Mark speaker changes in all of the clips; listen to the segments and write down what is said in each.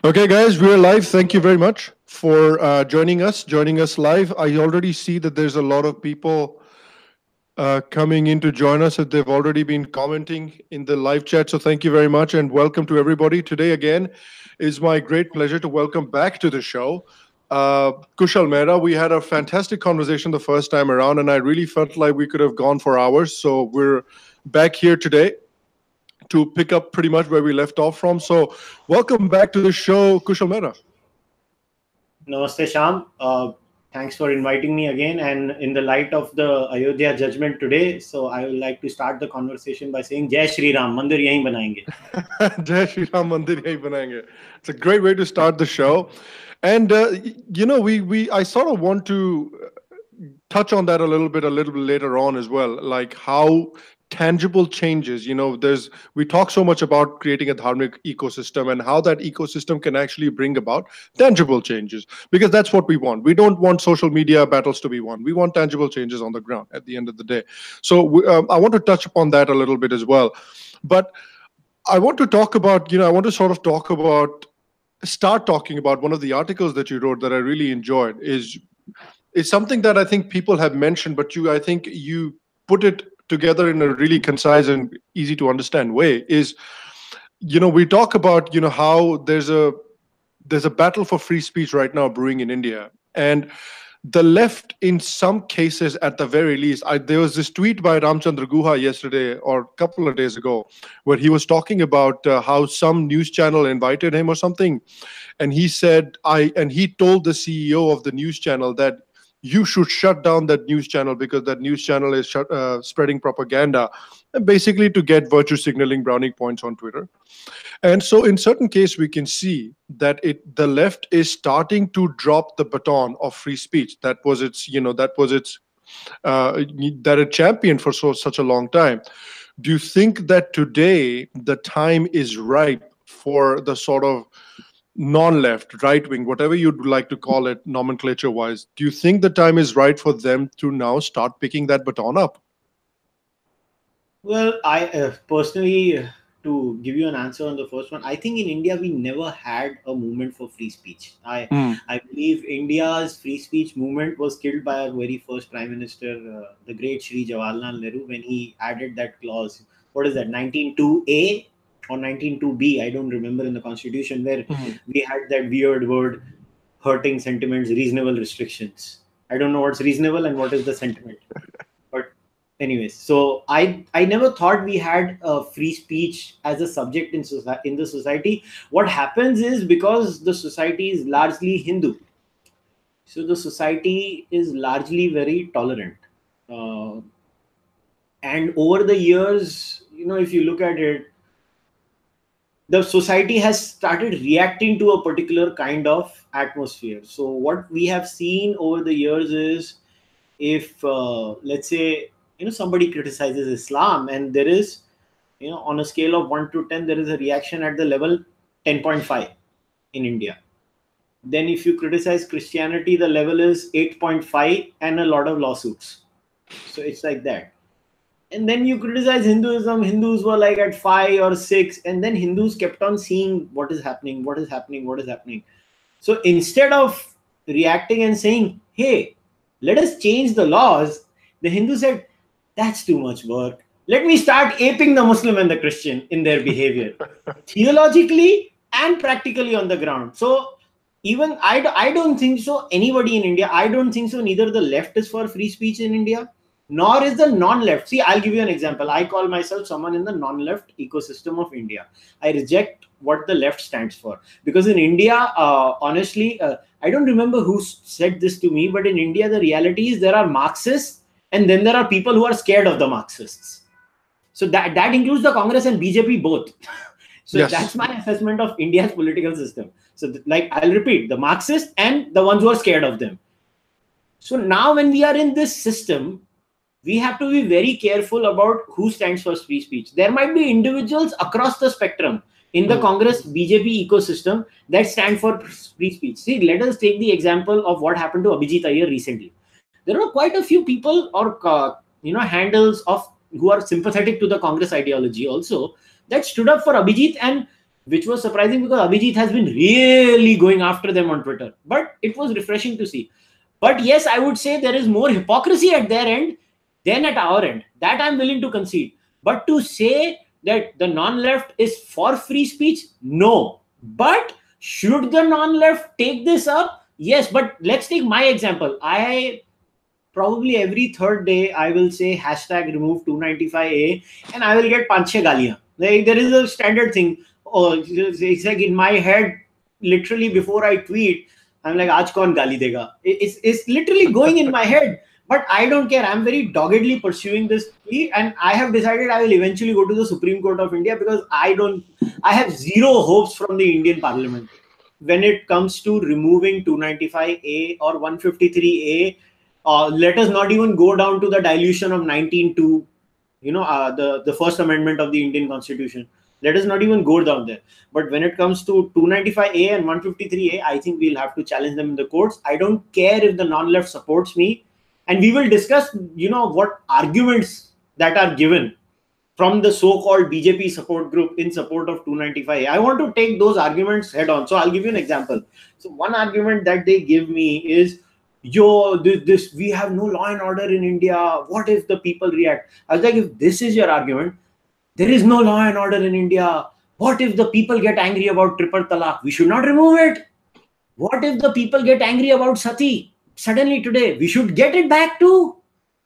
Speaker 1: Okay, guys, we're live. Thank you very much for joining us live. I already see that there's a lot of people coming in to join us. That they've already been commenting in the live chat. So thank you very much and welcome to everybody. Today, again, is my great pleasure to welcome back to the show Kushal Mehra. We had a fantastic conversation the first time around, and I really felt like we could have gone for hours. So we're back here today to pick up pretty much where we left off from. So, welcome back to the show, Kushal Mehra.
Speaker 2: Namaste, Sham. Thanks for inviting me again. And in the light of the Ayodhya judgment today, so I would like to start the conversation by saying, Jai Shri Ram, Mandir yahin banayenge.
Speaker 1: Jai Shri Ram, Mandir yahi banayenge. It's a great way to start the show. And, I sort of want to touch on that a little bit later on as well, like how tangible changes, we talk so much about creating a dharmic ecosystem and how that ecosystem can actually bring about tangible changes, because that's what we want. We don't want social media battles to be won. We want tangible changes on the ground at the end of the day. So I want to touch upon that a little bit as well. But I want to talk about, I want to sort of start talking about one of the articles that you wrote that I really enjoyed. Is something that I think people have mentioned, but I think you put it together in a really concise and easy to understand way. Is, we talk about, how there's a battle for free speech right now brewing in India, and the left, in some cases, at the very least, there was this tweet by Ramchandra Guha yesterday or a couple of days ago, where he was talking about how some news channel invited him or something, and he said, and he told the CEO of the news channel that you should shut down that news channel because that news channel is spreading propaganda, and basically to get virtue signaling brownie points on Twitter. And so in certain case, we can see that the left is starting to drop the baton of free speech. That was its, that it championed for such a long time. Do you think that today the time is ripe for the sort of non-left, right-wing, whatever you'd like to call it nomenclature-wise, do you think the time is right for them to now start picking that baton up?
Speaker 2: Well, I personally, to give you an answer on the first one, I think in India we never had a movement for free speech. I believe India's free speech movement was killed by our very first Prime Minister, the great Shri Jawaharlal Nehru, when he added that clause. What is that, 192A or 192B? I don't remember, in the Constitution, where we had that weird word, hurting sentiments, reasonable restrictions. I don't know what's reasonable and what is the sentiment. Anyways, so I never thought we had free speech as a subject in the society. What happens is, because the society is largely Hindu, so the society is largely very tolerant. And over the years, if you look at it, the society has started reacting to a particular kind of atmosphere. So what we have seen over the years is, if let's say, somebody criticizes Islam, and there is, on a scale of 1 to 10, there is a reaction at the level 10.5 in India. Then if you criticize Christianity, the level is 8.5 and a lot of lawsuits. So it's like that. And then you criticize Hinduism, Hindus were like at 5 or 6, and then Hindus kept on seeing what is happening. So instead of reacting and saying, hey, let us change the laws, the Hindu said, that's too much work. Let me start aping the Muslim and the Christian in their behavior, theologically and practically on the ground. So even I don't think so, anybody in India, I don't think so, neither the left is for free speech in India, nor is the non-left. See, I'll give you an example. I call myself someone in the non-left ecosystem of India. I reject what the left stands for. Because in India, honestly, I don't remember who said this to me, but in India, the reality is there are Marxists, and then there are people who are scared of the Marxists. So that includes the Congress and BJP both. So yes, that's my assessment of India's political system. So like, I'll repeat, the Marxists and the ones who are scared of them. So now when we are in this system, we have to be very careful about who stands for free speech. There might be individuals across the spectrum in the Congress BJP ecosystem that stand for free speech. See, let us take the example of what happened to Abhijit Iyer recently. There are quite a few people or handles of who are sympathetic to the Congress ideology also that stood up for Abhijit, and which was surprising because Abhijit has been really going after them on Twitter. But it was refreshing to see. But yes, I would say there is more hypocrisy at their end than at our end. That I'm willing to concede. But to say that the non-left is for free speech, no. But should the non-left take this up? Yes. But let's take my example. I probably every third day I will say hashtag remove 295A and I will get 5-6 galiyan. Like there is a standard thing. Oh, it's like in my head, literally before I tweet, I'm like, aaj kaun gali dega? It's literally going in my head. But I don't care. I'm very doggedly pursuing this plea, and I have decided I will eventually go to the Supreme Court of India because I have zero hopes from the Indian Parliament when it comes to removing 295A or 153A. Let us not even go down to the dilution of 19.2, the First Amendment of the Indian Constitution. Let us not even go down there. But when it comes to 295A and 153A, I think we'll have to challenge them in the courts. I don't care if the non-left supports me. And we will discuss, what arguments that are given from the so-called BJP support group in support of 295A. I want to take those arguments head on. So I'll give you an example. So one argument that they give me is, this we have no law and order in India. What if the people react? I was like, if this is your argument, there is no law and order in India. What if the people get angry about triple talaq? We should not remove it. What if the people get angry about sati? Suddenly today, we should get it back too.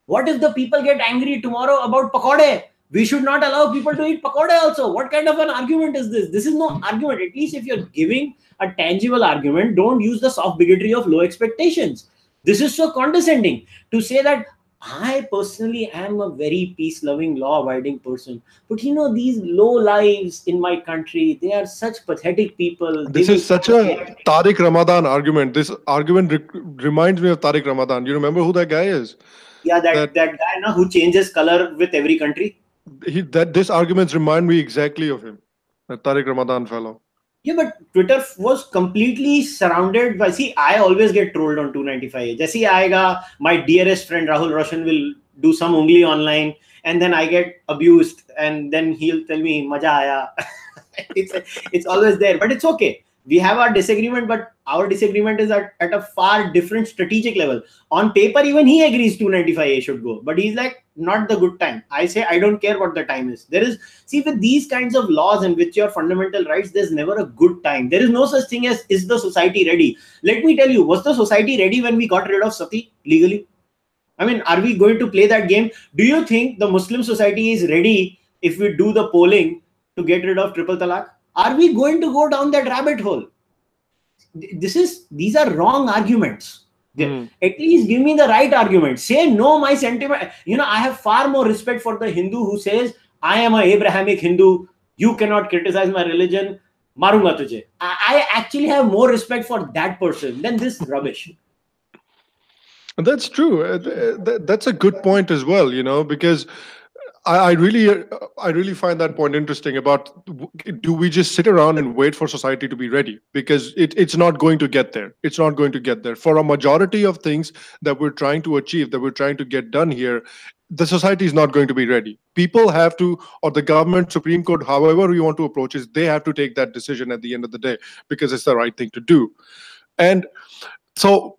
Speaker 2: What if the people get angry tomorrow about pakode? We should not allow people to eat pakode also. What kind of an argument is this? This is no argument. At least if you're giving a tangible argument, don't use the soft bigotry of low expectations. This is so condescending to say that I personally am a very peace-loving, law-abiding person. But these low lives in my country, they are such pathetic people.
Speaker 1: This is such a Tariq Ramadan argument. This argument reminds me of Tariq Ramadan. You remember who that guy is?
Speaker 2: Yeah, that guy who changes color with every country.
Speaker 1: This arguments remind me exactly of him. That Tariq Ramadan fellow.
Speaker 2: Yeah, but Twitter was completely surrounded by... See, I always get trolled on 295. Jaise aayega, my dearest friend Rahul Roshan will do some ungli online, and then I get abused, and then he'll tell me, Maja aaya. It's always there, but it's okay. We have our disagreement, but our disagreement is at a far different strategic level. On paper, even he agrees 295A should go, but he's like, not the good time. I say, I don't care what the time is. With these kinds of laws and with your fundamental rights, there's never a good time. There is no such thing as, is the society ready? Let me tell you, was the society ready when we got rid of sati legally? I mean, are we going to play that game? Do you think the Muslim society is ready if we do the polling to get rid of triple talaq? Are we going to go down that rabbit hole? These are wrong arguments. At least give me the right argument. Say no, my sentiment. I have far more respect for the Hindu who says, I am an Abrahamic Hindu. You cannot criticize my religion. Marunga tujhe. I actually have more respect for that person than this rubbish.
Speaker 1: That's true. That's a good point as well, because I really find that point interesting about, do we just sit around and wait for society to be ready? Because it's not going to get there. It's not going to get there. For a majority of things that we're trying to achieve, that we're trying to get done here, the society is not going to be ready. People have to, or the government, Supreme Court, however you want to approach it, they have to take that decision at the end of the day because it's the right thing to do. And so,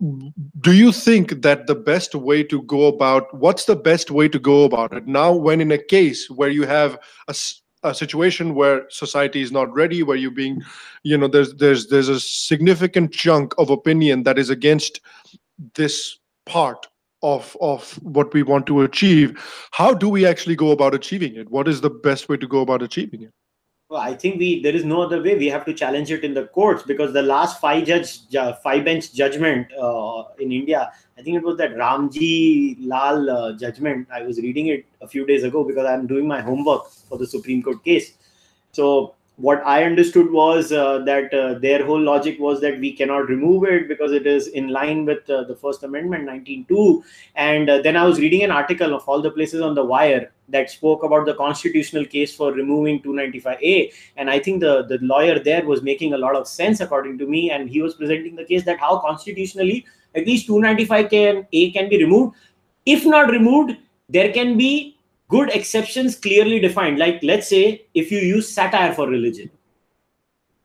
Speaker 1: do you think that what's the best way to go about it now, when in a case where you have a situation where society is not ready, where you're being, there's a significant chunk of opinion that is against this part of what we want to achieve? How do we actually go about achieving it? What is the best way to go about achieving it?
Speaker 2: Well, I think there is no other way. We have to challenge it in the courts, because the last five-bench judgment in India, I think it was that Ramji Lal judgment. I was reading it a few days ago because I'm doing my homework for the Supreme Court case. So what I understood was that their whole logic was that we cannot remove it because it is in line with the First Amendment, 19.2. And then I was reading an article of all the places on the wire that spoke about the constitutional case for removing 295A. And I think the lawyer there was making a lot of sense, according to me. And he was presenting the case that how constitutionally at least 295A can be removed. If not removed, there can be good exceptions clearly defined. Like, let's say, if you use satire for religion,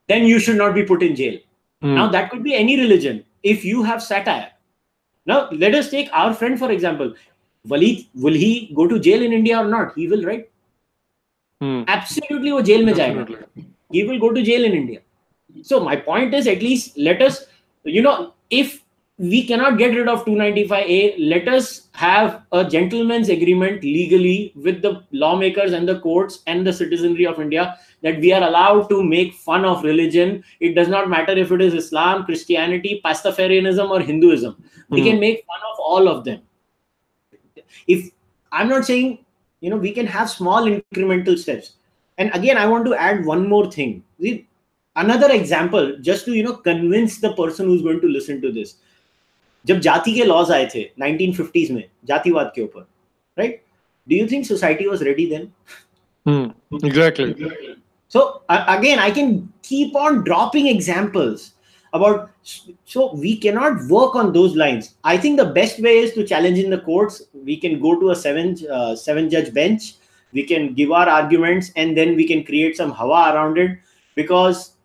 Speaker 2: then you should not be put in jail. Now,
Speaker 1: Hmm.
Speaker 2: that could be any religion. If you have satire. Now, let us take our friend, for example. Walid, will he go to jail in India or not? He will, right?
Speaker 1: Hmm.
Speaker 2: Absolutely, वो jail में जाएगा.
Speaker 1: Definitely.
Speaker 2: He will go to jail in India. So my point is, at least let us, if we cannot get rid of 295A, let us have a gentleman's agreement legally with the lawmakers and the courts and the citizenry of India that we are allowed to make fun of religion. It does not matter if it is Islam, Christianity, Pastafarianism, or Hinduism. We can make fun of all of them. If I'm not saying, we can have small incremental steps. And again, I want to add one more thing. Another example, just to convince the person who's going to listen to this. जब जाति के laws आए थे 1950s में जातिवाद के ऊपर, right? Do you think society was ready then?
Speaker 1: Exactly.
Speaker 2: So again, I can keep on dropping examples about. So we cannot work on those lines. I think the best way is to challenge in the courts. We can go to a seven judge bench. We can give our arguments, and then we can create some hawa around it. Because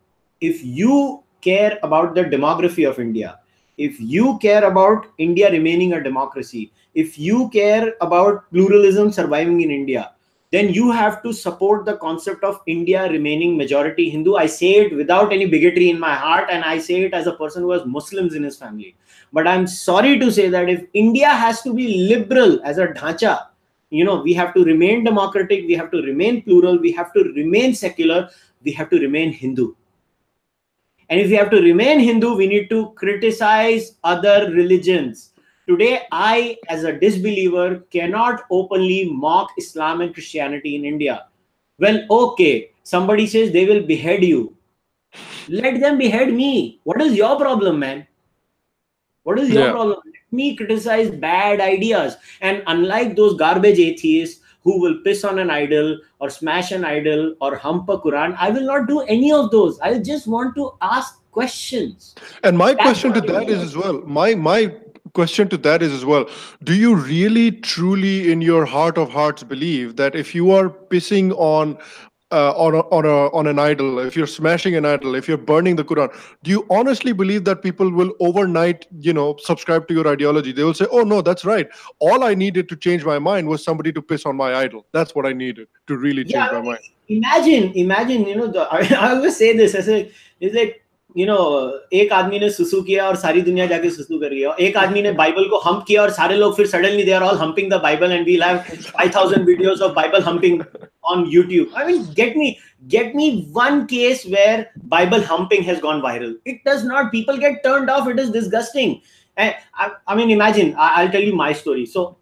Speaker 2: if you care about the demography of India, if you care about India remaining a democracy, if you care about pluralism surviving in India, then you have to support the concept of India remaining majority Hindu. I say it without any bigotry in my heart, and I say it as a person who has Muslims in his family. But I'm sorry to say that if India has to be liberal as a dhacha, we have to remain democratic, we have to remain plural, we have to remain secular, we have to remain Hindu. And if we have to remain Hindu, we need to criticize other religions. Today, I, as a disbeliever, cannot openly mock Islam and Christianity in India. Well, okay, somebody says they will behead you. Let them behead me. What is your problem, man? What is your problem? Let me criticize bad ideas. And unlike those garbage atheists who will piss on an idol or smash an idol or hump a Quran, I will not do any of those. I just want to ask questions.
Speaker 1: And my
Speaker 2: That's
Speaker 1: question to
Speaker 2: what
Speaker 1: that is as well. My question to that is as well. Do you really, truly, in your heart of hearts, believe that if you are pissing on an idol, if you're smashing an idol, if you're burning the Quran, do you honestly believe that people will overnight, subscribe to your ideology? They will say, "Oh no, that's right. All I needed to change my mind was somebody to piss on my idol. That's what I needed to really change my mind."
Speaker 2: imagine, I always say this, it's like, एक आदमी ने सुसु किया और सारी दुनिया जाके सुसु कर रही है, एक आदमी ने बाइबल को हम्प किया और सारे लोग फिर suddenly they are all humping the Bible, and we'll have 5,000 videos of Bible humping on YouTube. I mean, get me one case where Bible humping has gone viral. It does not. People get turned off. It is disgusting. And I mean, imagine. I'll tell you my story. So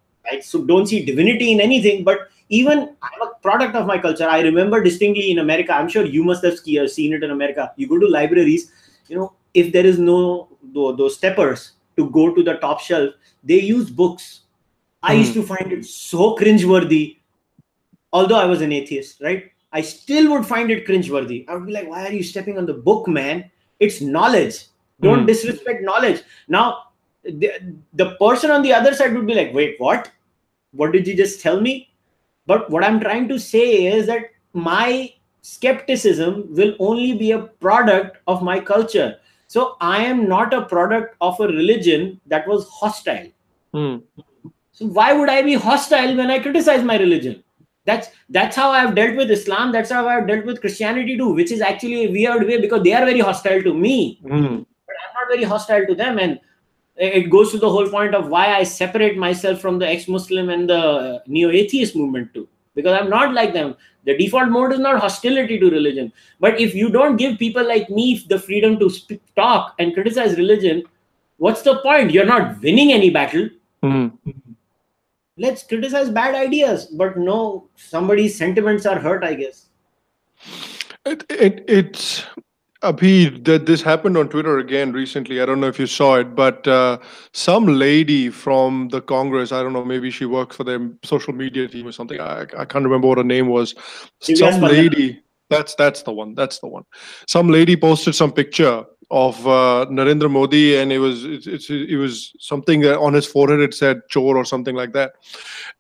Speaker 2: don't see divinity in anything, but even I'm a product of my culture. I remember distinctly in America. I'm sure you must have seen it in America. You go to libraries. If there is no those steppers to go to the top shelf, they use books. I used to find it so cringeworthy. Although I was an atheist, right? I still would find it cringeworthy. I would be like, why are you stepping on the book, man? It's knowledge. Don't disrespect knowledge. Now, the person on the other side would be like, wait, what? What did you just tell me? But what I'm trying to say is that my skepticism will only be a product of my culture. So I am not a product of a religion that was hostile. So why would I be hostile when I criticize my religion? That's how I've dealt with Islam. That's how I've dealt with Christianity too, which is actually a weird way because they are very hostile to me. But I'm not very hostile to them. And it goes to the whole point of why I separate myself from the ex-Muslim and the neo-atheist movement too. Because I'm not like them. The default mode is not hostility to religion. But if you don't give people like me the freedom to talk and criticize religion, what's the point? You're not winning any battle. Let's criticize bad ideas. But no, somebody's sentiments are hurt, I guess.
Speaker 1: It's Abhi, this happened on Twitter again recently. I don't know if you saw it, but some lady from the Congress, I don't know, maybe she works for their social media team or something. I can't remember what her name was. Some lady, that's the one. That's the one. Some lady posted some picture of Narendra Modi, and it was something on his forehead. It said "chor" or something like that,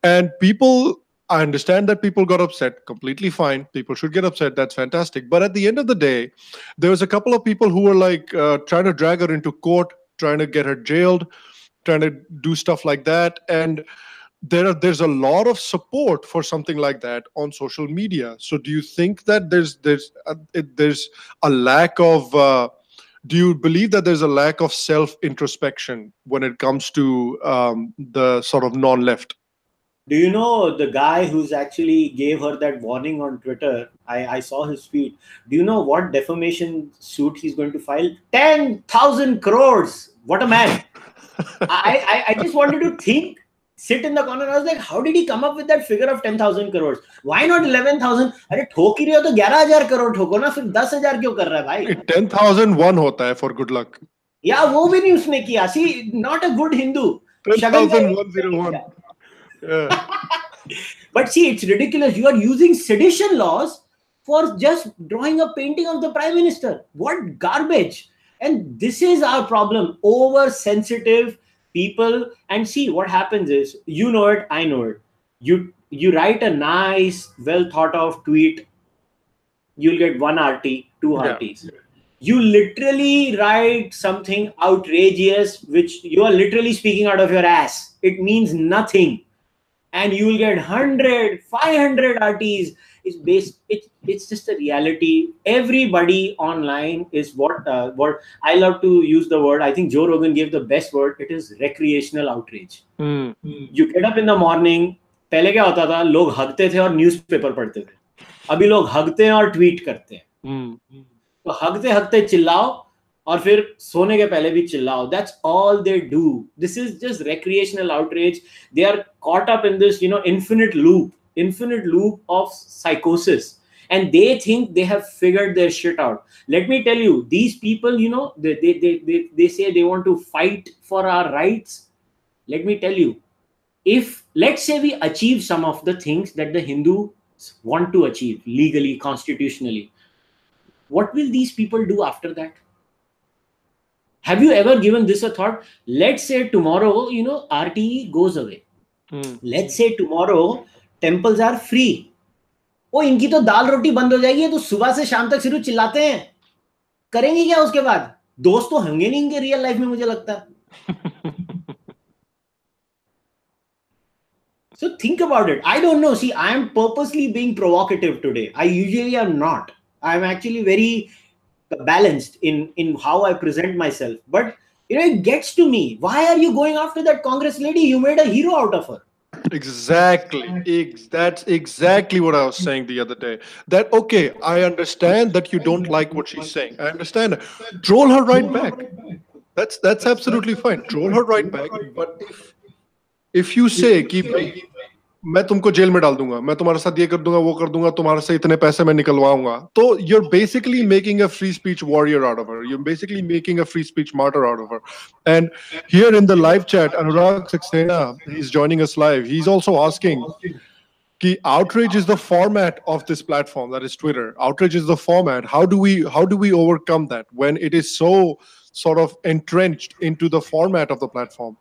Speaker 1: and people. I understand that people got upset. Completely fine. People should get upset. That's fantastic. But at the end of the day, there was a couple of people who were like trying to drag her into court, trying to get her jailed, trying to do stuff like that. And there's a lot of support for something like that on social media. So do you think that there's a lack of do you believe that there's a lack of self introspection when it comes to the sort of non-left?
Speaker 2: Do you know the guy who's actually gave her that warning on Twitter? I saw his tweet. Do you know what defamation suit he's going to file? 10,000 crores. What a man. I just wanted to sit in the corner. I was like, how did he come up with that figure of 10,000 crores? Why not 11,000? अरे ठोक ही रहे हो तो 11,000 crore ठोको ना, फिर 10,000 क्यों कर रहा है भाई?
Speaker 1: 10,001 होता है for good luck.
Speaker 2: या वो भी नहीं उसने किया. See, not a good Hindu.
Speaker 1: 10,101. Yeah.
Speaker 2: But see, it's ridiculous. You are using sedition laws for just drawing a painting of the prime minister. What garbage. And this is our problem. Oversensitive people. And see, what happens is, you know it, I know it. You write a nice, well thought of tweet. You'll get 1 RT, 2 RTs. Yeah. You literally write something outrageous, which you are literally speaking out of your ass. It means nothing. And you will get 100, 500 RTs. It's just a reality. Everybody online is what I love to use the word. I think Joe Rogan gave the best word. It is recreational outrage. You get up in the morning. पहले क्या होता था? लोग हगते थे और newspaper पढ़ते थे. अभी लोग हगते हैं और ट्वीट करते हैं. तो हगते हगते चिल्लाओ और फिर सोने के पहले भी चिल्लाओ. That's all they do. This is just recreational outrage. They are caught up in this, infinite loop of psychosis. And they think they have figured their shit out. Let me tell you, these people, they say they want to fight for our rights. Let me tell you, if let's say we achieve some of the things that the Hindus want to achieve legally, constitutionally, what will these people do after that? Have you ever given this a thought? Let's say tomorrow, RTE goes away. Let's say tomorrow, temples are free. Oh, इनकी तो दाल रोटी बंद हो जाएगी, तो सुबह से शाम तक सिर्फ चिल्लाते हैं. करेंगे क्या उसके बाद? दोस्त तो होंगे नहीं इनके रियल लाइफ में, मुझे लगता है. So think about it. I don't know. See, I am purposely being provocative today. I usually am not. I am actually very balanced in how I present myself. But it gets to me. Why are you going after that Congress lady? You made a hero out of her.
Speaker 1: Exactly. That's exactly what I was saying the other day. That, okay, I understand that you don't like what she's saying. I understand. Troll her right back. That's absolutely fine. Troll her right back. But if you say कि मैं तुमको jail में डाल दूंगा, मैं तुम्हारे साथ ये कर दूंगा, वो कर दूंगा, तुम्हारे से इतने पैसे मैं निकलवाऊंगा, तो you're basically making a free speech warrior out of her. You're basically making a free speech martyr out of her. And here in the live chat, Anurag Saxena, he's joining us live. He's also asking, कि outrage is the format of this platform, that is Twitter. Outrage is the format. How do we overcome that when it is so sort of entrenched into the format of the platform?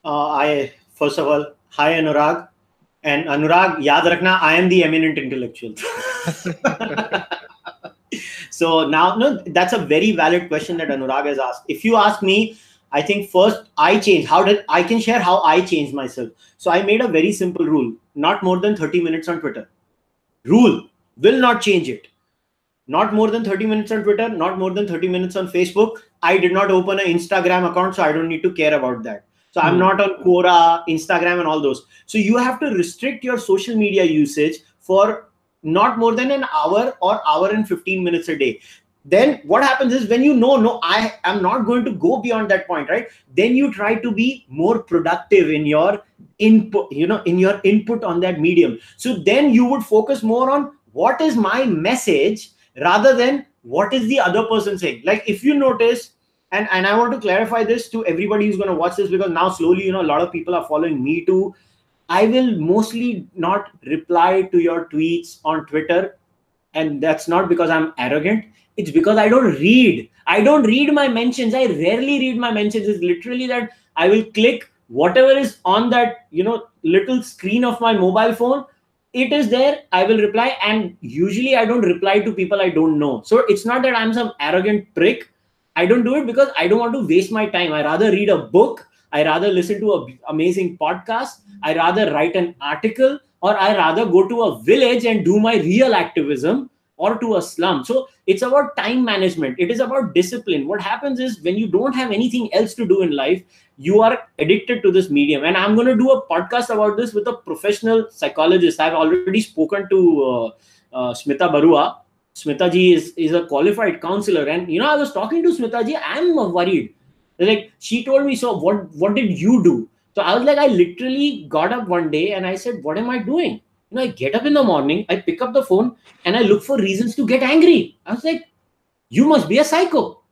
Speaker 2: First of all, hi Anurag. And Anurag, yaad rakhna, I am the eminent intellectual. So now, no, that's a very valid question that Anurag has asked. If you ask me, I think first I changed. I can share how I changed myself. So I made a very simple rule: not more than 30 minutes on Twitter. Rule, will not change it. Not more than 30 minutes on Twitter, not more than 30 minutes on Facebook. I did not open an Instagram account, so I don't need to care about that. So I'm not on Quora, Instagram and all those. So you have to restrict your social media usage for not more than an hour or hour and 15 minutes a day. Then what happens is when I am not going to go beyond that point, right? Then you try to be more productive in your input, in your input on that medium. So then you would focus more on what is my message rather than what is the other person saying. Like if you notice, and I want to clarify this to everybody who's going to watch this, because now slowly, a lot of people are following me too. I will mostly not reply to your tweets on Twitter. And that's not because I'm arrogant. It's because I don't read. I don't read my mentions. I rarely read my mentions. It's literally that I will click whatever is on that, little screen of my mobile phone. it is there, I will reply. And usually I don't reply to people I don't know. So it's not that I'm some arrogant prick. I don't do it because I don't want to waste my time. I rather read a book, I rather listen to an amazing podcast, I rather write an article, or I rather go to a village and do my real activism, or to a slum. So it's about time management. It is about discipline. What happens is, when you don't have anything else to do in life, you are addicted to this medium. And I'm going to do a podcast about this with a professional psychologist. I've already spoken to Smita Barua. Smita ji is a qualified counselor. And, I was talking to Smita ji, I'm worried. Like, she told me, so what did you do? So I was like, I literally got up one day and I said, what am I doing? I get up in the morning, I pick up the phone and I look for reasons to get angry. I was like, you must be a psycho.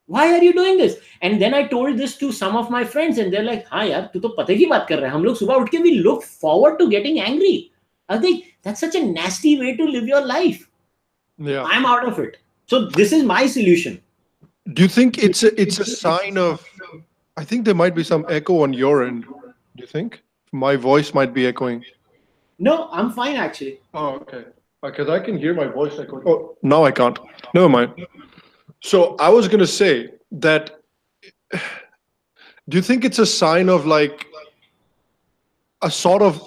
Speaker 2: Why are you doing this? And then I told this to some of my friends and they're like, हाँ यार, तू तो पते की बात कर रहा है. हम लोग सुबह उठ के we look forward to getting angry. I think that's such a nasty way to live your life.
Speaker 1: Yeah,
Speaker 2: I'm out of it. So this is my solution.
Speaker 1: Do you think it's a sign of? I think there might be some echo on your end. Do you think my voice might be echoing?
Speaker 2: No, I'm fine actually.
Speaker 1: Oh, okay. Because I can hear my voice echoing. Oh, now I can't. Never mind. So I was going to say that, do you think it's a sign of like a sort of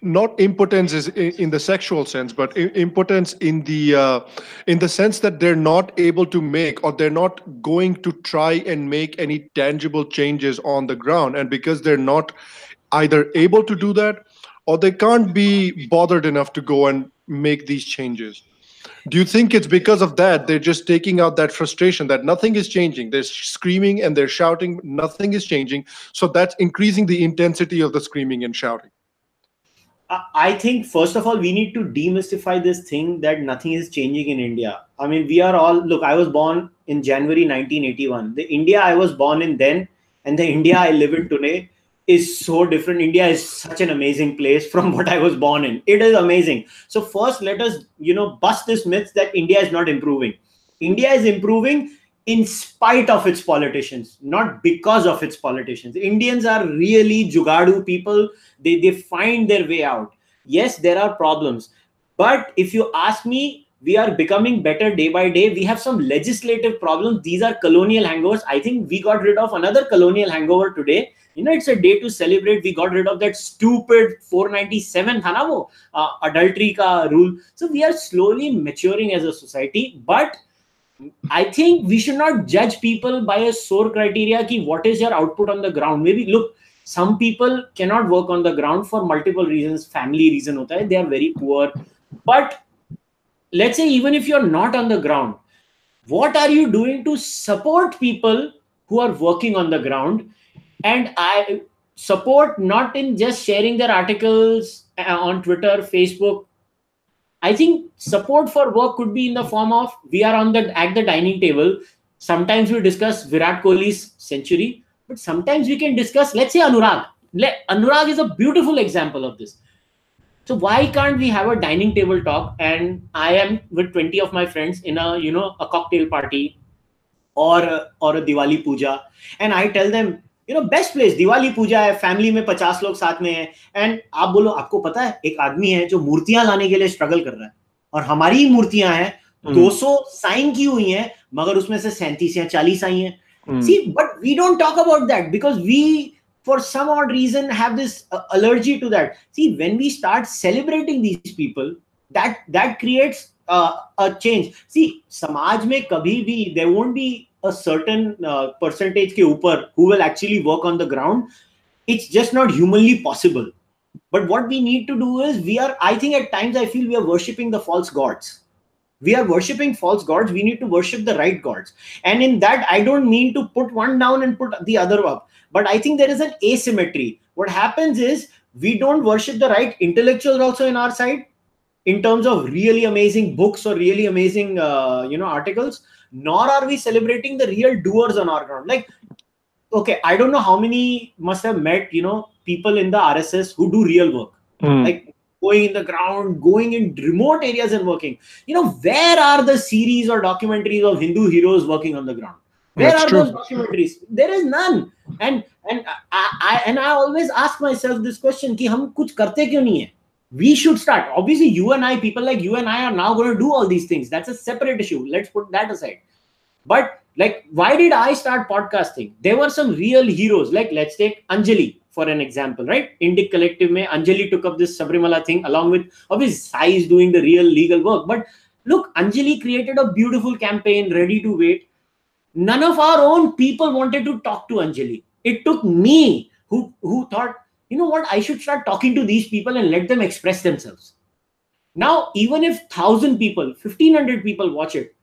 Speaker 1: not impotence is in the sexual sense, but impotence in the sense that they're not able to make, or they're not going to try and make any tangible changes on the ground, and because they're not either able to do that, or they can't be bothered enough to go and make these changes. Do you think it's because of that they're just taking out that frustration that nothing is changing? They're screaming and they're shouting, nothing is changing. So that's increasing the intensity of the screaming and shouting.
Speaker 2: I think, first of all, we need to demystify this thing that nothing is changing in India. I mean, we are all, look, I was born in January 1981. The India I was born in then and the India I live in today is so different. India is such an amazing place from what I was born in. It is amazing. So first, let us, bust this myth that India is not improving. India is improving in spite of its politicians, not because of its politicians. Indians are really jugadu people. They find their way out. Yes, there are problems. But if you ask me, we are becoming better day by day. We have some legislative problems. These are colonial hangovers. I think we got rid of another colonial hangover today. It's a day to celebrate. We got rid of that stupid 497 tha na wo, adultery ka rule. So we are slowly maturing as a society. But I think we should not judge people by a sore criteria ki what is your output on the ground. Maybe, look, some people cannot work on the ground for multiple reasons. Family reason hota hai. They are very poor. But let's say, even if you're not on the ground, what are you doing to support people who are working on the ground? And I support not in just sharing their articles on Twitter, Facebook. I think support for work could be in the form of, we are at the dining table. Sometimes we discuss Virat Kohli's century, but sometimes we can discuss, let's say, Anurag. Anurag is a beautiful example of this. So why can't we have a dining table talk? And I am with 20 of my friends in a cocktail party or a Diwali puja, and I tell them, best place Diwali puja है, family में 50 लोग साथ में हैं, and आप बोलो, आपको पता है एक आदमी है जो मूर्तियां लाने के लिए स्ट्रगल कर रहा है, और हमारी ही मूर्तियां हैं 200 साइन की हुई हैं, मगर उसमें से 37 या 40 आई हैं. See, but we don't talk about that because we, for some odd reason, have this allergy to that. See, when we start celebrating these people, that creates a change. See, समाज में कभी भी there won't be a certain percentage के ऊपर who will actually work on the ground. It's just not humanly possible. But what we need to do is, I think at times I feel we are worshipping the false gods. We are worshipping false gods. We need to worship the right gods. And in that, I don't mean to put one down and put the other up. But I think there is an asymmetry. What happens is, we don't worship the right intellectuals also in our side, in terms of really amazing books or really amazing articles, nor are we celebrating the real doers on our ground. Like, okay, I don't know how many must have met people in the RSS who do real work, like going in the ground, going in remote areas and working. Where are the series or documentaries of Hindu heroes working on the ground? Where are those documentaries? There is none. And I always ask myself this question: कि हम कुछ करते क्यों नहीं है? We should start. Obviously, you and I, people like you and I are now going to do all these things. That's a separate issue. Let's put that aside. But like, why did I start podcasting? There were some real heroes. Like, let's take Anjali for an example, right? Indic Collective mein Anjali took up this Sabrimala thing along with obviously Sai is doing the real legal work. But look, Anjali created a beautiful campaign, Ready to Wait. None of our own people wanted to talk to Anjali. It took me who thought, you know what, I should start talking to these people and let them express themselves. Now, even if 1,000 people, 1,500 people watch it,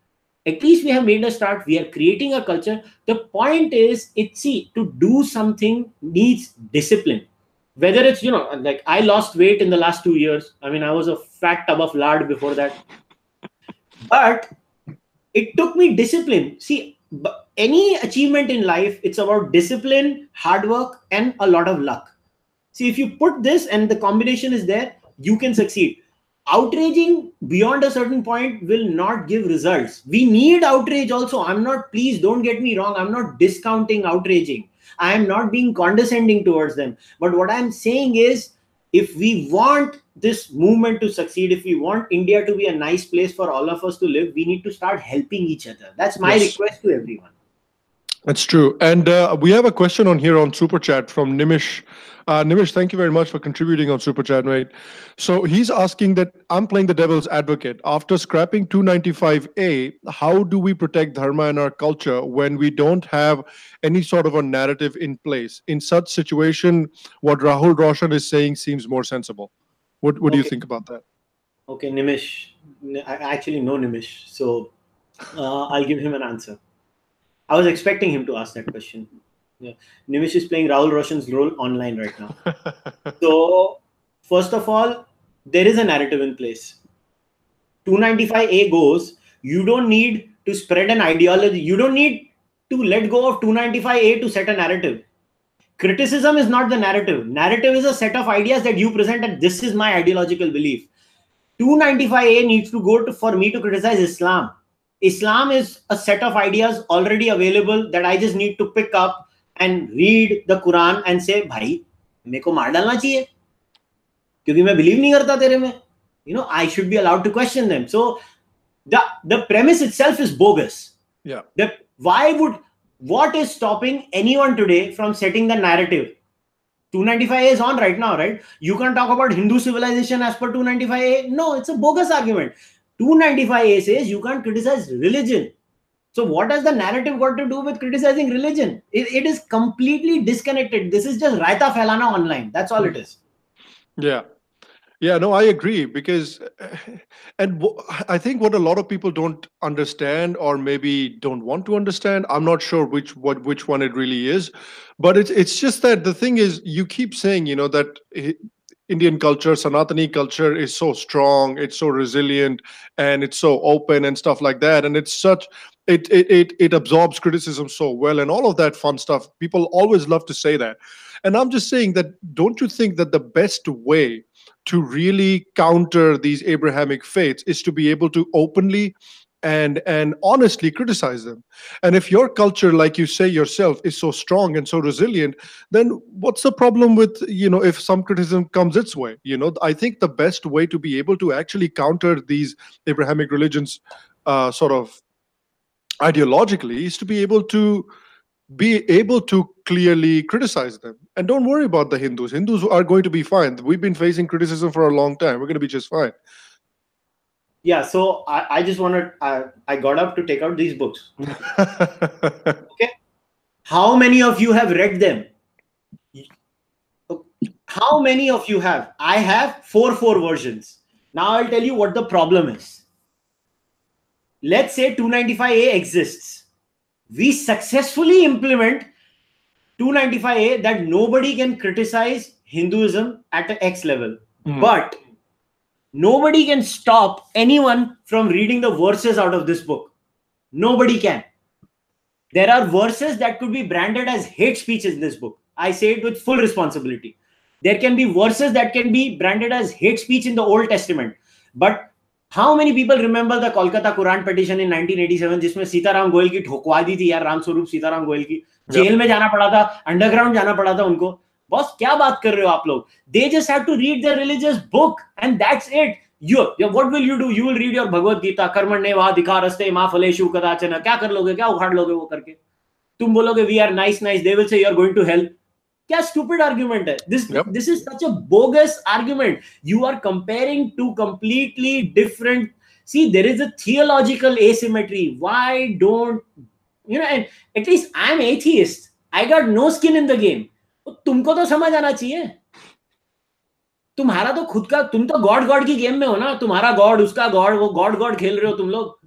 Speaker 2: at least we have made a start. We are creating a culture. The point is, to do something needs discipline. Whether it's, like I lost weight in the last 2 years. I mean, I was a fat tub of lard before that. But it took me discipline. See, any achievement in life, it's about discipline, hard work, and a lot of luck. See, if you put this and the combination is there, you can succeed. Outraging beyond a certain point will not give results. We need outrage also. Please don't get me wrong. I'm not discounting outraging. I am not being condescending towards them. But what I'm saying is, if we want this movement to succeed, if we want India to be a nice place for all of us to live, we need to start helping each other. That's my request to everyone.
Speaker 1: That's true. And we have a question on here on Super Chat from Nimish. Nimish, thank you very much for contributing on Super Chat, mate. So he's asking that I'm playing the devil's advocate. After scrapping 295A, how do we protect Dharma and our culture when we don't have any sort of a narrative in place? In such situation, what Rahul Roshan is saying seems more sensible. What do you think about that?
Speaker 2: Okay, Nimish. I actually know Nimish, so I'll give him an answer. I was expecting him to ask that question. Yeah. Nimish is playing Rahul Roshan's role online right now. So, first of all, there is a narrative in place. 295A goes, you don't need to spread an ideology. You don't need to let go of 295A to set a narrative. Criticism is not the narrative. Narrative is a set of ideas that you present, and this is my ideological belief. 295A needs to go for me to criticize Islam. Islam is a set of ideas already available that I just need to pick up and read the Quran and say, भाई, मेरे को मार डालना चाहिए, क्योंकि मैं believe नहीं करता तेरे में. I should be allowed to question them. So the premise itself is bogus.
Speaker 1: Yeah.
Speaker 2: What is stopping anyone today from setting the narrative? 295A is on right now, right? You can't talk about Hindu civilization as per 295A. No, it's a bogus argument. 295A says you can't criticize religion. So what has the narrative got to do with criticizing religion? It is completely disconnected. This is just raita phailana online. That's all it is.
Speaker 1: Yeah. Yeah, no, I agree, because, and I think what a lot of people don't understand, or maybe don't want to understand, I'm not sure which one it really is, but it's just that the thing is, you keep saying, that Indian culture, Sanatani culture is so strong, it's so resilient, and it's so open and stuff like that, and it's such, it absorbs criticism so well and all of that fun stuff. People always love to say that, and I'm just saying that, don't you think that the best way to really counter these Abrahamic faiths is to be able to openly and honestly criticize them? And if your culture, like you say yourself, is so strong and so resilient, then what's the problem with, if some criticism comes its way? I think the best way to be able to actually counter these Abrahamic religions sort of ideologically is to be able to clearly criticize them. And don't worry about the Hindus. Hindus are going to be fine. We've been facing criticism for a long time. We're going to be just fine.
Speaker 2: Yeah, so I just wanted, I got up to take out these books. Okay. How many of you have read them? How many of you have? I have 4 versions. Now I'll tell you what the problem is. Let's say 295A exists. We successfully implement 295A that nobody can criticize Hinduism at an X level. But nobody can stop anyone from reading the verses out of this book. Nobody can. There are verses that could be branded as hate speech in this book. I say it with full responsibility. There can be verses that can be branded as hate speech in the Old Testament. But how many people remember the Kolkata Quran petition in 1987, जिसमें सीताराम गोयल की ठोकवा दी थी यार, राम स्वरूप सीताराम गोयल की, jail में जाना पड़ा था, underground जाना पड़ा था उनको. boss, क्या बात कर रहे हो आप लोग? They just have to read their religious book and that's it. What will you do? You will read your Bhagavad Gita, कर्मण्ये वाधिकारस्ते मा फलेषु कदाचन. क्या कर लोगे? क्या उखाड़ लोगे वो करके? तुम बोलोगे we are nice. They will say you are going to hell. क्या stupid argument है? This is such a bogus argument. You are comparing two completely different. See, there is a theological asymmetry. Why don't and at least I'm atheist. I got no skin in the game. तुमको तो समझ आना चाहिए. तुम्हारा तो खुद का, तुम तो गॉड की गेम में हो ना. तुम्हारा गॉड, उसका गॉड, वो गॉड खेल रहे हो तुम लोग.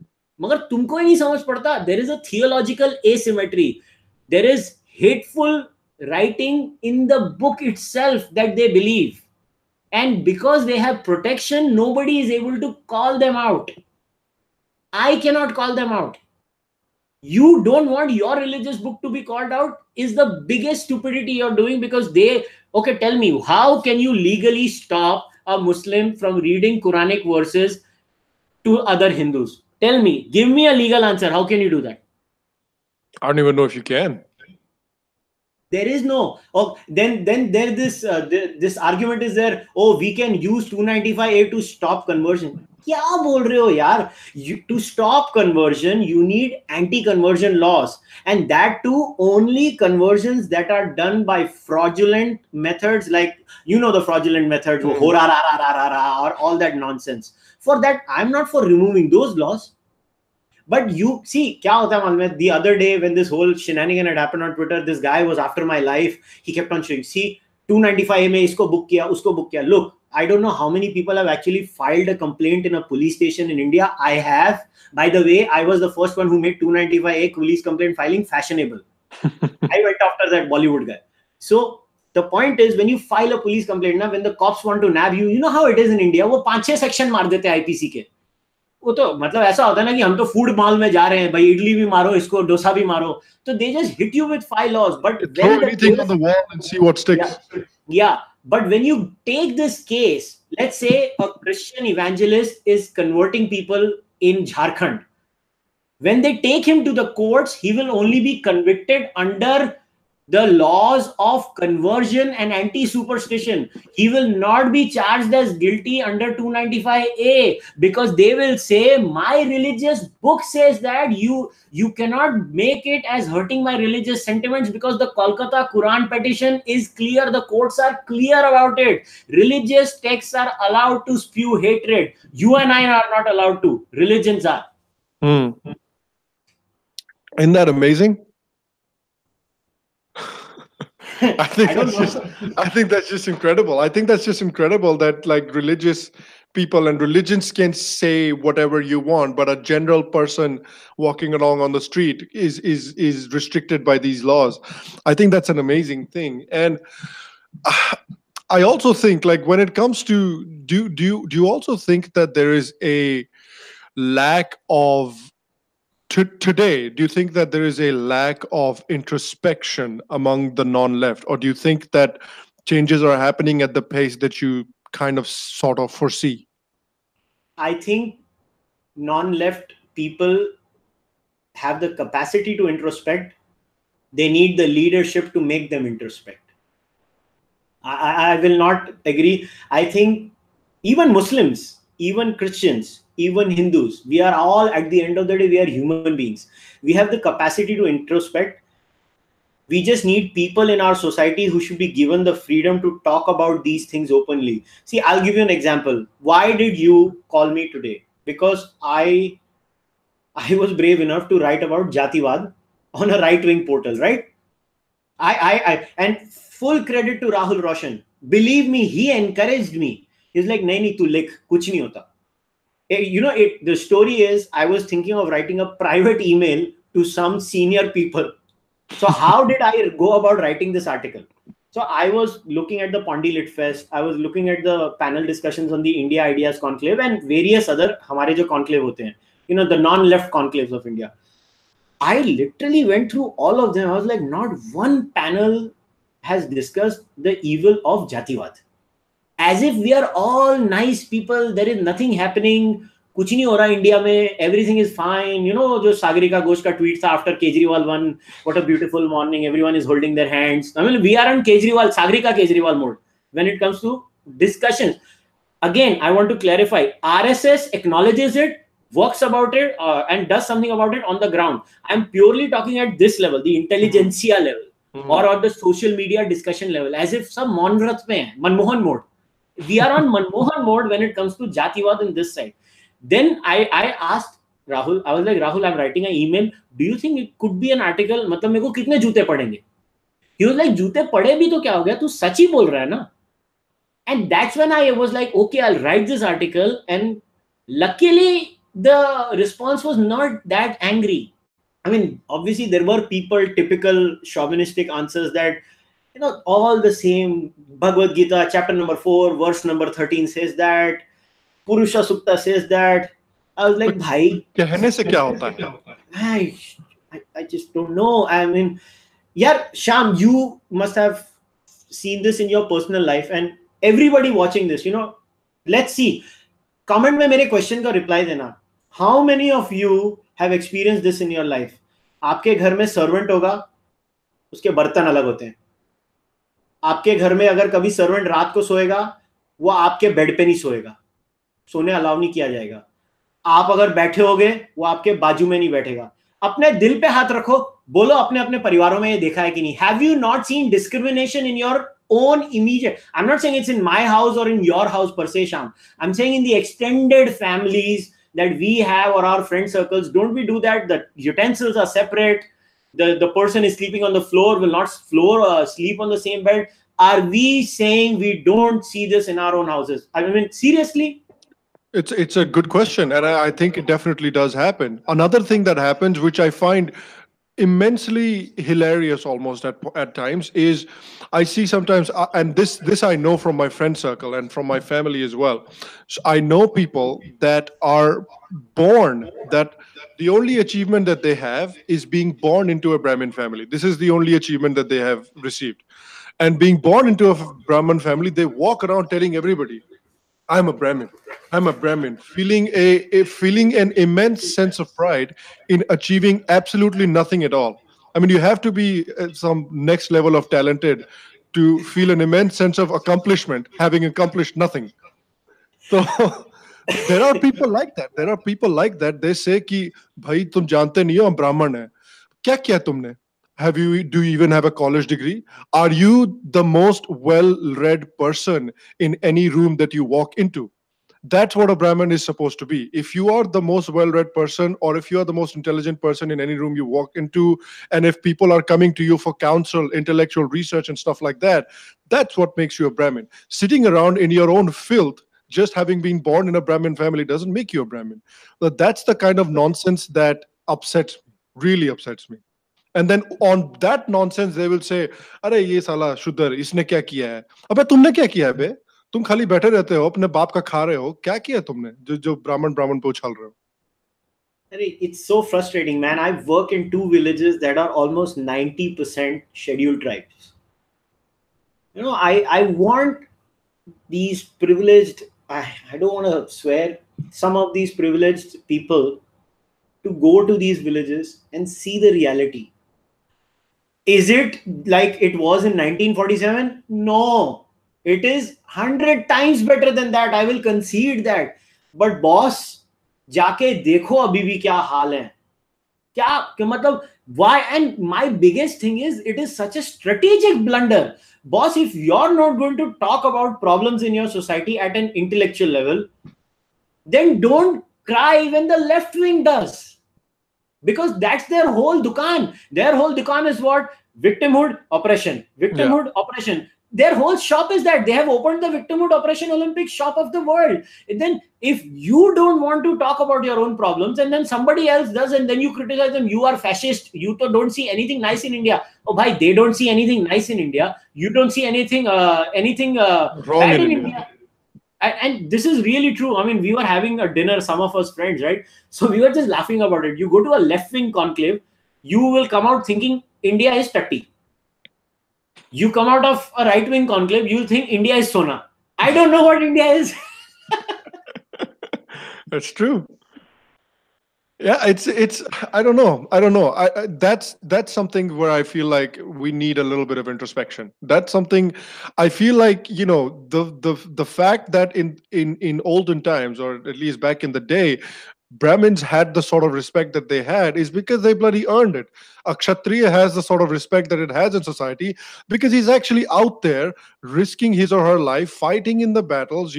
Speaker 2: मगर तुमको ही नहीं समझ पड़ता. There is a theological asymmetry. There is hateful writing in the book itself that they believe. And because they have protection, nobody is able to call them out. I cannot call them out. You don't want your religious book to be called out is the biggest stupidity you're doing, because okay, tell me, how can you legally stop a Muslim from reading Quranic verses to other Hindus? Tell me, give me a legal answer. How can you do that?
Speaker 1: I don't even know if you can.
Speaker 2: There is no. Oh, then there this argument is there. Oh, we can use 295A to stop conversion. क्या बोल रहे हो यार? To stop conversion, you need anti-conversion laws, and that too only conversions that are done by fraudulent methods, like the fraudulent methods, or all that nonsense. For that, I'm not for removing those laws. But you see, the other day when this whole shenanigan had happened on Twitter, this guy was after my life. He kept on showing, see, 295A mein isko book kiya, usko book kiya. Look, I don't know how many people have actually filed a complaint in a police station in India. I have. By the way, I was the first one who made 295A police complaint filing fashionable. I went after that Bollywood guy. So the point is, when you file a police complaint, when the cops want to nab you, you know how it is in India. वो 5-6 section मार देते हैं IPC के. वो तो मतलब ऐसा होता है ना कि हम तो फूड मॉल में जा रहे हैं भाई, इडली भी मारो, इसको डोसा भी मारो. तो they just hit you with 5 laws. But
Speaker 1: throw anything on the wall and see what sticks.
Speaker 2: Yeah. But when you take this case, let's say a Christian evangelist is converting people in Jharkhand. When they take him to the courts, he will only be convicted under the laws of conversion and anti-superstition. He will not be charged as guilty under 295A, because they will say, my religious book says that you cannot make it as hurting my religious sentiments, because the Kolkata Quran petition is clear. The courts are clear about it. Religious texts are allowed to spew hatred. You and I are not allowed to. Religions are.
Speaker 1: Isn't that amazing? I think that's just incredible. I think that's just incredible that like religious people and religions can say whatever you want, but a general person walking along on the street is restricted by these laws. I think that's an amazing thing. And I also think, like, when it comes to do you also think that there is a lack of today, do you think that there is a lack of introspection among the non-left, or do you think that changes are happening at the pace that you kind of sort of foresee?
Speaker 2: I think non-left people have the capacity to introspect. They need the leadership to make them introspect. I will not agree. I think even Muslims, even Christians, even Hindus, we are all, at the end of the day, we are human beings. We have the capacity to introspect. We just need people in our society who should be given the freedom to talk about these things openly. See, I'll give you an example. Why did you call me today? Because I was brave enough to write about Jativad on a right-wing portal, right? And full credit to Rahul Roshan. Believe me, he encouraged me. He's like, nahi, tu likh, kuch nahi hota. The story is, I was thinking of writing a private email to some senior people. So how did I go about writing this article? So I was looking at the Pondi Lit Fest. I was looking at the panel discussions on the India Ideas Conclave and various other हमारे जो conclave होते हैं, the non-left conclaves of India. I literally went through all of them. I was like, not one panel has discussed the evil of Jativad. As if we are all nice people, there is nothing happening. कुछ नहीं हो रहा India में, everything is fine. जो सागरिका घोष का tweet था after Kejriwal won, what a beautiful morning, everyone is holding their hands. I mean, we are on Sagarika Kejriwal mode when it comes to discussions. Again, I want to clarify, RSS acknowledges it, works about it, and does something about it on the ground. I'm purely talking at this level, the intelligentsia level, or on the social media discussion level, as if some Monrath mein hai, Manmohan mode. We are on Manmohan mode when it comes to Jatiwad in this side. Then I asked Rahul, I was like, Rahul, I'm writing an email. Do you think it could be an article? मतलब मेरे को कितने जूते पड़ेंगे? He was like, जूते पड़े भी तो क्या हो गया? तू सच ही बोल रहा है ना? And that's when I was like, okay, I'll write this article. And luckily, the response was not that angry. I mean, obviously, there were people, typical chauvinistic answers that, all the same. Bhagavad Gita, chapter number 4, verse number 13 says that. Purusha Sukta says that. I was like, bhai.
Speaker 1: कहने से क्या होता है?
Speaker 2: I just don't know. I mean, yeah, Sham, you must have seen this in your personal life. And everybody watching this, let's see. Comment में मेरे question का reply देना. How many of you have experienced this in your life? आपके घर में servant होगा, उसके बर्तन अलग होते हैं. आपके घर में अगर कभी servant रात को सोएगा, वो आपके बेड पे नहीं सोएगा. सोने अलाउ नहीं किया जाएगा. आप अगर बैठे होगे, वो आपके बाजू में नहीं बैठेगा. अपने दिल पे हाथ रखो, बोलो अपने अपने परिवारों में ये देखा है कि नहीं. Have you not seen discrimination in your own immediate? I'm not saying it's in my house or in your house per se, Sham. I'm saying in the extended families that we have or our friend circles. Don't we do that? The utensils are separate. The person is sleeping on the floor, will not sleep on the same bed. Are we saying we don't see this in our own houses? I mean, seriously?
Speaker 1: It's a good question, and I think it definitely does happen. Another thing that happens, which I find immensely hilarious almost at times, is I see sometimes, and this I know from my friend circle and from my family as well. So I know people that are born, that the only achievement that they have is being born into a Brahmin family. This is the only achievement that they have received. And being born into a Brahmin family, they walk around telling everybody, I'm a Brahmin. I'm a Brahmin, feeling feeling an immense sense of pride in achieving absolutely nothing at all. I mean, you have to be some next level of talented to feel an immense sense of accomplishment, having accomplished nothing. So there are people like that. There are people like that. They say कि भाई तुम जानते नहीं हो हम ब्राह्मण हैं. क्या किया तुमने? Do you even have a college degree? Are you the most well-read person in any room that you walk into? That's what a Brahmin is supposed to be. If you are the most well-read person, or if you are the most intelligent person in any room you walk into, and if people are coming to you for counsel, intellectual research and stuff like that, that's what makes you a Brahmin. Sitting around in your own filth, just having been born in a Brahmin family, doesn't make you a Brahmin. But that's the kind of nonsense that really upsets me. And then on that nonsense, they will say, अरे ये साला शुद्र, इसने क्या किया है? अबे तुमने क्या किया है बे? तुम खाली बैठे रहते हो, अपने बाप का खा रहे हो. क्या किया तुमने जो ब्राह्मण पे उछाल रहे हो?
Speaker 2: It's so frustrating, man. I work in 2 villages that are almost 90% scheduled tribes. I want these privileged, I don't want to swear, some of these privileged people to go to these villages and see the reality. Is it like it was in 1947? No. It is 100 times better than that. I will concede that. But boss, जाके देखो अभी भी क्या हाल है. क्या मतलब why? And my biggest thing is it is such a strategic blunder. Boss, if you're not going to talk about problems in your society at an intellectual level, then don't cry when the left wing does. Because that's their whole dukaan. Their whole dukaan is what? Victimhood, oppression. Victimhood, oppression. Their whole shop is that. They have opened the Victimhood Oppression Olympic shop of the world. And then if you don't want to talk about your own problems and then somebody else does and then you criticize them, you are fascist. You don't see anything nice in India. Oh, bhai, they don't see anything nice in India. You don't see anything wrong bad in India. And this is really true. I mean, we were having a dinner, some of us friends, right? So we were just laughing about it. You go to a left-wing conclave, you will come out thinking India is Tatti. You come out of a right-wing conclave, you'll think India is Sona. I don't know what India is.
Speaker 1: That's true. Yeah, it's. I don't know. That's something where I feel like we need a little bit of introspection. That's something I feel like, the fact that in olden times, or at least back in the day, Brahmins had the sort of respect that they had is because they bloody earned it. A Kshatriya has the sort of respect that it has in society because he's actually out there risking his or her life, fighting in the battles.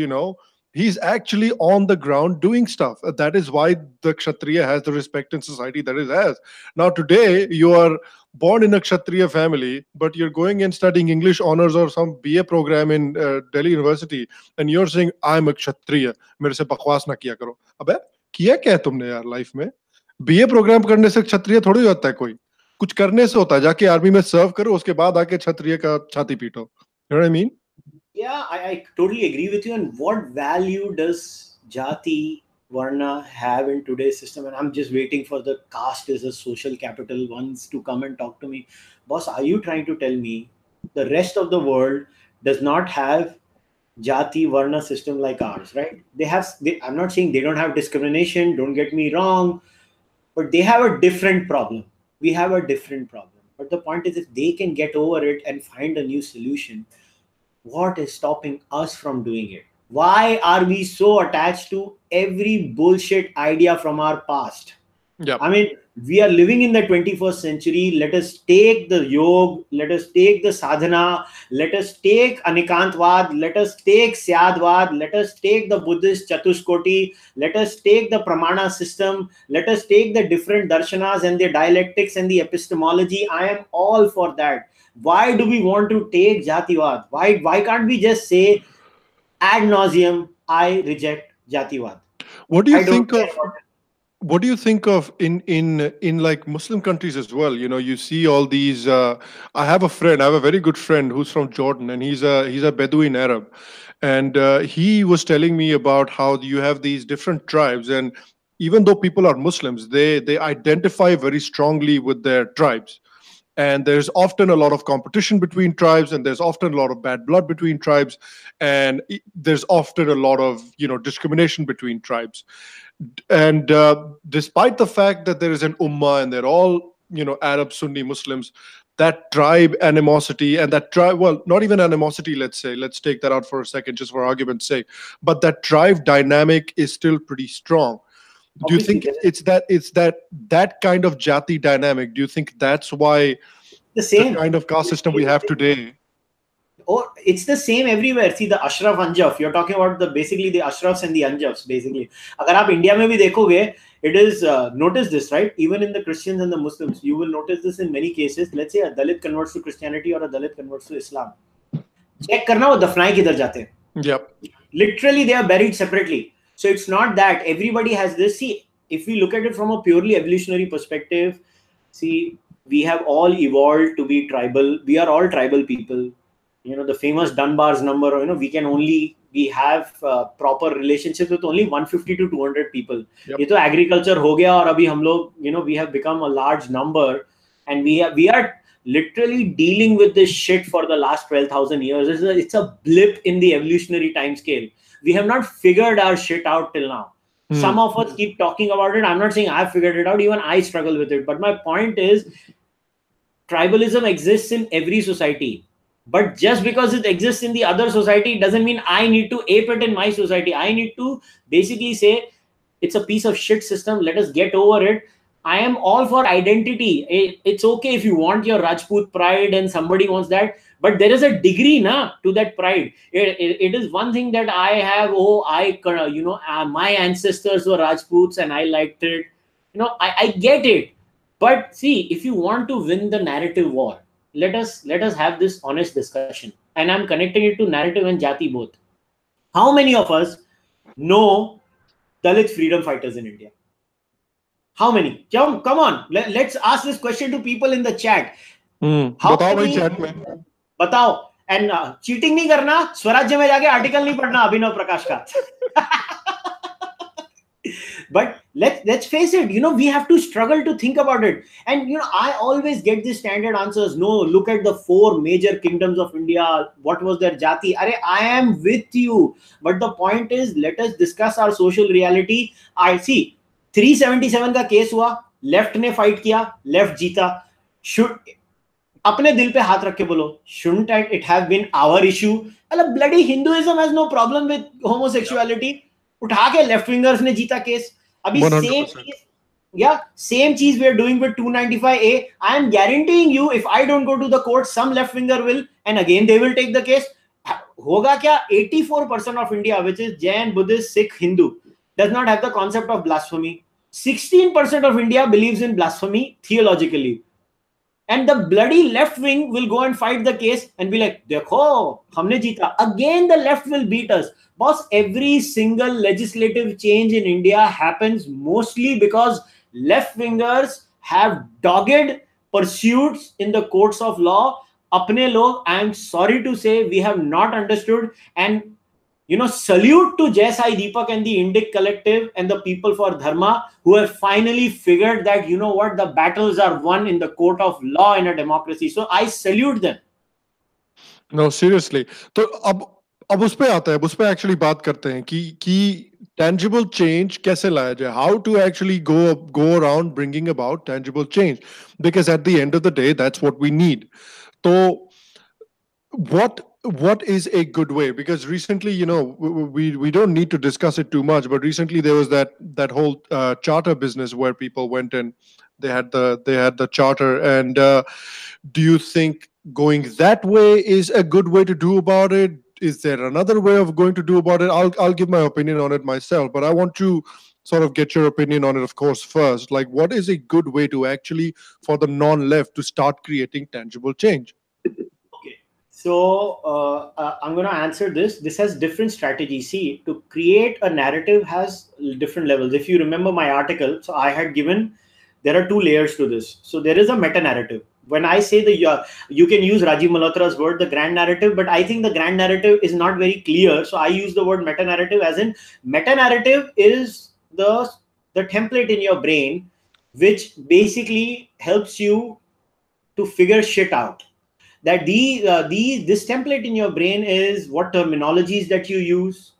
Speaker 1: He's actually on the ground doing stuff. That is why the Kshatriya has the respect in society that it has. Now, today, you are born in a Kshatriya family, but you're going and studying English honors or some BA program in Delhi University, and you're saying, I'm a Kshatriya. मेरे से बकवास ना किया करो. अबे किया क्या है तुमने यार लाइफ में? बीए प्रोग्राम करने से क्षत्रिय थोड़ी होता है कोई. कुछ करने से होता है. जाके आर्मी में सर्व करो, उसके बाद आके क्षत्रिय का छाती पीटो. You know what I mean?
Speaker 2: Yeah, I totally agree with you. And what value does Jati Varna have in today's system? And I'm just waiting for the caste as a social capital ones to come and talk to me. Boss, are you trying to tell me the rest of the world does not have Jati Varna system like ours, right? I'm not saying they don't have discrimination, don't get me wrong, but they have a different problem. We have a different problem. But the point is, if they can get over it and find a new solution, what is stopping us from doing it? Why are we so attached to every bullshit idea from our past?
Speaker 1: Yeah.
Speaker 2: I mean, we are living in the 21st century. Let us take the yoga, let us take the sadhana, let us take anikantvad, let us take syadvad, let us take the Buddhist chatuskoti, let us take the pramana system, let us take the different darshanas and the dialectics and the epistemology. I am all for that. Why do we want to take jativad? Why can't we just say ad nauseum, I reject jativad?
Speaker 1: What do you
Speaker 2: I don't
Speaker 1: think
Speaker 2: care
Speaker 1: of
Speaker 2: what.
Speaker 1: what do you think of in like Muslim countries as well? You see all these. I have a very good friend who's from Jordan, and he's a Bedouin Arab, and he was telling me about how you have these different tribes, and even though people are Muslims, they identify very strongly with their tribes. And there's often a lot of competition between tribes, and there's often a lot of bad blood between tribes, and there's often a lot of discrimination between tribes. And despite the fact that there is an ummah and they're all Arab Sunni Muslims, that tribe animosity and that tribe, well, not even animosity, let's say, let's take that out for a second just for argument's sake, but that tribe dynamic is still pretty strong. Do you
Speaker 2: Obviously,
Speaker 1: think it's that kind of jati dynamic? Do you think that's why
Speaker 2: the
Speaker 1: the
Speaker 2: same.
Speaker 1: kind of caste system we have today?
Speaker 2: Or it's the same everywhere. See the Ashraf Anjaf. You're talking about basically the Ashrafs and the Anjafs. Basically, अगर आप India में भी देखोगे, it is notice this, right? Even in the Christians and the Muslims, you will notice this in many cases. Let's say a Dalit converts to Christianity or a Dalit converts to Islam. Check करना वो दफनाए किधर जाते हैं.
Speaker 1: Yep.
Speaker 2: Literally, they are buried separately. So it's not that everybody has this. See, if we look at it from a purely evolutionary perspective, see, we have all evolved to be tribal. We are all tribal people. The famous Dunbar's number, we have proper relationships with only 150 to 200 people.
Speaker 1: Yep.
Speaker 2: ये तो agriculture हो गया और अभी हम लोग, we have become a large number, and we are literally dealing with this shit for the last 12,000 years. It's a blip in the evolutionary time scale. We have not figured our shit out till now. Some of us keep talking about it. I'm not saying I've figured it out. Even I struggle with it. But my point is, tribalism exists in every society. But just because it exists in the other society doesn't mean I need to ape it in my society. I need to basically say, it's a piece of shit system. Let us get over it. I am all for identity. It's okay if you want your Rajput pride and somebody wants that. But there is a degree to that pride. It is one thing that I have, my ancestors were Rajputs and I liked it. I get it. But see, if you want to win the narrative war, let us have this honest discussion. And I'm connecting it to narrative and jati both. How many of us know Dalit freedom fighters in India? How many? Come on. Let's ask this question to people in the chat. How many?
Speaker 1: Chat में.
Speaker 2: बताओ. And cheating नहीं करना, स्वराज्य में जाके article नहीं पढ़ना अभिनव प्रकाश का. But let's face it, we have to struggle to think about it. And I always get the standard answers. No, look at the 4 major kingdoms of India. What was their jati? I am with you. But the point is, let us discuss our social reality. I see 377 का case हुआ, left ने fight किया, left जीता. Should अपने दिल पे हाथ रख के बोलो, shouldn't it have been our issue? मतलब bloody Hinduism has no problem with homosexuality. उठा के लेफ्ट विंगर्स ने जीता केस. अभी
Speaker 1: 100%.
Speaker 2: same cheese we are doing with 295A. I am guaranteeing you, if I don't go to the court, some left winger will, and again they will take the case. Hoga kya? 84% of India, which is Jain, Buddhist, Sikh, Hindu, does not have the concept of blasphemy. 16% of India believes in blasphemy theologically. And the bloody left wing will go and fight the case and be like, dekho, humne jeeta. Again, the left will beat us. Boss, every single legislative change in India happens mostly because left wingers have dogged pursuits in the courts of law. Apne log, I am sorry to say, we have not understood. And salute to Jai Sai Deepak and the Indic Collective and the people for Dharma who have finally figured that, what, the battles are won in the court of law in a democracy. So I salute them.
Speaker 1: No, seriously. तो अब उस पे आता है, उस पे actually बात करते हैं कि tangible change कैसे लाया जाए, how to actually go around bringing about tangible change, because at the end of the day that's what we need. So what is a good way? Because recently, we don't need to discuss it too much, but recently there was that whole charter business where people went and they had the charter. And do you think going that way is a good way to do about it? Is there another way of going to do about it? I'll give my opinion on it myself, but I want to sort of get your opinion on it, of course, first. Like, what is a good way to actually, for the non-left, to start creating tangible change?
Speaker 2: So I'm going to answer this. This has different strategies. See, to create a narrative has different levels. If you remember my article, so I had given, there are 2 layers to this. So there is a meta narrative. When I say you can use Rajiv Malhotra's word, the grand narrative, but I think the grand narrative is not very clear. So I use the word meta narrative, as in meta narrative is the template in your brain, which basically helps you to figure shit out. That this template in your brain is what terminologies that you use,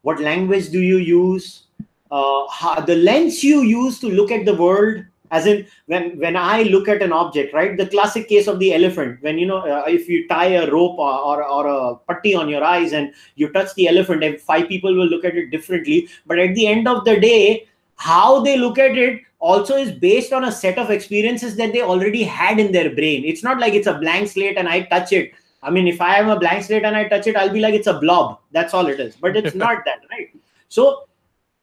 Speaker 2: what language do you use, the lens you use to look at the world. As in, when I look at an object, right? The classic case of the elephant, when if you tie a rope or a putty on your eyes and you touch the elephant, and 5 people will look at it differently. But at the end of the day, how they look at it also is based on a set of experiences that they already had in their brain. It's not like it's a blank slate and I touch it. I mean, if I am a blank slate and I touch it, I'll be like, it's a blob. That's all it is. But it's not that, right? So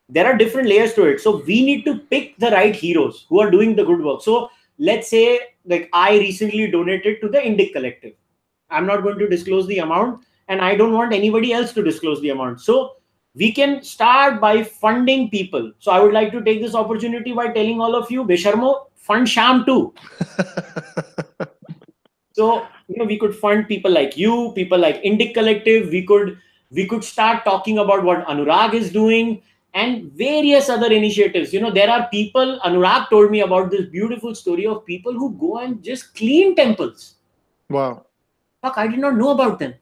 Speaker 2: there are different layers to it. So we need to pick the right heroes who are doing the good work. So let's say, like, I recently donated to the Indic Collective. I'm not going to disclose the amount, and I don't want anybody else to disclose the amount. So we can start by funding people. So I would like to take this opportunity by telling all of you, Besharmo, fund Sham too. So, we could fund people like you, people like Indic Collective. We could start talking about what Anurag is doing and various other initiatives. There are people, Anurag told me about this beautiful story of people who go and just clean temples.
Speaker 1: Wow.
Speaker 2: Fuck, I did not know about them.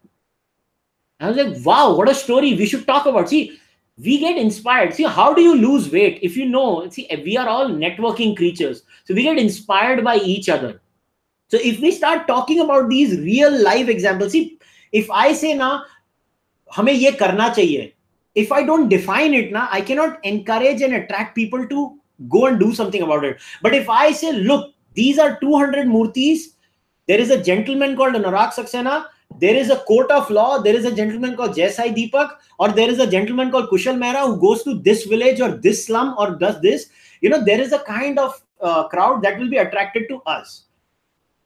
Speaker 2: I was like, wow, what a story. We should talk about. See, we get inspired. See, how do you lose weight? If we are all networking creatures. So we get inspired by each other. So if we start talking about these real life examples, see, if I say, na, hame ye karna chahiye. If I don't define it, na, I cannot encourage and attract people to go and do something about it. But if I say, look, these are 200 murtis. There is a gentleman called Anurag Saxena. There is a court of law. There is a gentleman called Jai Sai Deepak, or there is a gentleman called Kushal Mehra who goes to this village or this slum or does this. There is a kind of crowd that will be attracted to us.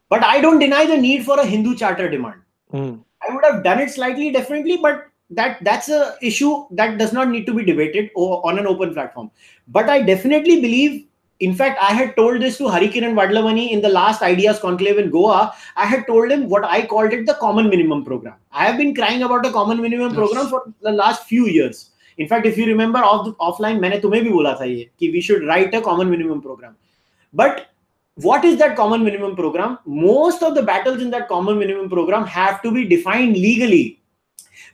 Speaker 2: But I don't deny the need for a Hindu charter demand. I would have done it slightly differently, but that's a issue that does not need to be debated on an open platform. But I definitely believe, in fact, I had told this to Harikiran Vadlavani in the last Ideas Conclave in Goa. I had told him what I called it the common minimum program. I have been crying about a common minimum program for the last few years. In fact, if you remember offline, मैंने तुम्हें भी बोला था ये कि we should write a common minimum program. But what is that common minimum program? Most of the battles in that common minimum program have to be defined legally.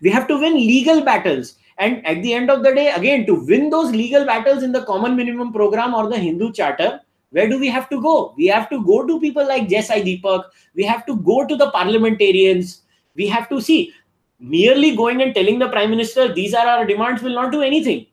Speaker 2: We have to win legal battles. And at the end of the day, again, to win those legal battles in the common minimum program or the Hindu charter, where do we have to go? We have to go to people like Jesai Deepak. We have to go to the parliamentarians. We have to see. Merely going and telling the Prime Minister, these are our demands, will not do anything.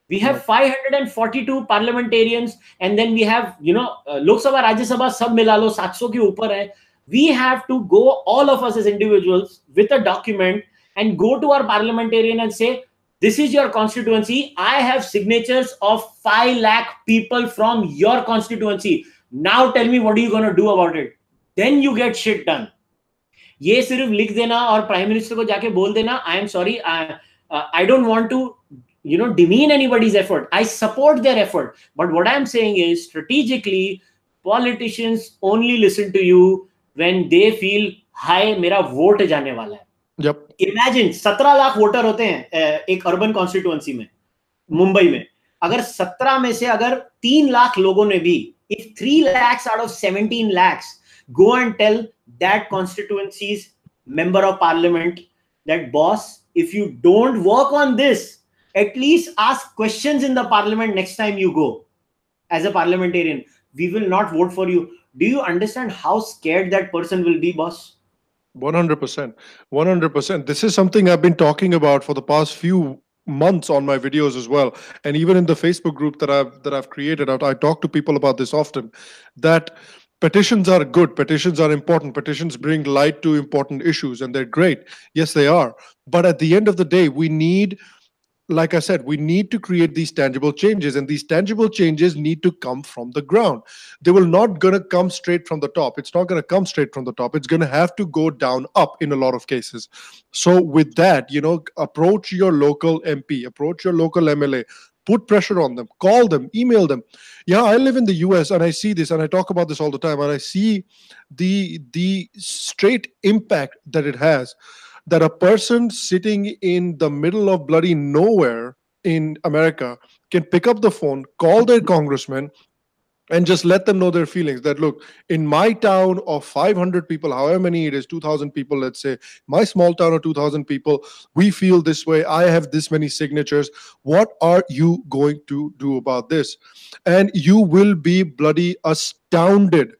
Speaker 2: We have 542 parliamentarians, and then we have, Lok Sabha, Rajya Sabha, sab mila lo, 700 ke upar hai. We have to go, all of us as individuals, with a document and go to our parliamentarian and say, this is your constituency. I have signatures of 5 lakh people from your constituency. Now tell me, what are you going to do about it? Then you get shit done. ये सिर्फ लिख देना और prime minister को जाके बोल देना, I am sorry, I don't want to demean anybody's effort. I support their effort. But what I'm saying is, strategically, politicians only listen to you when they feel, hi, मेरा vote जाने वाला है.
Speaker 1: Yep.
Speaker 2: Imagine 17 lakh voter होते हैं एक urban constituency में, मुंबई में. अगर 17 में से अगर 3 लाख लोगों ने भी, if 3 lakhs out of 17 lakhs go and tell that constituency's member of parliament that, boss, if you don't work on this, at least ask questions in the parliament next time you go as a parliamentarian, we will not vote for you. Do you understand how scared that person will be, boss?
Speaker 1: 100%. 100%. This is something I've been talking about for the past few months on my videos as well, and even in the Facebook group that I've created. I talk to people about this often, that petitions are good, petitions are important, petitions bring light to important issues, and they're great. Yes, they are. But at the end of the day, we need, like I said, we need to create these tangible changes, and these tangible changes need to come from the ground. They will not going to come straight from the top. It's not going to come straight from the top. It's going to have to go down up in a lot of cases. So with that, approach your local MP, approach your local MLA, put pressure on them, call them, email them. Yeah, I live in the US and I see this, and I talk about this all the time, and I see the straight impact that it has. That a person sitting in the middle of bloody nowhere in America can pick up the phone, call their congressman, and just let them know their feelings. That, look, in my town of 500 people, however many it is, 2,000 people, let's say, my small town of 2,000 people, we feel this way. I have this many signatures. What are you going to do about this? And you will be bloody astounded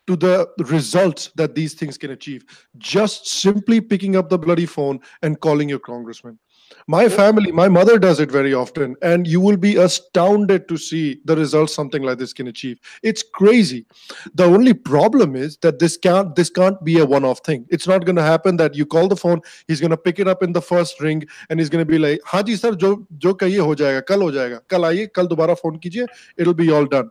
Speaker 1: to the results that these things can achieve. Just simply picking up the bloody phone and calling your congressman. My family, my mother does it very often, and you will be astounded to see the results something like this can achieve. It's crazy. The only problem is that this can't be a one-off thing. It's not going to happen that you call the phone, he's going to pick it up in the first ring, and he's going to be like, "हाँ जी sir, जो कहिए हो जाएगा, कल हो जाएगा, कल आइए, कल दोबारा phone कीजिए, it'll be all done."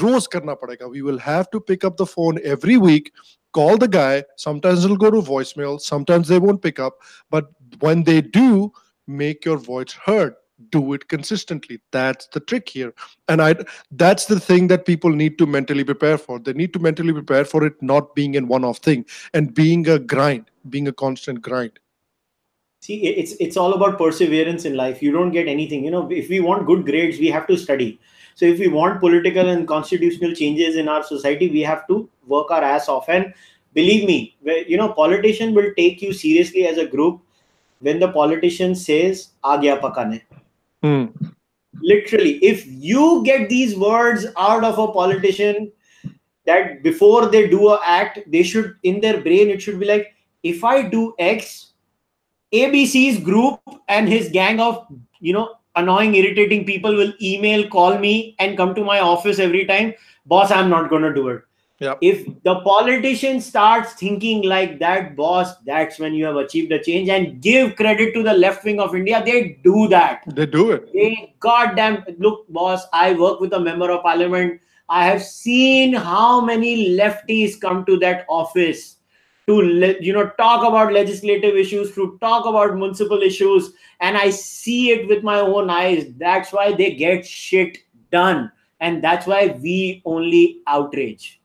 Speaker 1: रोज करना पड़ेगा. We will have to pick up the phone every week, call the guy. Sometimes it'll go to voicemail, sometimes they won't pick up, but when they do, make your voice heard. Do it consistently. That's the trick here. And that's the thing that people need to mentally prepare for. They need to mentally prepare for it not being a one-off thing and being a grind, being a constant grind.
Speaker 2: See, it's all about perseverance in life. You don't get anything. If we want good grades, we have to study. So if we want political and constitutional changes in our society, we have to work our ass off. And believe me, politician will take you seriously as a group when the politician says, "Aa gaya pakane." Literally, if you get these words out of a politician, that before they do an act, they should, in their brain, it should be like, if I do X, ABC's group and his gang of, annoying, irritating people will email, call me, and come to my office every time. Boss, I'm not going to do it.
Speaker 1: Yep.
Speaker 2: If the politician starts thinking like that, boss, that's when you have achieved a change. And give credit to the left wing of India. They do that.
Speaker 1: They do it.
Speaker 2: They goddamn, look, boss, I work with a member of parliament. I have seen how many lefties come to that office to talk about legislative issues, to talk about municipal issues, and I see it with my own eyes. That's why they get shit done, and that's why we only outrage.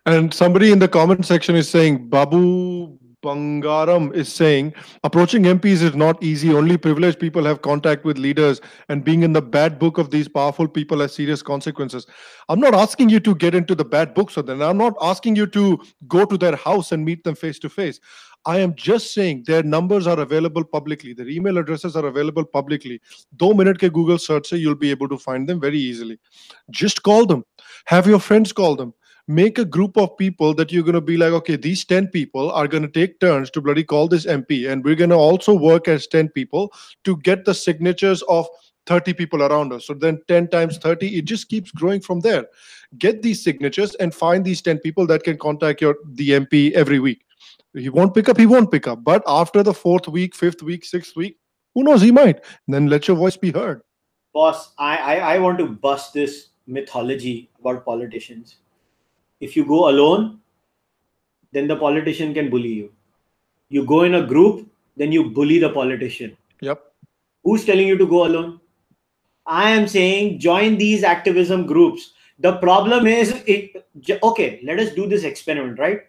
Speaker 1: And somebody in the comment section is saying, Babu Bangaram is saying approaching MPs is not easy. Only privileged people have contact with leaders, and being in the bad book of these powerful people has serious consequences. I'm not asking you to get into the bad books of them. I'm not asking you to go to their house and meet them face to face. I am just saying their numbers are available publicly. Their email addresses are available publicly. 2 minute ke Google search se, you'll be able to find them very easily. Just call them. Have your friends call them. Make a group of people that you're going to be like, okay, these 10 people are going to take turns to bloody call this MP, and we're going to also work as 10 people to get the signatures of 30 people around us. So then 10 times 30, it just keeps growing from there. Get these signatures and find these 10 people that can contact the MP every week. He won't pick up, he won't pick up. But after the 4th week, 5th week, 6th week, who knows, he might. Then let your voice be heard.
Speaker 2: Boss, I want to bust this mythology about politicians. If you go alone, then the politician can bully you. You go in a group, then you bully the politician.
Speaker 1: Yep.
Speaker 2: Who's telling you to go alone? I am saying join these activism groups. The problem is, okay, let us do this experiment, right?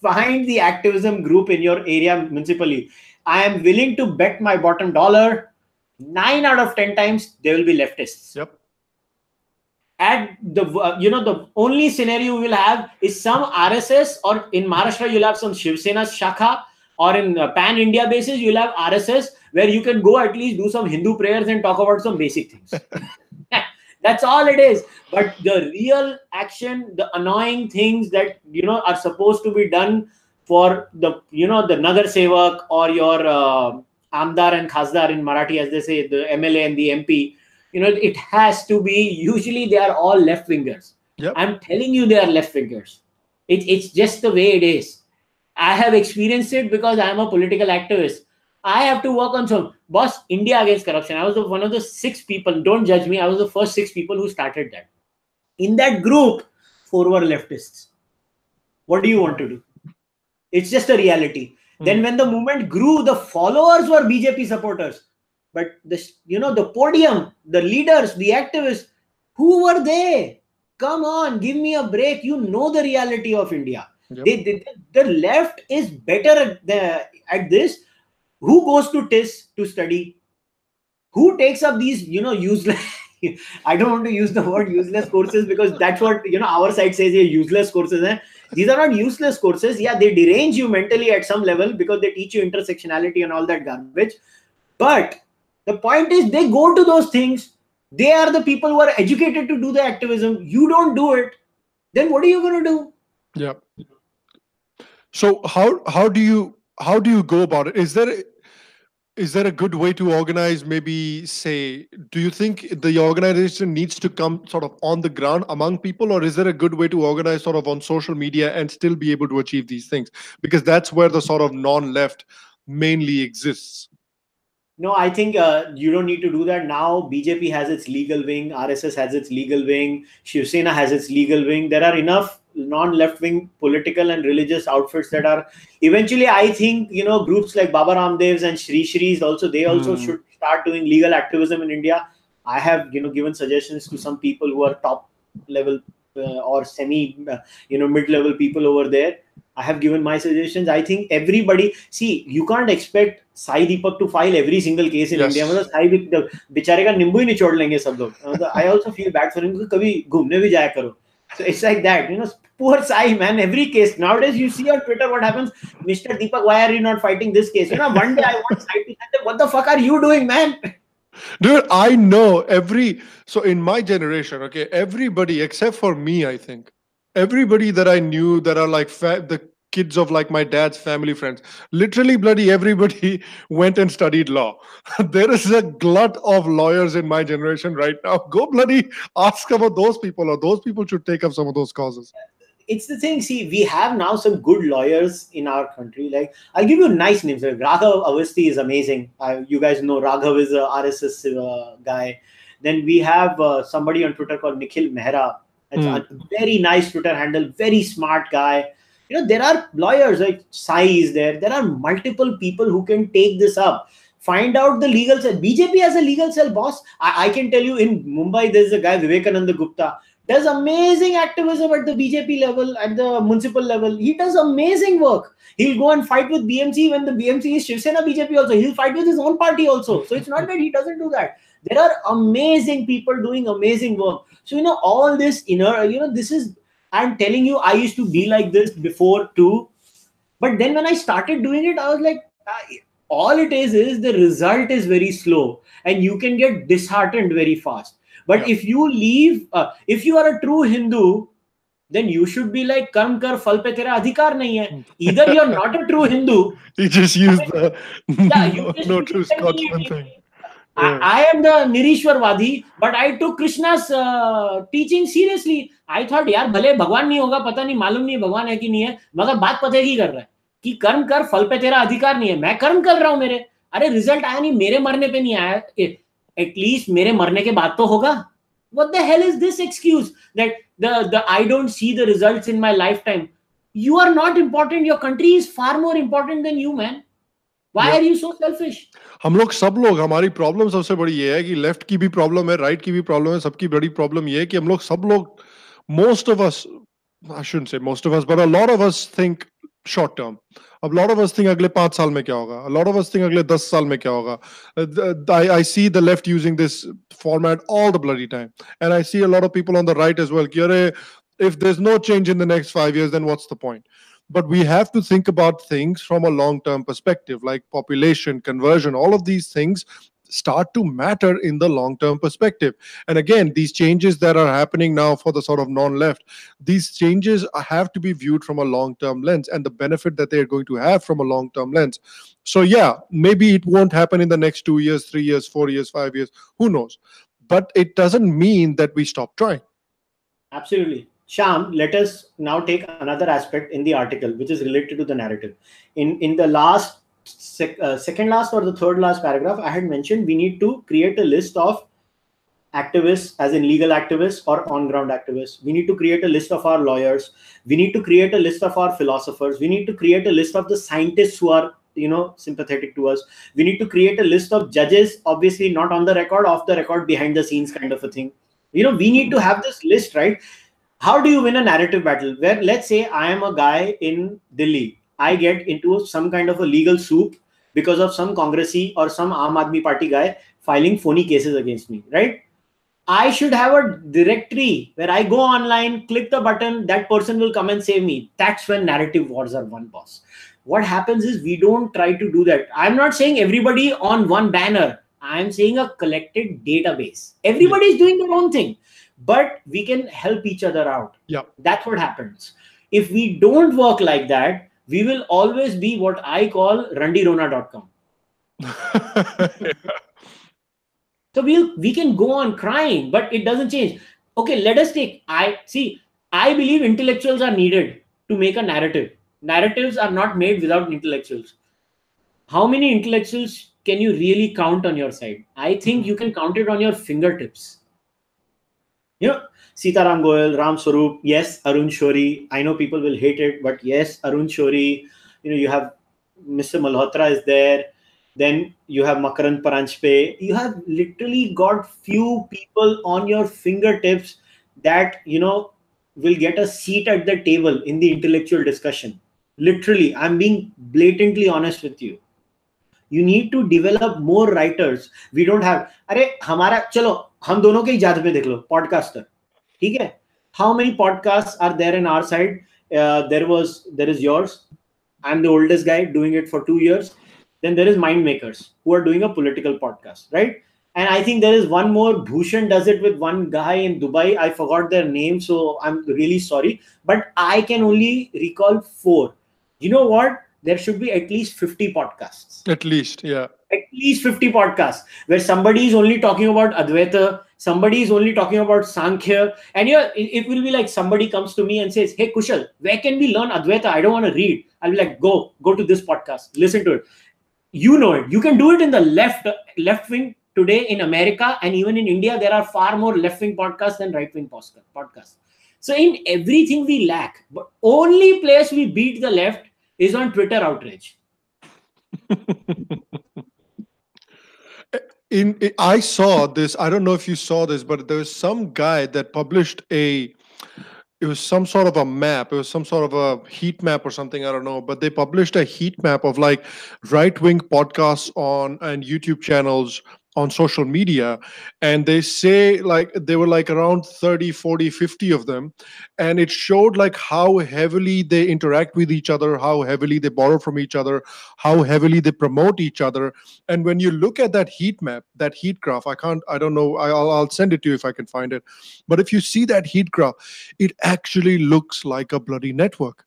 Speaker 2: Find the activism group in your area municipally. I am willing to bet my bottom dollar, 9 out of 10 times, they will be leftists.
Speaker 1: Yep.
Speaker 2: At the the only scenario we will have is some RSS, or in Maharashtra you'll have some Shiv Sena Shakha, or in pan India basis you'll have RSS, where you can go at least do some Hindu prayers and talk about some basic things. That's all it is. But the real action, the annoying things that are supposed to be done for the the Nagar Sevak or your Amdar and Khasdar in Marathi, as they say, the MLA and the MP, it has to be, usually they are all left-wingers.
Speaker 1: Yep.
Speaker 2: I'm telling you, they are left-wingers. It's just the way it is. I have experienced it because I'm a political activist. I have to work on some, boss, India against corruption. I was one of the 6 people, don't judge me, I was the first 6 people who started that. In that group, 4 were leftists. What do you want to do? It's just a reality. Then when the movement grew, the followers were BJP supporters. But the podium, the leaders, the activists, who were they? Come on, give me a break. You know the reality of India. Yep. The left is better at this. Who goes to TIS to study? Who takes up these, useless? I don't want to use the word useless courses, because that's what our side says, useless courses. These are not useless courses. Yeah, they derange you mentally at some level because they teach you intersectionality and all that garbage. But the point is, they go to those things. They are the people who are educated to do the activism. You don't do it. Then what are you going to do?
Speaker 1: Yeah. So how do you go about it? Is there a good way to organize? Maybe say, do you think the organization needs to come sort of on the ground among people, or is there a good way to organize sort of on social media and still be able to achieve these things? Because that's where the sort of non-left mainly exists.
Speaker 2: No, I think you don't need to do that now. BJP has its legal wing. RSS has its legal wing. Shiv Sena has its legal wing. There are enough non-left-wing political and religious outfits that are eventually, I think, groups like Baba Ramdev's and Shri Shri's also, they also should start doing legal activism in India. I have, given suggestions to some people who are top level or semi, mid-level people over there. I have given my suggestions. I think everybody, see, you can't expect Sai Deepak to file every single case in India. Sai Deepak, बेचारे का नींबू ही निचोड़ लेंगे सब लोग. I also feel bad for him. कभी घूमने भी जाया करो. So it's like that, poor Sai, man. Every case nowadays, you see on Twitter what happens. Mr. Deepak, why are you not fighting this case? One day I want Sai to say, what the fuck are you doing, man?
Speaker 1: Dude, I know so in my generation, okay, everybody except for me, I think, everybody that I knew that are like the kids of like my dad's family friends, literally bloody everybody went and studied law. There is a glut of lawyers in my generation right now. Go bloody ask about those people, or those people should take up some of those causes.
Speaker 2: It's the thing. See, we have now some good lawyers in our country. Like, I'll give you nice names. Like Raghav Avasthi is amazing. You guys know Raghav is a RSS guy. Then we have somebody on Twitter called Kushal Mehra. It's a very nice Twitter handle. Very smart guy. There are lawyers like Sai is there. There are multiple people who can take this up. Find out the legal cell. BJP has a legal cell, boss. I can tell you in Mumbai, there's a guy, Vivekananda Gupta. There's amazing activism at the BJP level, at the municipal level. He does amazing work. He'll go and fight with BMC when the BMC is Shiv Sena BJP also. He'll fight with his own party also. So it's not that he doesn't do that. There are amazing people doing amazing work. So, all this this is, I'm telling you, I used to be like this before too. But then when I started doing it, I was like, all it is the result is very slow and you can get disheartened very fast. But if you leave, if you are a true Hindu, then you should be like, karm kar, phal pe tera adhikar nahi hai. Either you're not a true Hindu.
Speaker 1: You just use the
Speaker 2: You
Speaker 1: no true Scotsman thing.
Speaker 2: I am the Nirishwarwadi, but I took Krishna's teaching seriously. I thought, यार भले भगवान नहीं होगा, पता नहीं, मालूम नहीं भगवान है कि नहीं है, मगर बात पता है की कर रहा है कि कर्म कर, फल पे तेरा अधिकार नहीं है. मैं कर्म कर रहा हूं मेरे, अरे रिजल्ट आया नहीं, मेरे मरने पे नहीं आया, एटलीस्ट मेरे मरने के बाद तो होगा. What the hell is this excuse that the I don't see the results in my lifetime? You are not important. Your country is far more important than you, man. Why are you so selfish?
Speaker 1: हम लोग सब लोग, हमारी problem सबसे बड़ी ये है कि लेफ्ट की भी प्रॉब्लम है, राइट की भी प्रॉब्लम है, सबकी बड़ी प्रॉब्लम ये है कि हम लोग सब लोग, most of us, I shouldn't say most of us, but a lot of us think short term. A lot of us think अगले 5 साल में क्या होगा. A lot of us think अगले 10 साल में क्या होगा. I see the left using this format all the bloody time, and I see a lot of people on the right as well. कि अरे, if there's no change in the next 5 years, then what's the point? But we have to think about things from a long-term perspective, like population, conversion, all of these things start to matter in the long-term perspective. And again, these changes that are happening now for the sort of non-left, these changes have to be viewed from a long-term lens and the benefit that they're going to have from a long-term lens. So yeah, maybe it won't happen in the next 2 years, 3 years, 4 years, 5 years, who knows? But it doesn't mean that we stop trying.
Speaker 2: Absolutely. Sham, let us now take another aspect in the article, which is related to the narrative. In the last second last or the third last paragraph, I had mentioned we need to create a list of activists, as in legal activists or on-ground activists. We need to create a list of our lawyers. We need to create a list of our philosophers. We need to create a list of the scientists who are, sympathetic to us. We need to create a list of judges, obviously not on the record, off the record, behind the scenes kind of a thing. We need to have this list, right? How do you win a narrative battle? Where, let's say I am a guy in Delhi. I get into some kind of a legal soup because of some Congressy or some Aam Aadmi Party guy filing phony cases against me, right? I should have a directory where I go online, click the button, that person will come and save me. That's when narrative wars are won, boss. What happens is we don't try to do that. I'm not saying everybody on one banner. I'm saying a collected database. Everybody is doing their own thing, but we can help each other out.
Speaker 1: Yeah,
Speaker 2: that's what happens. If we don't work like that, we will always be what I call rundirona.com. So we can go on crying, but it doesn't change. Okay, let us take, I believe intellectuals are needed to make a narrative. Narratives are not made without intellectuals. How many intellectuals can you really count on your side? I think you can count it on your fingertips. Sitaram Goyal, Ram Swarup, yes, Arun Shourie. I know people will hate it, but yes, Arun Shourie. You have Mr. Malhotra is there. Then you have Makarand Paranjpe. You have literally got few people on your fingertips that, will get a seat at the table in the intellectual discussion. Literally, I'm being blatantly honest with you. You need to develop more writers. We don't have, chalo, हम दोनों के ही जात में देख लो, podcaster. ठीक है? How many podcasts are there in our side? There is yours. I'm the oldest guy doing it for 2 years. Then there is Mind Makers who are doing a political podcast, right? And I think there is one more. Bhushan does it with one guy in Dubai. I forgot their name, so I'm really sorry. But I can only recall 4. You know what? There should be at least 50 podcasts.
Speaker 1: At least, yeah.
Speaker 2: At least 50 podcasts where somebody is only talking about Advaita, somebody is only talking about Sankhya. And it will be like somebody comes to me and says, hey, Kushal, where can we learn Advaita? I don't want to read. I'll be like, go to this podcast, listen to it. You know it. You can do it in the left wing today in America, and even in India, there are far more left-wing podcasts than right-wing podcasts. So in everything we lack, but only place we beat the left is on Twitter outrage.
Speaker 1: I saw this. I don't know if you saw this, but there was some guy that published it was some sort of a map. It was some sort of a heat map or something. I don't know. But they published a heat map of like right wing podcasts on and YouTube channels on social media. And they say like they were like around 30, 40, 50 of them. And it showed like how heavily they interact with each other, how heavily they borrow from each other, how heavily they promote each other. And when you look at that heat map, that heat graph, I don't know, I'll send it to you if I can find it. But if you see that heat graph, it actually looks like a bloody network.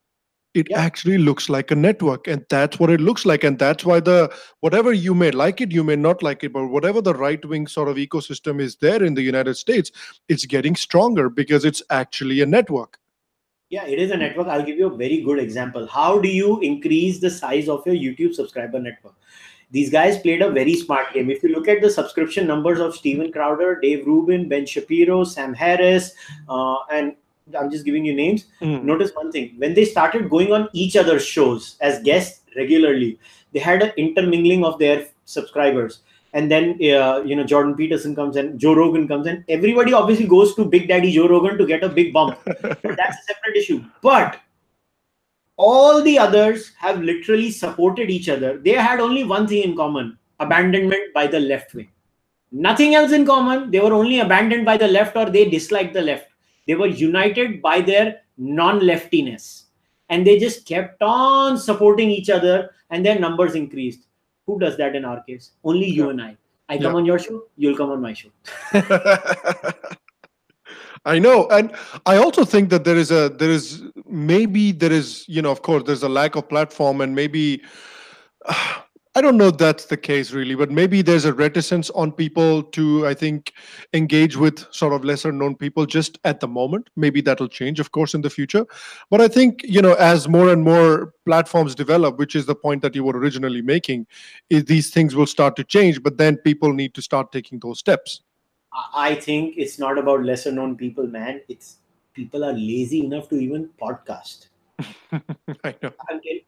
Speaker 1: It
Speaker 2: Yeah.
Speaker 1: actually looks like a network, and that's what it looks like. And that's why the whatever you may like it, you may not like it, but whatever the right wing sort of ecosystem is there in the United States, it's getting stronger because it's actually a network.
Speaker 2: Yeah, it is a network. I'll give you a very good example. How do you increase the size of your YouTube subscriber network? These guys played a very smart game. If you look at the subscription numbers of Steven Crowder, Dave Rubin, Ben Shapiro, Sam Harris, and I'm just giving you names. Notice one thing. When they started going on each other's shows as guests regularly, they had an intermingling of their subscribers. And then, Jordan Peterson comes and Joe Rogan comes, and everybody obviously goes to Big Daddy Joe Rogan to get a big bump. But that's a separate issue. But all the others have literally supported each other. They had only one thing in common: abandonment by the left wing. Nothing else in common. They were only abandoned by the left, or they disliked the left. They were united by their non-leftiness. And they just kept on supporting each other, and their numbers increased. Who does that in our case? Only you and I. I come on your show, you'll come on my show.
Speaker 1: I know. And I also think that there is, of course, there's a lack of platform, and maybe, I don't know if that's the case really, but maybe there's a reticence on people to, I think, engage with sort of lesser known people just at the moment. Maybe that'll change, of course, in the future. But I think, as more and more platforms develop, which is the point that you were originally making, these things will start to change, but then people need to start taking those steps.
Speaker 2: I think it's not about lesser known people, man. It's people are lazy enough to even podcast.
Speaker 1: I know.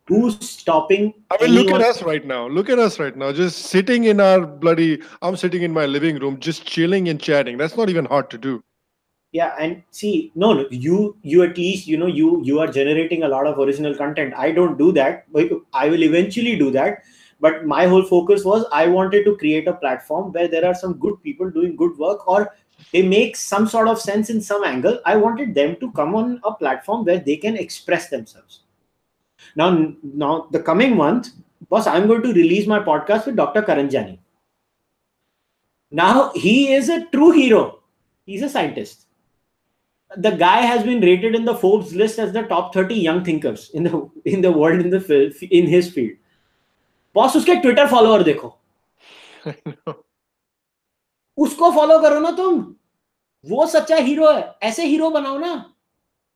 Speaker 2: Who's stopping?
Speaker 1: I mean, look at us right now. Look at us right now. Just sitting in I'm sitting in my living room, just chilling and chatting. That's not even hard to do.
Speaker 2: Yeah, and see, no, you at least, you are generating a lot of original content. I don't do that, but I will eventually do that. But my whole focus was I wanted to create a platform where there are some good people doing good work, or they make some sort of sense in some angle. I wanted them to come on a platform where they can express themselves. Now the coming month, boss, I'm going to release my podcast with Dr. Karanjani. Now, he is a true hero. He's a scientist. The guy has been rated in the Forbes list as the top 30 young thinkers in the world in his field. Boss उसके Twitter follower देखो, उसको follow करो ना तुम, वो सच्चा hero है, ऐसे हीरो बनाओ ना.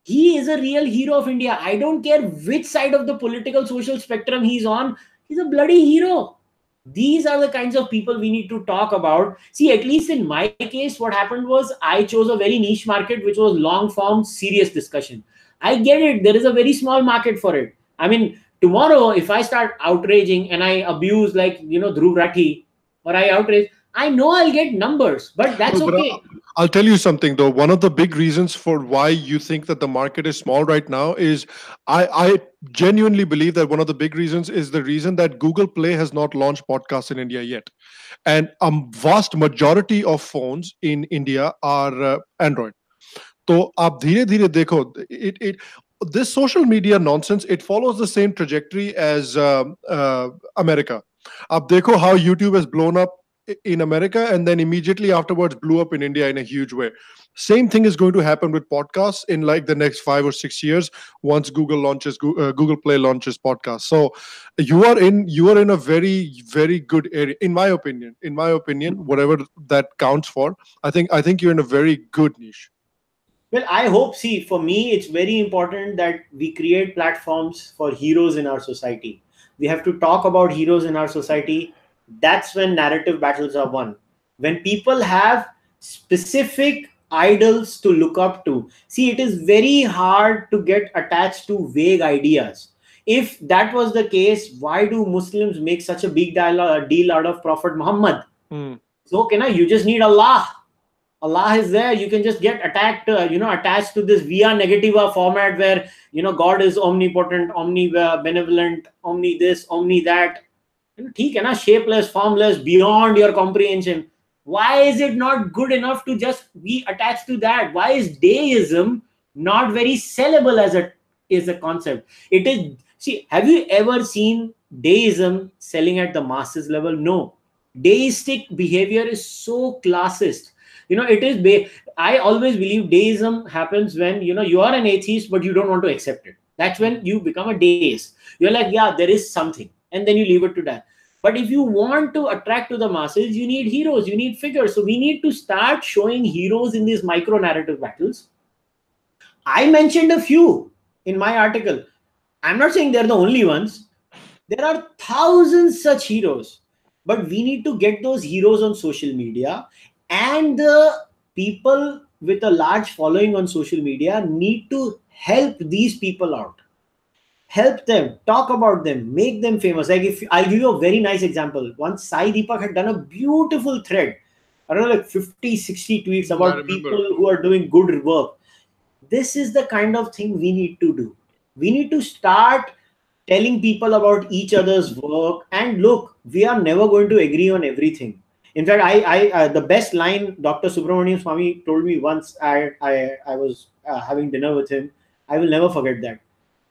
Speaker 2: He is a real hero of India. I don't care which side of the political social spectrum he's on. He's a bloody hero. These are the kinds of people we need to talk about. See, at least in my case, what happened was I chose a very niche market, which was long form, serious discussion. I get it. There is a very small market for it. I mean, tomorrow, if I start outraging and I abuse Dhruv Rathee, or I outrage, I know I'll get numbers, but that's okay.
Speaker 1: I'll tell you something though. One of the big reasons for why you think that the market is small right now is I genuinely believe that one of the big reasons is the reason that Google Play has not launched podcasts in India yet. And a vast majority of phones in India are Android. So आप धीरे धीरे देखो, this social media nonsense, it follows the same trajectory as America. Ab dekho how YouTube has blown up in America and then immediately afterwards blew up in India in a huge way. Same thing is going to happen with podcasts in like the next 5 or 6 years once Google Play launches podcasts. So you are in a very, very good area, in my opinion, whatever that counts for. I think you're in a very good niche.
Speaker 2: Well, I hope, see, for me, it's very important that we create platforms for heroes in our society. We have to talk about heroes in our society. That's when narrative battles are won. When people have specific idols to look up to. See, it is very hard to get attached to vague ideas. If that was the case, why do Muslims make such a big deal out of Prophet Muhammad? So, you just need Allah. Allah is there. You can just get attacked, attached to this via negativa format where, God is omnipotent, omni-benevolent, omni this, omni that. ठीक है ना, shapeless, formless, beyond your comprehension. Why is it not good enough to just be attached to that? Why is deism not very sellable as a concept? It is. See, have you ever seen deism selling at the masses level? No. Deistic behavior is so classist. It is. I always believe deism happens when you are an atheist, but you don't want to accept it. That's when you become a deist. You're like, yeah, there is something, and then you leave it to that. But if you want to attract to the masses, you need heroes, you need figures. So we need to start showing heroes in these micro narrative battles. I mentioned a few in my article. I'm not saying they're the only ones. There are thousands such heroes. But we need to get those heroes on social media, and the people with a large following on social media need to help these people out. Help them, talk about them, make them famous. Like, if I'll give you a very nice example. Once Sai Deepak had done a beautiful thread, I don't know, like 50, 60 tweets about people who are doing good work. This is the kind of thing we need to do. We need to start telling people about each other's work. And look, we are never going to agree on everything. In fact, I the best line Dr. Subramanian Swami told me once, I was having dinner with him. I will never forget that.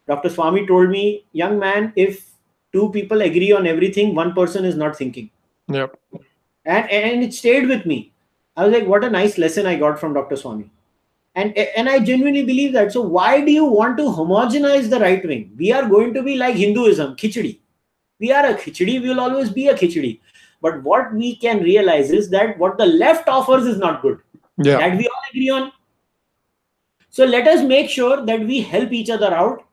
Speaker 2: Dr. Swami told me, young man, if two people agree on everything, one person is not thinking.
Speaker 1: Yep.
Speaker 2: And it stayed with me. I was like, what a nice lesson I got from Dr. Swami. And I genuinely believe that. So why do you want to homogenize the right wing? We are going to be like Hinduism, khichdi. We are a khichdi. We will always be a khichdi. But what we can realize is that what the left offers is not good.
Speaker 1: Yeah.
Speaker 2: That we all agree on. So let us make sure that we help each other out.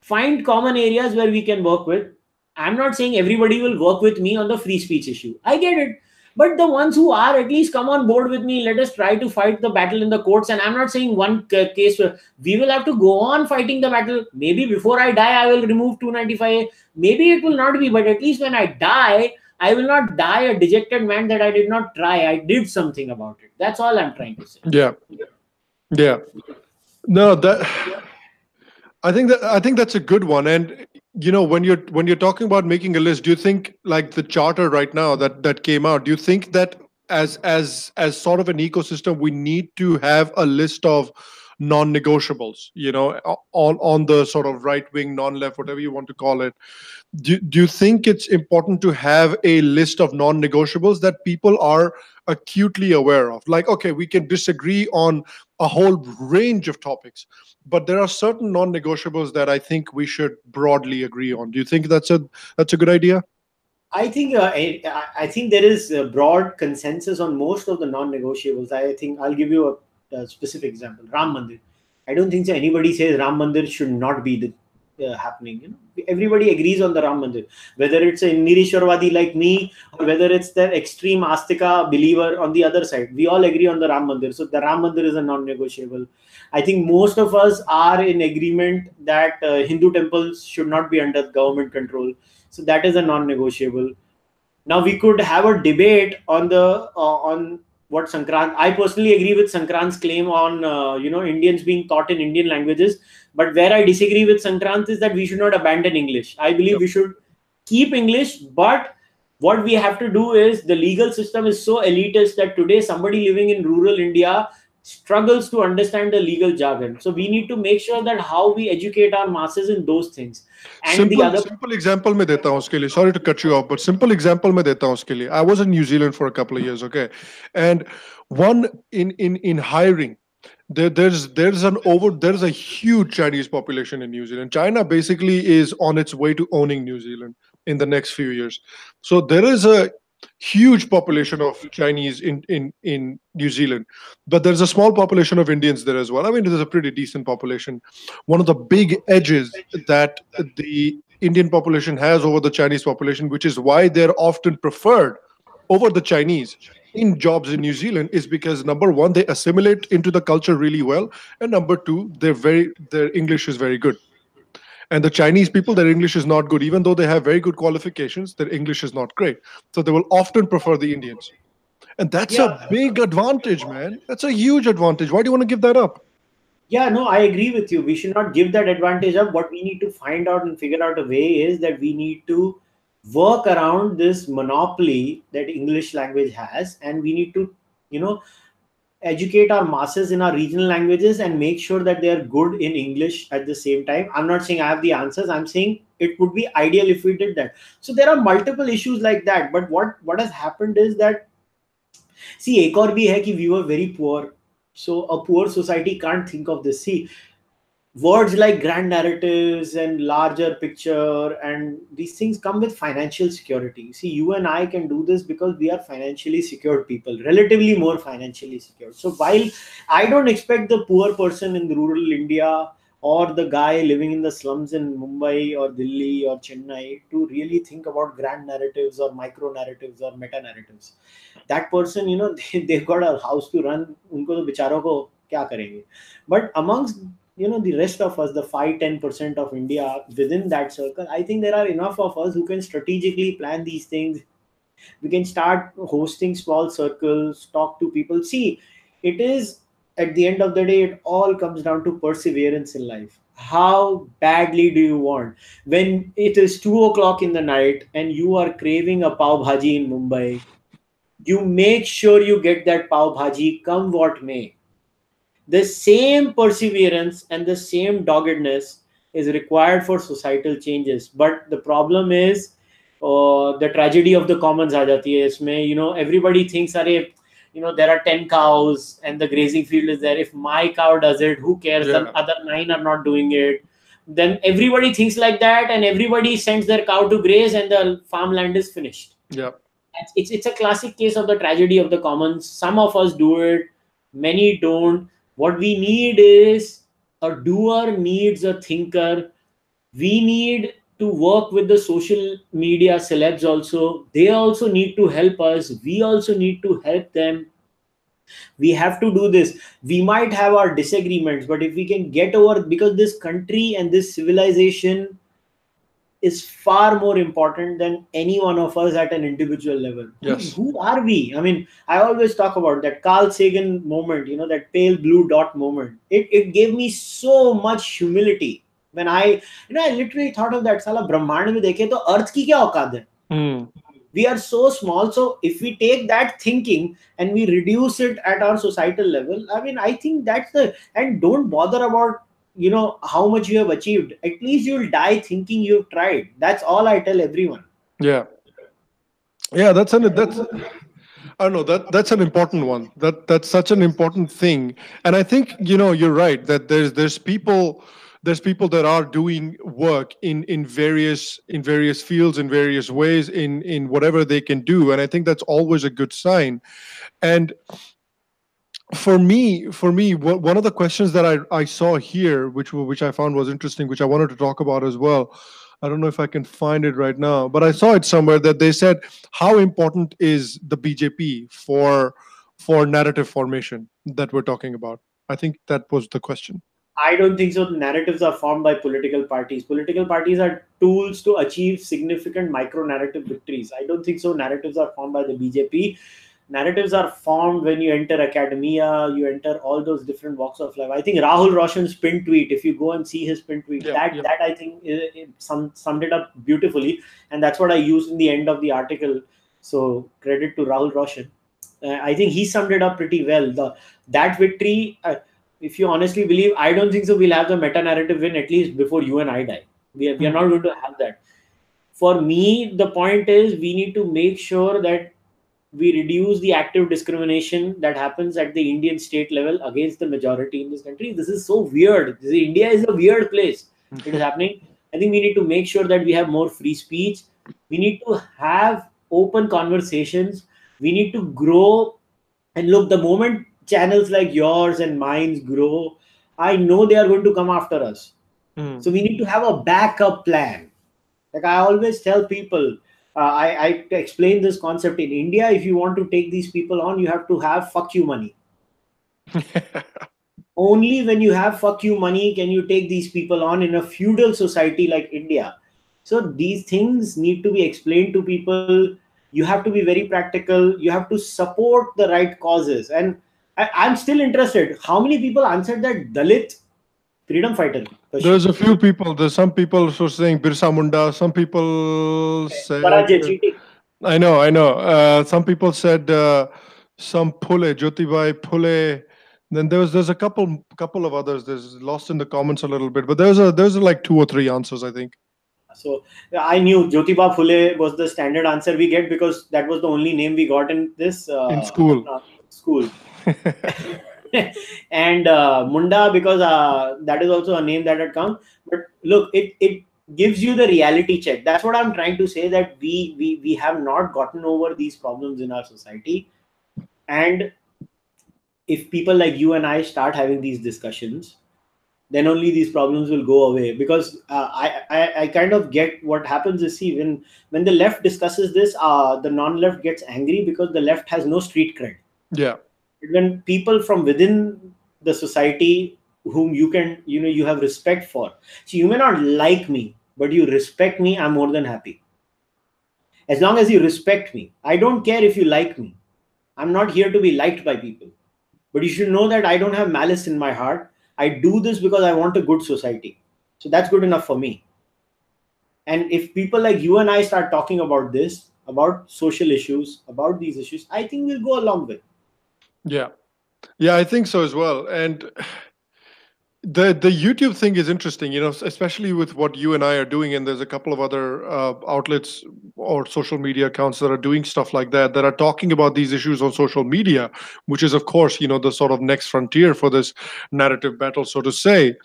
Speaker 2: Find common areas where we can work with. I'm not saying everybody will work with me on the free speech issue. I get it. But the ones who are, at least come on board with me. Let us try to fight the battle in the courts. And I'm not saying one case where we will have to go on fighting the battle. Maybe before I die, I will remove 295A. Maybe it will not be. But at least when I die, I will not die a dejected man that I did not try. I did something about it. That's all I'm trying to say.
Speaker 1: Yeah. No, I think that's a good one. And when you're talking about making a list, do you think, like the charter right now that came out, do you think that as sort of an ecosystem, we need to have a list of non-negotiables, on the sort of right wing, non-left, whatever you want to call it? Do you think it's important to have a list of non-negotiables that people are acutely aware of? Like, okay, we can disagree on a whole range of topics, but there are certain non-negotiables that I think we should broadly agree on. Do you think that's a good idea?
Speaker 2: I think there is a broad consensus on most of the non-negotiables. I think I'll give you a specific example. Ram Mandir. I don't think so anybody says Ram Mandir should not be happening. Everybody agrees on the Ram Mandir, whether it's a Nirishwarwadi like me or whether it's the extreme Astika believer on the other side. We all agree on the Ram Mandir. So the Ram Mandir is a non-negotiable. I think most of us are in agreement that Hindu temples should not be under government control. So that is a non-negotiable. Now we could have a debate on on what Sankrant. I personally agree with Sankrant's claim on Indians being taught in Indian languages. But where I disagree with Sankrant is that we should not abandon English. I believe we should keep English, but what we have to do is, the legal system is so elitist that today somebody living in rural India struggles to understand the legal jargon. So we need to make sure that how we educate our masses in those things. And
Speaker 1: simple example मैं देता हूँ उसके लिए. Sorry to cut you off, but simple example मैं देता हूँ उसके लिए. I was in New Zealand for a couple of years, okay, and one in hiring. There's a huge Chinese population in New Zealand. China basically is on its way to owning New Zealand in the next few years. So there is a huge population of Chinese in New Zealand, but there's a small population of Indians there as well. I mean, there's a pretty decent population. One of the big edges that the Indian population has over the Chinese population, which is why they're often preferred over the Chinese in jobs in New Zealand, is because number one, they assimilate into the culture really well, and number two, their English is very good. And the Chinese people, their English is not good. Even though they have very good qualifications, their English is not great. So they will often prefer the Indians. And that's a
Speaker 2: Yeah.
Speaker 1: big advantage, man. That's a huge advantage. Why do you want to give that up?
Speaker 2: Yeah, no, I agree with you. We should not give that advantage up. What we need to find out and figure out a way is that we need to work around this monopoly that English language has, and we need to, you know, educate our masses in our regional languages and make sure that they are good in English at the same time. I'm not saying I have the answers. I'm saying it would be ideal if we did that. So there are multiple issues like that. But what has happened is that, see, एक और भी है कि we were very poor. So a poor society can't think of this. See, words like grand narratives and larger picture and these things come with financial security. See, you and I can do this because we are financially secured people, relatively more financially secured. So while I don't expect the poor person in rural India or the guy living in the slums in Mumbai or Delhi or Chennai to really think about grand narratives or micro narratives or meta narratives, that person, they've got a house to run. उनको तो बेचारों को क्या करेंगे? But amongst the rest of us, the 5-10% of India within that circle, I think there are enough of us who can strategically plan these things. We can start hosting small circles, talk to people. See, it is, at the end of the day, it all comes down to perseverance in life. How badly do you want, when it is 2 o'clock in the night and you are craving a pav bhaji in Mumbai, you make sure you get that pav bhaji come what may. The same perseverance and the same doggedness is required for societal changes. But the problem is, the tragedy of the commons aa jati hai isme. Everybody thinks, there are 10 cows and the grazing field is there. If my cow does it, who cares? The
Speaker 1: Yeah.
Speaker 2: other 9 are not doing it. Then everybody thinks like that, and everybody sends their cow to graze, and the farmland is finished.
Speaker 1: Yeah.
Speaker 2: It's a classic case of the tragedy of the commons. Some of us do it, many don't. What we need is a doer needs a thinker. We need to work with the social media celebs also. They also need to help us. We also need to help them. We have to do this. We might have our disagreements, but if we can get over, because this country and this civilization is far more important than any one of us at an individual level.
Speaker 1: Yes.
Speaker 2: Who are we? I mean, I always talk about that Carl Sagan moment, that pale blue dot moment. It gave me so much humility. When I literally thought of that, Sala Brahmand mein dekhe to Earth ki kya औकात hai?
Speaker 1: Hmm.
Speaker 2: We are so small. So if we take that thinking and we reduce it at our societal level, I mean, I think and don't bother about how much you have achieved. At least you'll die thinking you've tried. That's all I tell everyone.
Speaker 1: Yeah. Yeah, that's I don't know, that's an important one. That's such an important thing. And I think, you're right that there's people that are doing work in various fields, in various ways, in whatever they can do. And I think that's always a good sign. And for me, one of the questions that I saw here, which I found was interesting, which I wanted to talk about as well. I don't know if I can find it right now, but I saw it somewhere that they said, how important is the BJP for narrative formation that we're talking about? I think that was the question.
Speaker 2: I don't think so. Narratives are formed by political parties. Political parties are tools to achieve significant micro narrative victories. I don't think so. Narratives are formed by the BJP. Narratives are formed when you enter academia, you enter all those different walks of life. I think Rahul Roshan's pin tweet, if you go and see his pin tweet, that I think summed it up beautifully. And that's what I used in the end of the article. So credit to Rahul Roshan. I think he summed it up pretty well. That victory, if you honestly believe, I don't think so we'll have the meta-narrative win at least before you and I die. We are not going to have that. For me, the point is we need to make sure that we reduce the active discrimination that happens at the Indian state level against the majority in this country. This is so weird. India is a weird place. It is happening. I think we need to make sure that we have more free speech. We need to have open conversations. We need to grow. And look, the moment channels like yours and mine grow, I know they are going to come after us. So we need to have a backup plan. Like I always tell people, I explain this concept in India. If you want to take these people on, you have to have fuck you money. Only when you have fuck you money can you take these people on in a feudal society like India. So these things need to be explained to people. You have to be very practical. You have to support the right causes. And I'm still interested. How many people answered that Dalit freedom fighter question?
Speaker 1: There's a few people. There's some people who are saying Birsa Munda. Some people said,
Speaker 2: Parajay cheating.
Speaker 1: I know, I know. Some people said some Phule, Jyotibai Phule. Then there's a couple of others. There's lost in the comments a little bit, but there's like two or three answers, I think.
Speaker 2: So I knew Jyotiba Phule was the standard answer we get because that was the only name we got in this
Speaker 1: In school.
Speaker 2: school. And Munda because that is also a name that had come. But look, it gives you the reality check. That's what I'm trying to say, that we have not gotten over these problems in our society. And if people like you and I start having these discussions, then only these problems will go away. Because I kind of get what happens is, see, when the left discusses this, the non-left gets angry because the left has no street cred.
Speaker 1: Yeah.
Speaker 2: When people from within the society whom you have respect for, so you may not like me, but you respect me, I'm more than happy. As long as you respect me, I don't care if you like me. I'm not here to be liked by people, but you should know that I don't have malice in my heart. I do this because I want a good society. So that's good enough for me. And if people like you and I start talking about this, about social issues, about these issues, I think we'll go a long way.
Speaker 1: Yeah. Yeah, I think so as well. And the YouTube thing is interesting, especially with what you and I are doing. And there's a couple of other outlets or social media accounts that are doing stuff like that are talking about these issues on social media, which is, of course, the sort of next frontier for this narrative battle, so to say.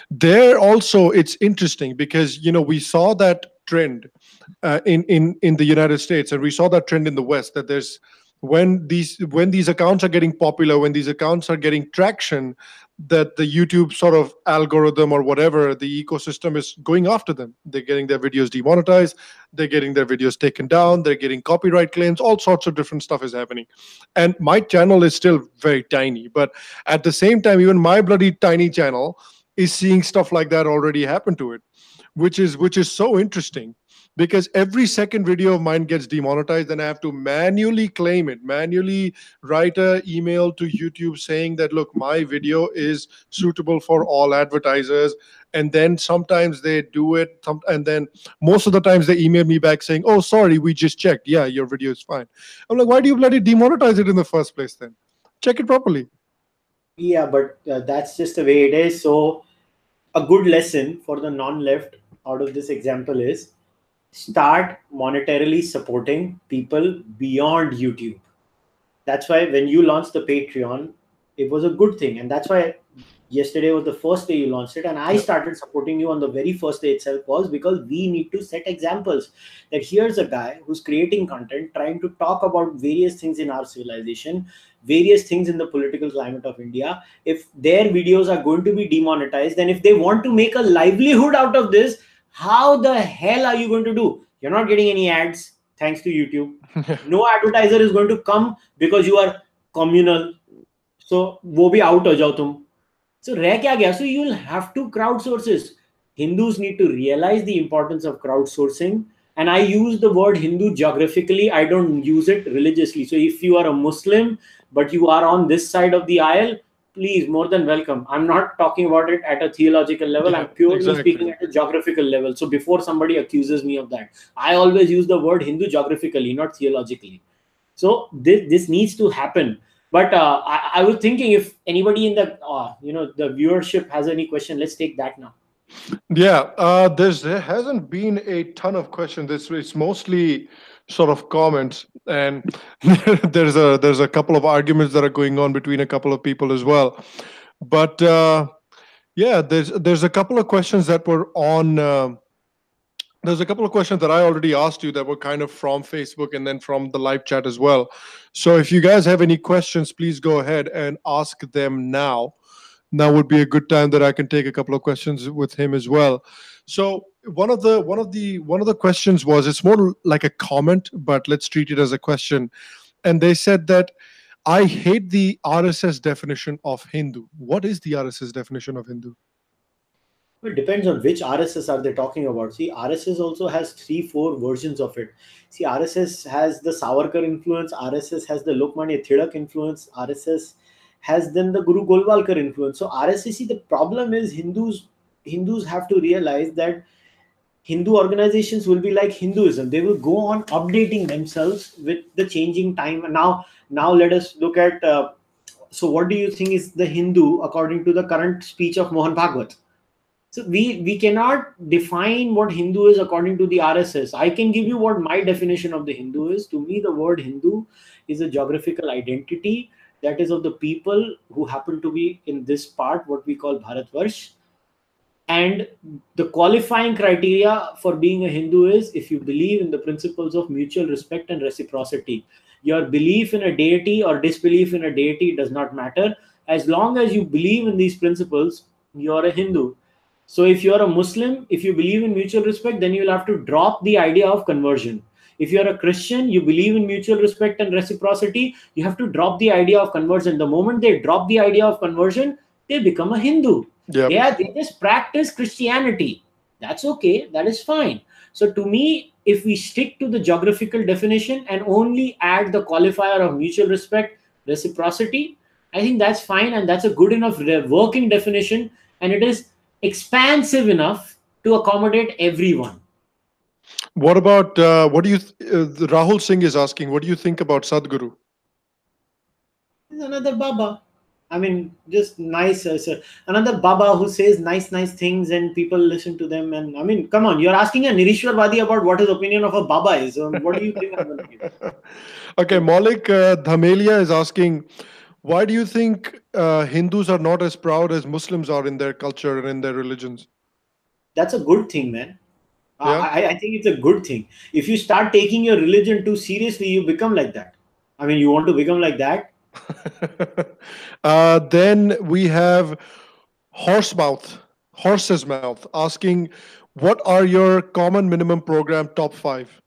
Speaker 1: There also, it's interesting because, we saw that trend in the United States, and we saw that trend in the West, that there's when these accounts are getting popular, when these accounts are getting traction, that the YouTube sort of algorithm or whatever, the ecosystem is going after them. They're getting their videos demonetized, they're getting their videos taken down, they're getting copyright claims, all sorts of different stuff is happening. And my channel is still very tiny, but at the same time, even my bloody tiny channel is seeing stuff like that already happen to it, which is so interesting. Because every second video of mine gets demonetized, and I have to manually claim it, manually write an email to YouTube saying that, look, my video is suitable for all advertisers. And then sometimes they do it, and then most of the times they email me back saying, oh, sorry, we just checked. Yeah, your video is fine. I'm like, why do you bloody demonetize it in the first place then? Check it properly.
Speaker 2: Yeah, but that's just the way it is. So a good lesson for the non-left out of this example is, start monetarily supporting people beyond YouTube. That's why when you launched the Patreon, it was a good thing. And that's why yesterday was the first day you launched it. And I started supporting you on the very first day itself, was because we need to set examples. That here's a guy who's creating content, trying to talk about various things in our civilization, various things in the political climate of India. If their videos are going to be demonetized, then if they want to make a livelihood out of this, how the hell are you going to do? You're not getting any ads thanks to YouTube. No advertiser is going to come because you are communal. So wo bhi out ho jao tum. So reh kya gaya? So you'll have to crowdsource. Hindus need to realize the importance of crowdsourcing. And I use the word Hindu geographically. I don't use it religiously. So if you are a Muslim, but you are on this side of the aisle, please, more than welcome. I'm not talking about it at a theological level. I'm purely speaking at a geographical level. So before somebody accuses me of that, I always use the word Hindu geographically, not theologically. So this needs to happen. But I was thinking, if anybody in the the viewership has any question, let's take that now.
Speaker 1: Yeah, there hasn't been a ton of questions. It's mostly sort of comments, and there's a couple of arguments that are going on between a couple of people as well. But yeah, there's a couple of questions that were on. There's a couple of questions that I already asked you that were kind of from Facebook and then from the live chat as well. So if you guys have any questions, please go ahead and ask them now. Now would be a good time that I can take a couple of questions with him as well. So one of the questions was, it's more like a comment, but let's treat it as a question. And they said that, I hate the RSS definition of Hindu. What is the RSS definition of Hindu?
Speaker 2: It depends on which RSS are they talking about. See, RSS also has three, four versions of it. See, RSS has the Savarkar influence, RSS has the Lokmanya Tilak influence, RSS has then the Guru Golwalkar influence. So RSS, see, the problem is Hindus have to realize that Hindu organizations will be like Hinduism. They will go on updating themselves with the changing time. Now let us look at. So, what do you think is the Hindu according to the current speech of Mohan Bhagwat? So we cannot define what Hindu is according to the RSS. I can give you what my definition of the Hindu is. To me, the word Hindu is a geographical identity that is of the people who happen to be in this part, what we call Bharatvarsh. And the qualifying criteria for being a Hindu is if you believe in the principles of mutual respect and reciprocity. Your belief in a deity or disbelief in a deity does not matter. As long as you believe in these principles, you're a Hindu. So if you're a Muslim, if you believe in mutual respect, then you'll have to drop the idea of conversion. If you're a Christian, you believe in mutual respect and reciprocity, you have to drop the idea of conversion. The moment they drop the idea of conversion, they become a Hindu.
Speaker 1: Yep.
Speaker 2: They just practice Christianity. That's okay. That is fine. So to me, if we stick to the geographical definition and only add the qualifier of mutual respect, reciprocity, I think that's fine, and that's a good enough working definition, and it is expansive enough to accommodate everyone.
Speaker 1: What about what do you? Rahul Singh is asking, what do you think about Sadhguru?
Speaker 2: There's another Baba. I mean, just nice. Another Baba who says nice things and people listen to them. And I mean, come on, you're asking a Nirishwarwadi about what his opinion of a Baba is. What do you think I'm going to give?
Speaker 1: Okay, Maulik Dhamelia is asking, why do you think Hindus are not as proud as Muslims are in their culture and in their religions?
Speaker 2: That's a good thing, man.
Speaker 1: Yeah.
Speaker 2: I think it's a good thing. If you start taking your religion too seriously, you become like that. I mean, you want to become like that?
Speaker 1: Then we have Horse's Mouth, asking, what are your common minimum program top 5?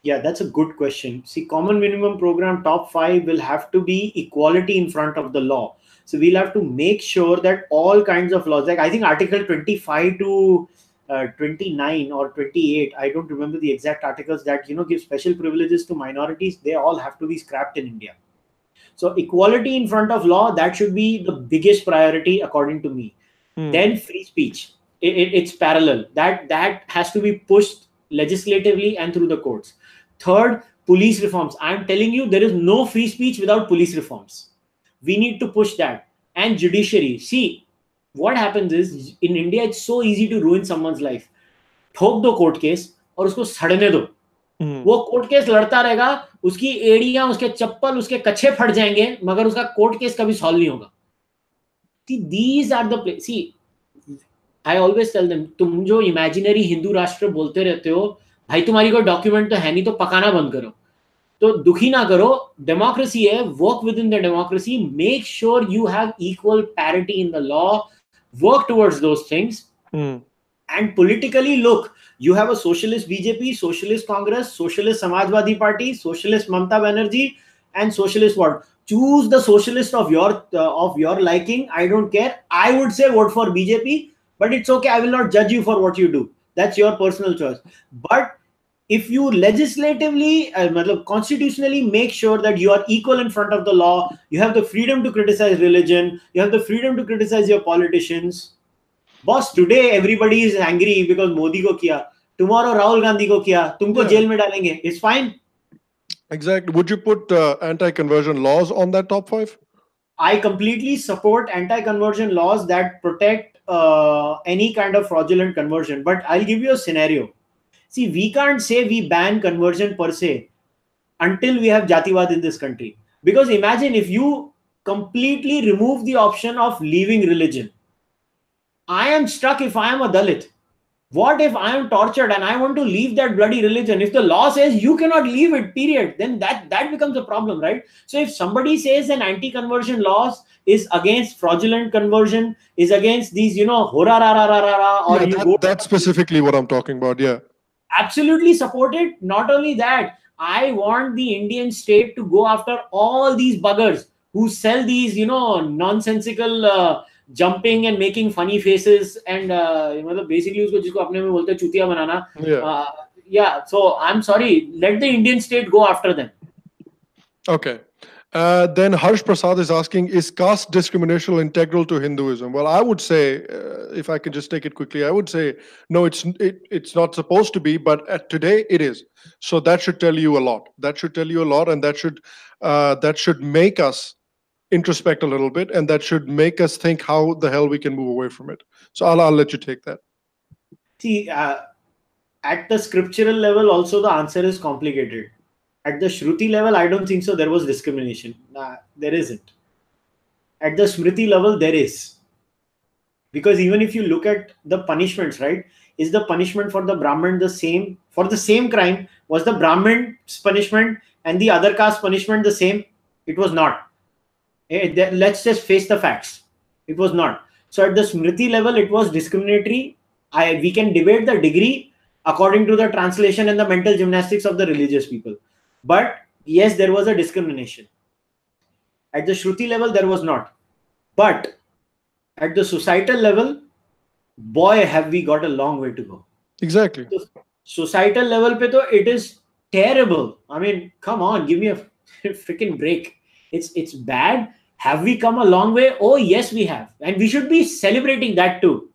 Speaker 2: Yeah, that's a good question. See, common minimum program top 5 will have to be equality in front of the law. So we'll have to make sure that all kinds of laws, like I think Article 25 to 29 or 28, I don't remember the exact articles that give special privileges to minorities. They all have to be scrapped in India. So equality in front of law, that should be the biggest priority according to me. Then free speech, it's parallel. That has to be pushed legislatively and through the courts. Third, police reforms. I'm telling you, there is no free speech without police reforms. We need to push that. And judiciary. See, what happens is in India, it's so easy to ruin someone's life. ठोक दो court case और उसको सड़ने दो. वो court case लड़ता रहेगा, उसकी एड़ियां, उसके चप्पल, उसके कच्छे फट जाएंगे, मगर उसका कोर्ट केस कभी सॉल्व नहीं होगा. See, these are the see, I always tell them, तुम जो इमेजिनरी हिंदू राष्ट्र बोलते रहते हो, भाई तुम्हारी कोई डॉक्यूमेंट तो है नहीं, तो पकाना बंद करो, तो दुखी ना करो. डेमोक्रेसी है, work with in the democracy, make sure you have equal parity in the law, work towards those things. And politically, look, you have a socialist BJP, socialist Congress, socialist Samajwadi Party, socialist Mamata Banerjee, and socialist what? Choose the socialist of your liking. I don't care. I would say vote for BJP, but it's okay. I will not judge you for what you do. That's your personal choice. But if you legislatively, constitutionally make sure that you are equal in front of the law, you have the freedom to criticize religion, you have the freedom to criticize your politicians. Boss, today everybody is angry because Modi ko kiya. Tomorrow Rahul Gandhi ko kiya. Tumko jail mein dalenge. It's fine.
Speaker 1: Exactly. Would you put anti-conversion laws on that top 5?
Speaker 2: I completely support anti-conversion laws that protect any kind of fraudulent conversion. But I'll give you a scenario. See, we can't say we ban conversion per se until we have Jatiwad in this country. Because imagine if you completely remove the option of leaving religion. I am stuck if I am a Dalit. What if I am tortured and I want to leave that bloody religion? If the law says you cannot leave it, period, then that becomes a problem, right? So if somebody says an anti-conversion laws is against fraudulent conversion, is against these, hora ra ra ra ra ra, or
Speaker 1: yeah, that's specifically what I'm talking about. Yeah,
Speaker 2: absolutely support it. Not only that, I want the Indian state to go after all these buggers who sell these, nonsensical jumping and making funny faces and basically उसको जिसको अपने में बोलते हैं चूतिया बनाना. Yeah, so I'm sorry, let the Indian state go after them.
Speaker 1: Okay. Then Harsh Prasad is asking, is caste discrimination integral to Hinduism? Well, I would say, if I can just take it quickly, I would say, no, it's not supposed to be, but today it is. So that should tell you a lot. That should tell you a lot, and that should make us introspect a little bit, and that should make us think how the hell we can move away from it. So I'll let you take that.
Speaker 2: See, at the scriptural level, also the answer is complicated. At the Shruti level, I don't think so. There was discrimination. There isn't. At the Smriti level, there is. Because even if you look at the punishments, right? Is the punishment for the Brahmin the same? For the same crime, was the Brahmin's punishment and the other caste punishment the same? It was not. Let's just face the facts. It was not. So at the Smriti level, it was discriminatory. We can debate the degree according to the translation and the mental gymnastics of the religious people. But yes, there was a discrimination. At the Shruti level, there was not. But at the societal level, boy, have we got a long way to go.
Speaker 1: Exactly.
Speaker 2: So, societal level, pe to, it is terrible. I mean, come on, give me a freaking break. It's bad. Have we come a long way? Oh, yes, we have. And we should be celebrating that too.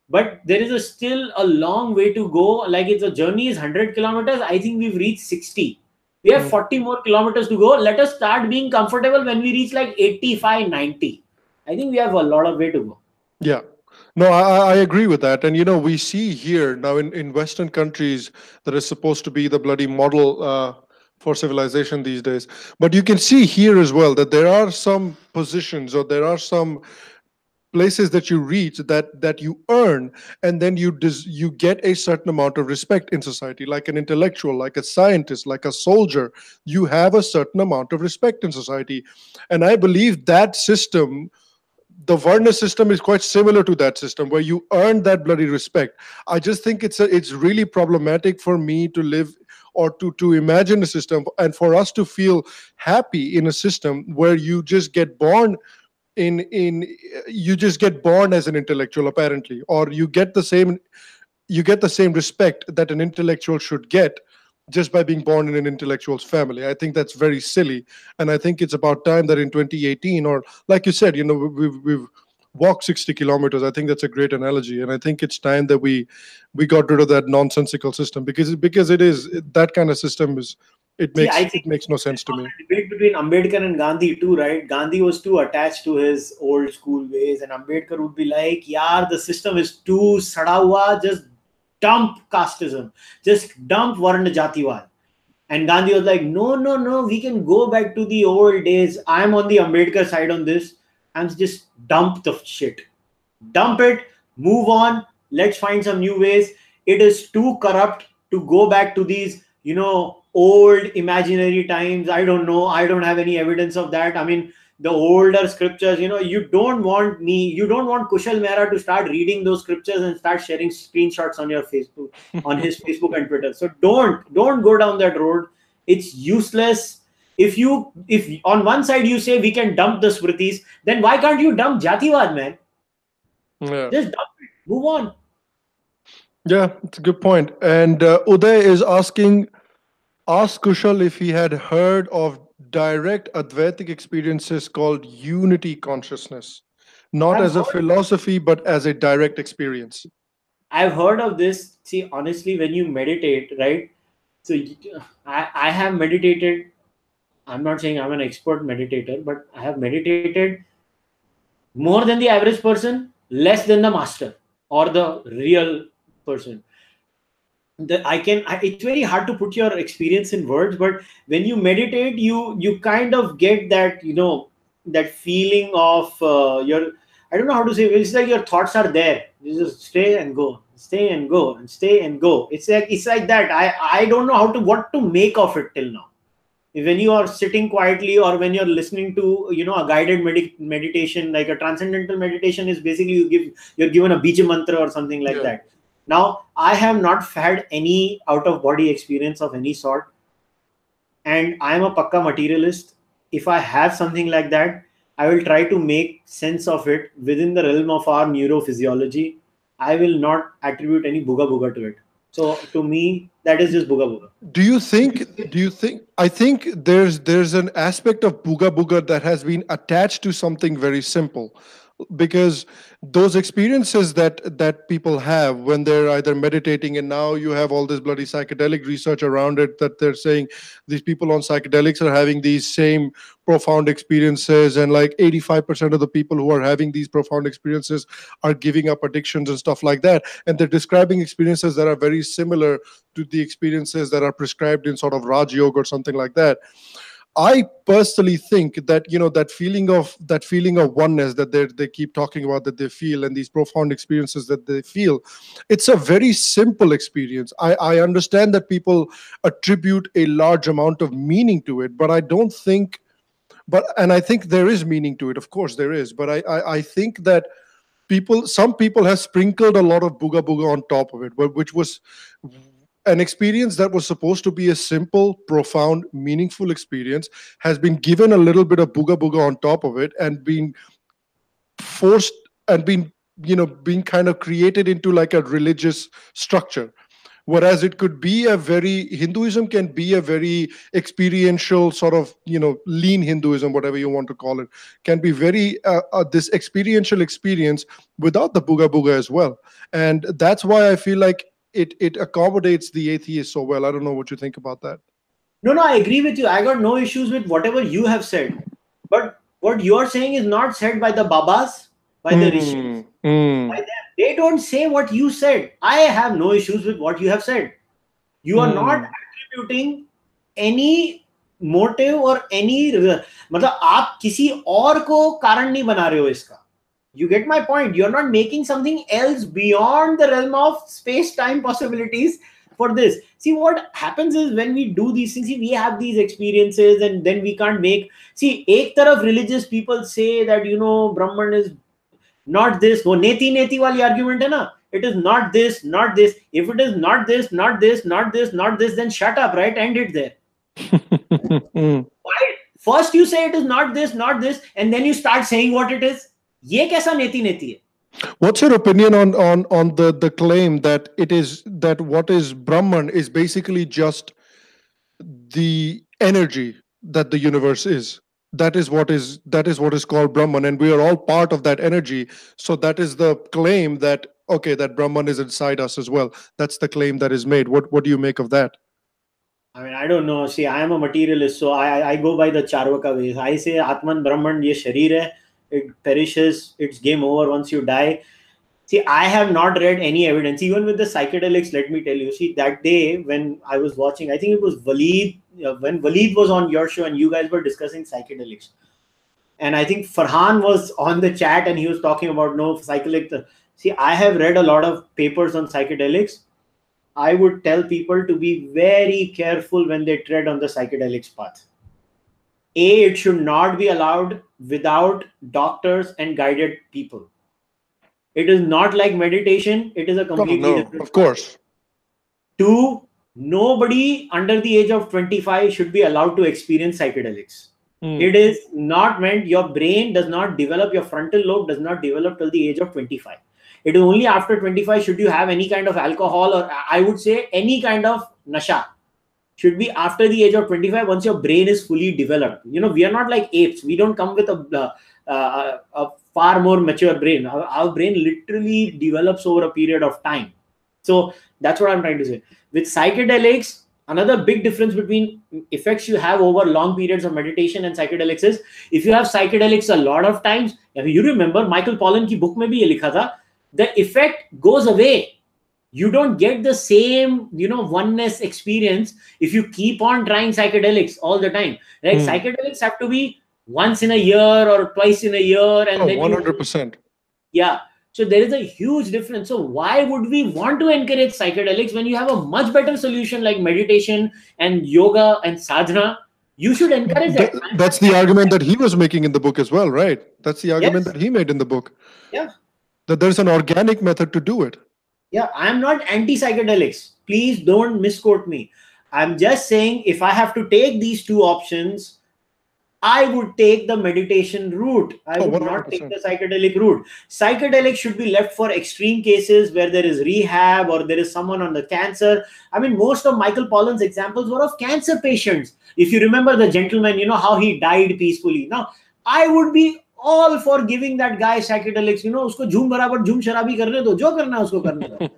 Speaker 2: But there is still a long way to go. Like the journey is 100 kilometers. I think we've reached 60. We have 40 more kilometers to go. Let us start being comfortable when we reach like 85, 90. I think we have a lot of way to go.
Speaker 1: Yeah. No, I agree with that. And, we see here now in Western countries that is supposed to be the bloody model for civilization these days. But you can see here as well that there are some positions or there are some places that you reach that you earn, and then you get a certain amount of respect in society, like an intellectual, like a scientist, like a soldier. You have a certain amount of respect in society, and I believe that system, the Varna system, is quite similar to that system where you earn that bloody respect. I just think it's really problematic for me to live or to imagine a system and for us to feel happy in a system where you just get born you just get born as an intellectual, apparently, or you get the same respect that an intellectual should get just by being born in an intellectual's family. I think that's very silly, and I think it's about time that in 2018, or like you said, we've walked 60 kilometers. I think that's a great analogy, and I think it's time that we got rid of that nonsensical system because it is that kind of system is. It makes no sense to me.
Speaker 2: Debate between Ambedkar and Gandhi too, right? Gandhi was too attached to his old school ways, and Ambedkar would be like, "Yaar, the system is too sada hua. Just dump casteism, just dump Varna Jatiwad." And Gandhi was like, "No, we can go back to the old days. I'm on the Ambedkar side on this, and just dump the shit, dump it, move on. Let's find some new ways. It is too corrupt to go back to these, old imaginary times. I don't know. I don't have any evidence of that. I mean, the older scriptures, you don't want Kushal Mehra to start reading those scriptures and start sharing screenshots on your Facebook, on his Facebook and Twitter. So don't go down that road. It's useless. If on one side you say we can dump the Smritis, then why can't you dump Jatiwad, man?
Speaker 1: Yeah.
Speaker 2: Just dump it. Move on.
Speaker 1: Yeah, it's a good point. And Uday is asking, ask Kushal if he had heard of direct Advaitic experiences called unity consciousness, not as a philosophy, but as a direct experience.
Speaker 2: I've heard of this. See, honestly, when you meditate, right? So I have meditated. I'm not saying I'm an expert meditator, but I have meditated more than the average person, less than the master or the real person. It's very hard to put your experience in words, but when you meditate, you kind of get that, that feeling of I don't know how to say it. It's like your thoughts are there. You just stay and go, stay and go, and stay and go. It's like that. I don't know what to make of it till now. When you are sitting quietly or when you're listening to, a guided meditation, like a transcendental meditation is basically you're given a bija mantra or something like that. Now, I have not had any out-of-body experience of any sort. And I'm a pakka materialist. If I have something like that, I will try to make sense of it within the realm of our neurophysiology. I will not attribute any booga booga to it. So to me, that is just booga booga.
Speaker 1: Do you think I think there's an aspect of booga booga that has been attached to something very simple, because those experiences that people have when they're either meditating, and now you have all this bloody psychedelic research around it, that they're saying these people on psychedelics are having these same profound experiences, and like 85% of the people who are having these profound experiences are giving up addictions and stuff like that, and they're describing experiences that are very similar to the experiences that are prescribed in sort of Raj Yoga or something like that. I personally think that, that feeling of oneness that they keep talking about, that they feel, and these profound experiences that they feel, it's a very simple experience. I understand that people attribute a large amount of meaning to it, but I don't think, and I think there is meaning to it. Of course, there is, but I think that some people have sprinkled a lot of booga booga on top of it, which was an experience that was supposed to be a simple, profound, meaningful experience, has been given a little bit of booga booga on top of it, and been forced, and being kind of created into like a religious structure. Whereas it could be Hinduism can be a very experiential sort of, lean Hinduism, whatever you want to call it, can be very this experiential experience without the booga booga as well. And that's why I feel like it accommodates the atheist so well. I don't know what you think about that.
Speaker 2: No, I agree with you. I got no issues with whatever you have said. But what you are saying is not said by the Babas, by the Rishis, by them. They don't say what you said. I have no issues with what you have said. You are not attributing any motive or any, मतलब आप किसी और को कारण नहीं बना रहे हो इसका. You get my point. You're not making something else beyond the realm of space-time possibilities for this. See, what happens is when we do these things, we have these experiences, and then we can't make... See, ek taraf religious people say that, Brahman is not this. वो नेति नेति वाली argument है ना. It is not this, not this. If it is not this, not this, not this, not this, then shut up, right? End it there. Why? First you say it is not this, and then you start saying what it is. ये कैसा नेति नेति है?
Speaker 1: What's your opinion on the claim that what is Brahman is basically just the energy that the universe is? That is what is called Brahman, and we are all part of that energy. So that is the claim, that okay, that Brahman is inside us as well. That's the claim that is made. What do you make of that?
Speaker 2: I mean, I don't know. See, I am a materialist, so I go by the Charvaka ways. I say Atman Brahman ye sharir hai. It perishes, it's game over once you die. See, I have not read any evidence, even with the psychedelics. Let me tell you, see, that day when I was watching, I think it was Waleed, when Waleed was on your show and you guys were discussing psychedelics. And I think Farhan was on the chat and he was talking about no psychedelics. See, I have read a lot of papers on psychedelics. I would tell people to be very careful when they tread on the psychedelics path. It should not be allowed without doctors and guided people. It is not like meditation. It is a completely different.
Speaker 1: Of course.
Speaker 2: 2, nobody under the age of 25 should be allowed to experience psychedelics. It is not meant. Your brain does not develop. Your frontal lobe does not develop till the age of 25. It is only after 25 should you have any kind of alcohol, or I would say any kind of nasha. Should be after the age of 25, once your brain is fully developed. We are not like apes. We don't come with a far more mature brain. Our brain literally develops over a period of time. So that's what I'm trying to say. With psychedelics, another big difference between effects you have over long periods of meditation and psychedelics is, if you have psychedelics a lot of times, you remember Michael Pollan ki book mein bhi ye likha tha, the effect goes away. You don't get the same, oneness experience if you keep on trying psychedelics all the time. Right? Psychedelics have to be once in a year or twice in a year. And then
Speaker 1: 100%.
Speaker 2: Yeah. So there is a huge difference. So why would we want to encourage psychedelics when you have a much better solution like meditation and yoga and sadhana? You should encourage that.
Speaker 1: That's the argument that he was making in the book as well, right? That's the argument that he made in the book.
Speaker 2: Yeah.
Speaker 1: That there's an organic method to do it.
Speaker 2: Yeah, I'm not anti-psychedelics. Please don't misquote me. I'm just saying, if I have to take these two options, I would take the meditation route. I
Speaker 1: Oh,
Speaker 2: would not take
Speaker 1: 100%.
Speaker 2: the psychedelic route. Psychedelic should be left for extreme cases where there is rehab or there is someone on the cancer. I mean, most of Michael Pollan's examples were of cancer patients. If you remember the gentleman, how he died peacefully. Now, I would be all for giving that guy psychedelics. Usko jhoom barabar jhoom sharabi karne do, jo karna hai usko karne do.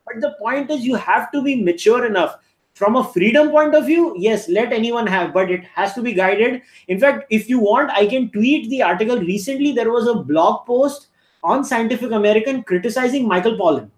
Speaker 2: But the point is, you have to be mature enough. From a freedom point of view, yes, let anyone have, but it has to be guided. In fact, if you want, I can tweet the article. Recently, there was a blog post on Scientific American criticizing Michael Pollan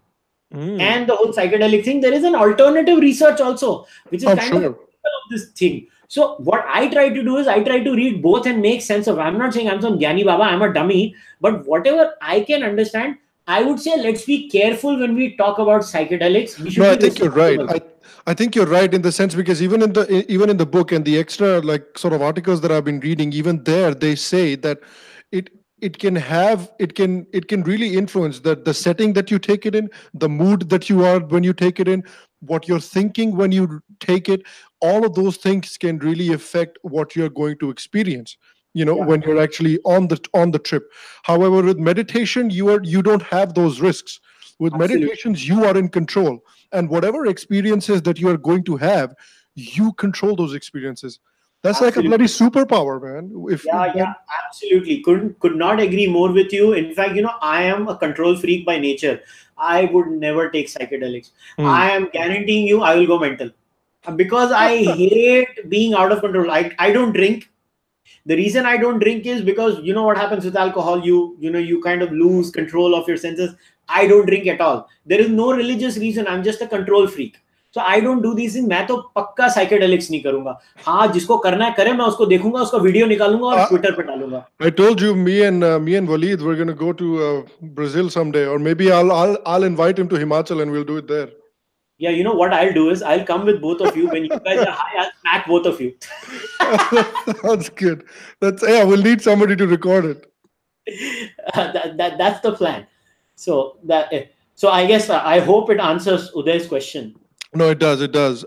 Speaker 1: Mm.
Speaker 2: and the whole psychedelic thing. There is an alternative research also, which is
Speaker 1: I'm
Speaker 2: kind of
Speaker 1: sure.
Speaker 2: critical of this thing. So what I try to do is I try to read both and make sense of. I'm not saying I'm some Gyani Baba, I'm a dummy, but whatever I can understand, I would say let's be careful when we talk about psychedelics. We should
Speaker 1: No, I
Speaker 2: be
Speaker 1: think you're right.
Speaker 2: responsible.
Speaker 1: I think you're right in the sense because even in the book and the extra like sort of articles that I've been reading, even there they say that it it can really influence the setting that you take it in, the mood that you are when you take it in, what you're thinking when you take it. All of those things can really affect what you're going to experience.
Speaker 2: Yeah,
Speaker 1: When you're actually on the trip. However, with meditation, you don't have those risks. With
Speaker 2: absolutely.
Speaker 1: meditations, you are in control, and whatever experiences that you are going to have, you control those experiences. That's like a
Speaker 2: Absolutely.
Speaker 1: bloody superpower, man. If
Speaker 2: Yeah, yeah, absolutely. Could not agree more with you. In fact, I am a control freak by nature. I would never take psychedelics.
Speaker 1: Hmm.
Speaker 2: I am guaranteeing you I will go mental. Because I hate being out of control. I don't drink. The reason I don't drink is because you know what happens with alcohol. You kind of lose control of your senses. I don't drink at all. There is no religious reason. I'm just a control freak. So I don't do these things. मैं तो पक्का psychedelics नहीं करूंगा. हाँ, जिसको करना है करे. मैं उसको देखूंगा, उसका वीडियो निकालूंगा और
Speaker 1: I,
Speaker 2: ट्विटर पे डालूंगा.
Speaker 1: I told you, me and Waleed, we're gonna go to Brazil someday, or maybe I'll invite him to Himachal and we'll do it there.
Speaker 2: Yeah, you know what I'll do is I'll come with both of you. When you guys are high, I'll smack both of you.
Speaker 1: That's good. Yeah. We'll need somebody to record it.
Speaker 2: That's the plan. So I guess I hope it answers Uday's question.
Speaker 1: No, it does. It does.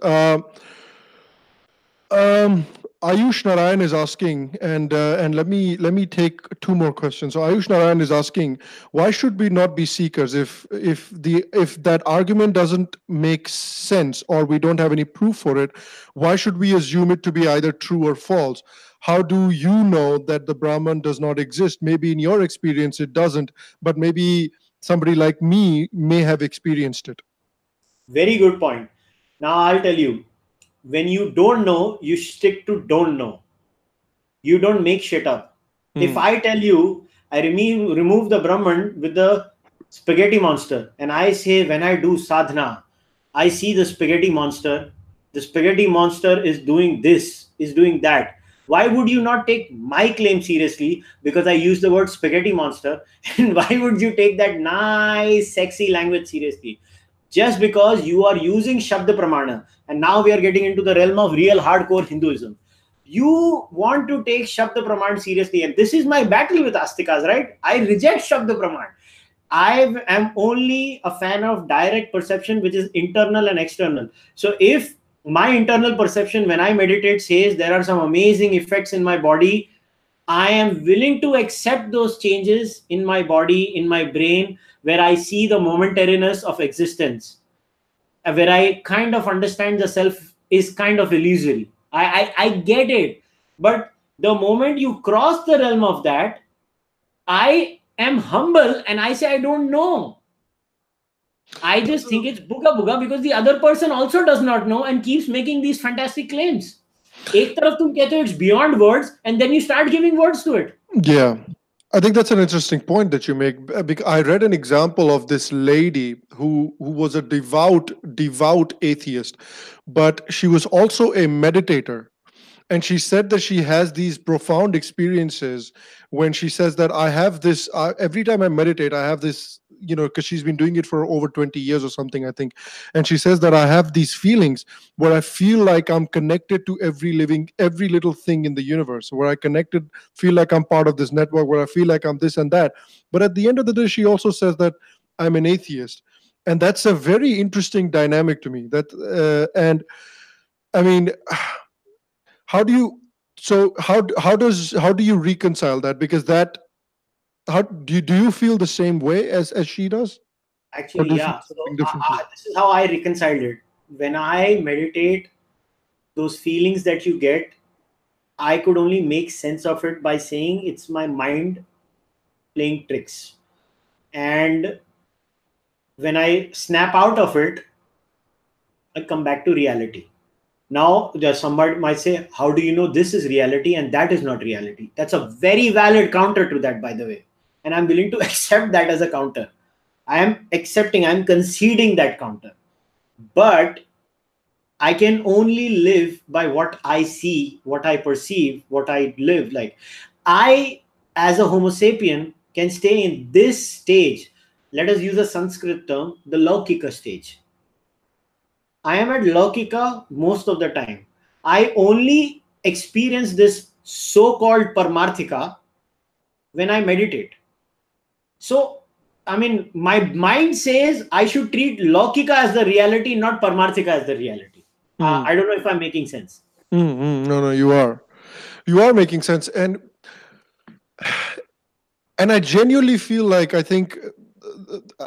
Speaker 1: Um, Ayush Narayan is asking, and let me take two more questions. So Ayush Narayan is asking, why should we not be seekers if that argument doesn't make sense or we don't have any proof for it? Why should we assume it to be either true or false? How do you know that the Brahman does not exist? Maybe in your experience it doesn't, but maybe somebody like me may have experienced it.
Speaker 2: Very good point. Now I'll tell you, when you don't know, you stick to don't know. You don't make shit up. If
Speaker 1: Hmm.
Speaker 2: I tell you I remove the Brahman with the spaghetti monster, and I say when I do sadhana, I see the spaghetti monster is doing this, is doing that. Why would you not take my claim seriously because I use the word spaghetti monster? And why would you take that nice, sexy language seriously? Just because you are using Shabda Pramana. And now we are getting into the realm of real hardcore Hinduism. You want to take Shabda Praman seriously. And this is my battle with Astikas, right? I reject Shabda Praman. I am only a fan of direct perception, which is internal and external. So if my internal perception when I meditate says there are some amazing effects in my body, I am willing to accept those changes in my body, in my brain, where I see the momentariness of existence, where I kind of understand the self is kind of illusory. I get it. But the moment you cross the realm of that, I am humble and I say, I don't know. I just think it's booga booga because the other person also does not know and keeps making these fantastic claims. एक तरफ तुम कहते हो it's beyond words and then you start giving words to it.
Speaker 1: Yeah. I think that's an interesting point that you make. I read an example of this lady who was a devout atheist, but she was also a meditator. And she said that she has these profound experiences when she says that I have this every time I meditate, I have this, because she's been doing it for over 20 years or something, I think. And she says that I have these feelings where I feel like I'm connected to every little thing in the universe, where feel like I'm part of this network, where I feel like I'm this and that. But at the end of the day, she also says that I'm an atheist. And that's a very interesting dynamic to me. And I mean, how do you So how do you reconcile that? Because that, how do you feel the same way as she does, or
Speaker 2: Actually,
Speaker 1: do you feel
Speaker 2: yeah. So
Speaker 1: something differently?
Speaker 2: this is how I reconciled it. When I meditate, those feelings that you get, I could only make sense of it by saying it's my mind playing tricks. And when I snap out of it, I come back to reality. Now, there's somebody might say, how do you know this is reality and that is not reality? That's a very valid counter to that, by the way. And I'm willing to accept that as a counter. I'm conceding that counter. But I can only live by what I see, what I perceive, what I live like. I, as a Homo sapien, can stay in this stage. Let us use a Sanskrit term, the Laukika stage. I am at Laukika most of the time. I only experience this so called Paramarthika when I meditate. So, I mean, my mind says I should treat Laukika as the reality, not Paramarthika as the reality.
Speaker 1: Mm.
Speaker 2: I don't know if I'm making sense.
Speaker 1: No, no, you are making sense, and I genuinely feel like, I think,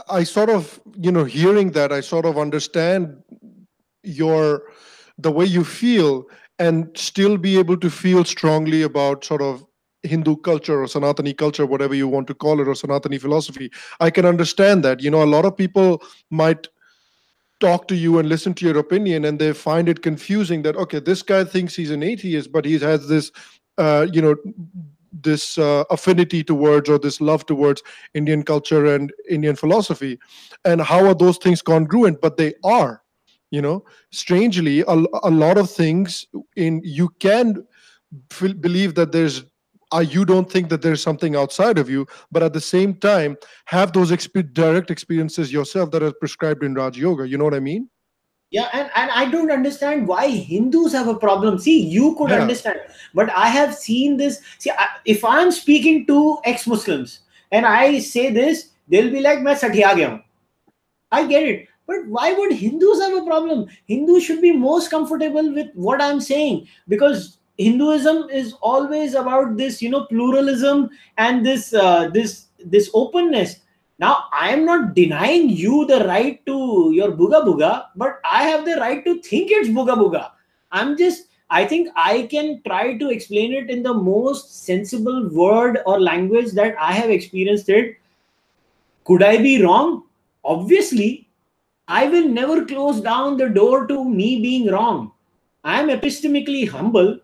Speaker 1: I sort of, hearing that, I sort of understand your the way you feel, and still be able to feel strongly about sort of Hindu culture or Sanatani culture, whatever you want to call it, or Sanatani philosophy. I can understand that. A lot of people might talk to you and listen to your opinion, and they find it confusing that, okay, this guy thinks he's an atheist, but he has this uh, you know this affinity towards, or this love towards, Indian culture and Indian philosophy. And how are those things congruent? But they are. Strangely, a lot of things, in you can believe that you don't think that there's something outside of you, but at the same time have those direct experiences yourself that are prescribed in Raj Yoga. You know what I mean?
Speaker 2: Yeah, and I don't understand why Hindus have a problem. See, you could
Speaker 1: Yeah.
Speaker 2: understand, but I have seen this. See, if I'm speaking to ex-Muslims and I say this, they'll be like, "मैं सठिया गया हूँ." I get it. But why would Hindus have a problem? Hindus should be most comfortable with what I'm saying, because Hinduism is always about this, pluralism and this openness. Now, I am not denying you the right to your booga booga, but I have the right to think it's booga booga. I think I can try to explain it in the most sensible word or language that I have experienced it. Could I be wrong? Obviously, I will never close down the door to me being wrong. I am epistemically humble,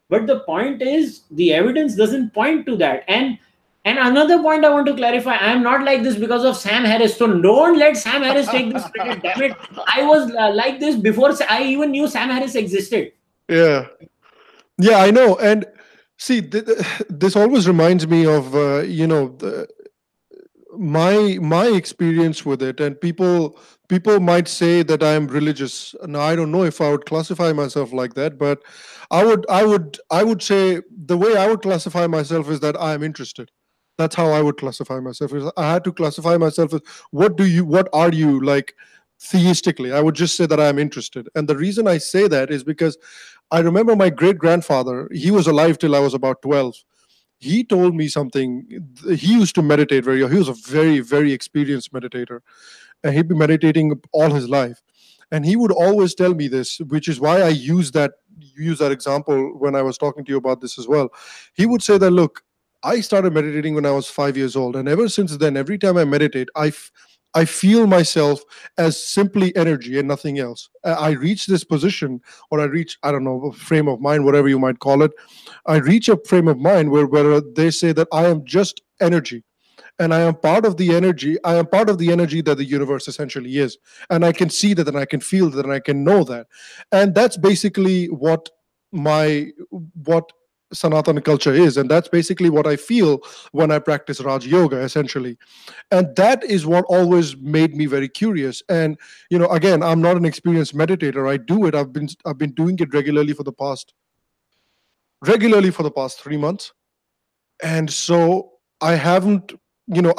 Speaker 2: but the point is the evidence doesn't point to that. And another point I want to clarify: I am not like this because of Sam Harris. So don't let Sam Harris take this credit. Damn it! I was like this before I even knew Sam Harris existed.
Speaker 1: Yeah. Yeah, I know. And see, this always reminds me of, my experience with it. And people might say that I am religious. Now, I don't know if I would classify myself like that, but I would say the way I would classify myself is that I am interested. That's how I would classify myself. Is I had to classify myself as, what are you, like, theistically. I would just say that I am interested. And the reason I say that is because I remember my great grandfather. He was alive till I was about 12. He told me something. He used to meditate he was a very, very experienced meditator, and he'd been meditating all his life. And he would always tell me this, which is why I use that example when I was talking to you about this as well. He would say that, look, I started meditating when I was 5 years old, and ever since then, every time I meditate, I feel myself as simply energy and nothing else. I reach this position, or I reach, I don't know, a frame of mind, whatever you might call it. I reach a frame of mind where they say that I am just energy, and I am part of the energy. I am part of the energy that the universe essentially is, and I can see that, and I can feel that, and I can know that. And that's basically what Sanatana culture is, and that's basically what I feel when I practice Raj Yoga, essentially. And that is what always made me very curious. And again, I'm not an experienced meditator. I do it. I've been doing it regularly for the past 3 months. And so I haven't,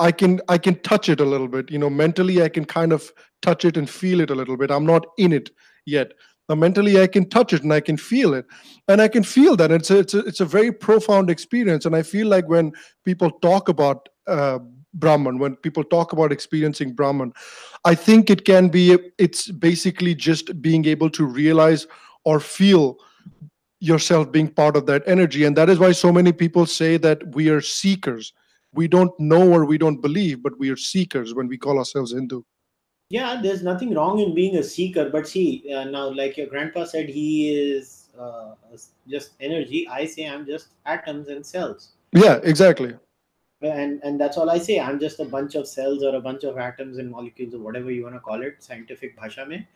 Speaker 1: I can touch it a little bit. Mentally, I can kind of touch it and feel it a little bit. I'm not in it yet. Mentally I can touch it and I can feel it, and I can feel that it's a very profound experience. And I feel like when people talk about Brahman, when people talk about experiencing Brahman, I think it's basically just being able to realize or feel yourself being part of that energy. And that is why so many people say that we are seekers. We don't know or we don't believe, but we are seekers when we call ourselves Hindu.
Speaker 2: Yeah, there's nothing wrong in being a seeker, but see, now, like your grandpa said, he is just energy. I say I'm just atoms and cells.
Speaker 1: Yeah, exactly.
Speaker 2: And that's all I say. I'm just a bunch of cells or a bunch of atoms and molecules or whatever you want to call it, scientific bhasha mein,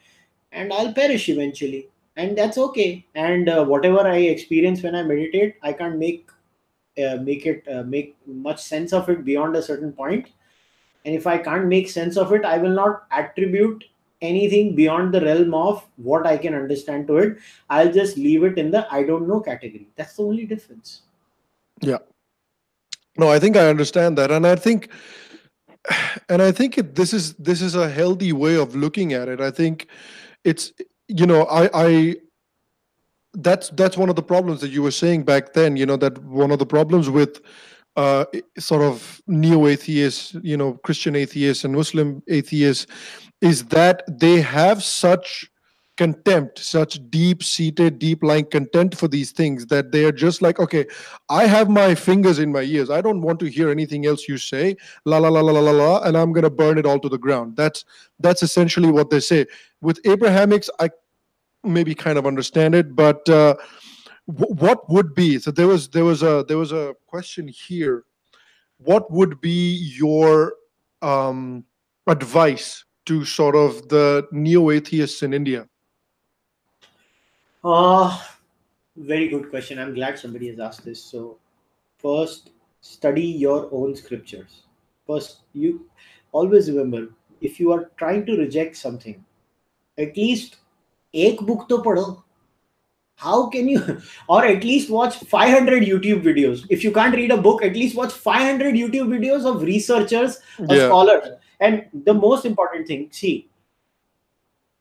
Speaker 2: and I'll perish eventually, and that's okay. And whatever I experience when I meditate, I can't make much sense of it beyond a certain point. And if I can't make sense of it, I will not attribute anything beyond the realm of what I can understand to it. I'll just leave it in the I don't know category. That's the only difference.
Speaker 1: Yeah. No, I think I understand that, and I think this is a healthy way of looking at it. I think it's I that's one of the problems that you were saying back then. That one of the problems with sort of neo-atheists, Christian atheists and Muslim atheists, is that they have such contempt, such deep-seated, deep-lying contempt for these things, that they are just like, okay, I have my fingers in my ears. I don't want to hear anything else you say, la la la la la la la, and I'm gonna burn it all to the ground. That's essentially what they say. With Abrahamics, I maybe kind of understand it, but what would be, so there was a question here. What would be your advice to sort of the neo-atheists in India?
Speaker 2: Very good question. I'm glad somebody has asked this. So first, study your own scriptures. First, you always remember, if you are trying to reject something, at least एक book to पढ़ो. How can you, or at least watch 500 YouTube videos. If you can't read a book, at least watch 500 YouTube videos of researchers or scholars. And the most important thing, see,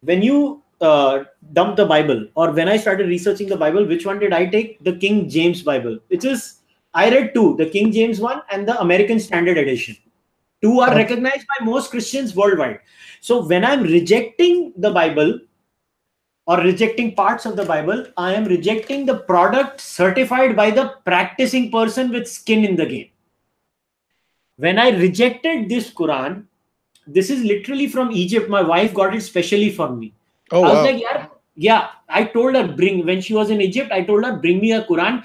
Speaker 2: when you dump the Bible, or when I started researching the Bible, which one did I take? The King James Bible, which is, I read two, the King James one and the American Standard Edition. Two are recognized by most Christians worldwide. So when I'm rejecting the Bible, or rejecting parts of the Bible, I am rejecting the product certified by the practicing person with skin in the game. When I rejected this Quran, this is literally from Egypt. My wife got it specially for me.
Speaker 1: Oh,
Speaker 2: I was like, yeah, I told her, when she was in Egypt, I told her, bring me a Quran.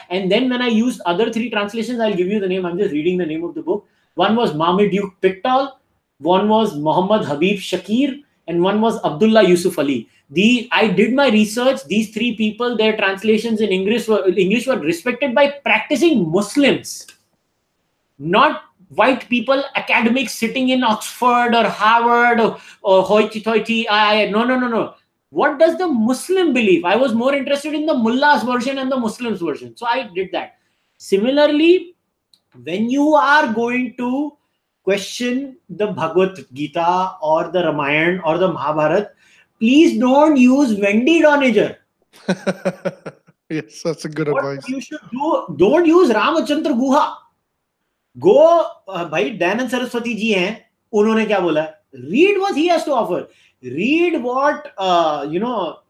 Speaker 2: And then when I used other three translations, I'll give you the name. I'm just reading the name of the book. One was Marmaduke Pickthall, one was Muhammad Habib Shakir, and one was Abdullah Yusuf Ali. I did my research. These three people, their translations in English were respected by practicing Muslims, not white people, academics sitting in Oxford or Harvard or hoity-toity. No. What does the Muslim believe? I was more interested in the Mullah's version and the Muslims version. So I did that. Similarly, when you are going to question the Bhagavad Gita or the Ramayana or the Mahabharata, please don't use Wendy Doniger.
Speaker 1: Yes, that's a good
Speaker 2: What
Speaker 1: advice.
Speaker 2: you should do, don't use Ramachandra Guha. Go, bhai, Dayanand Saraswati ji hain, unhone kya bola? Read what he has to offer. Read what,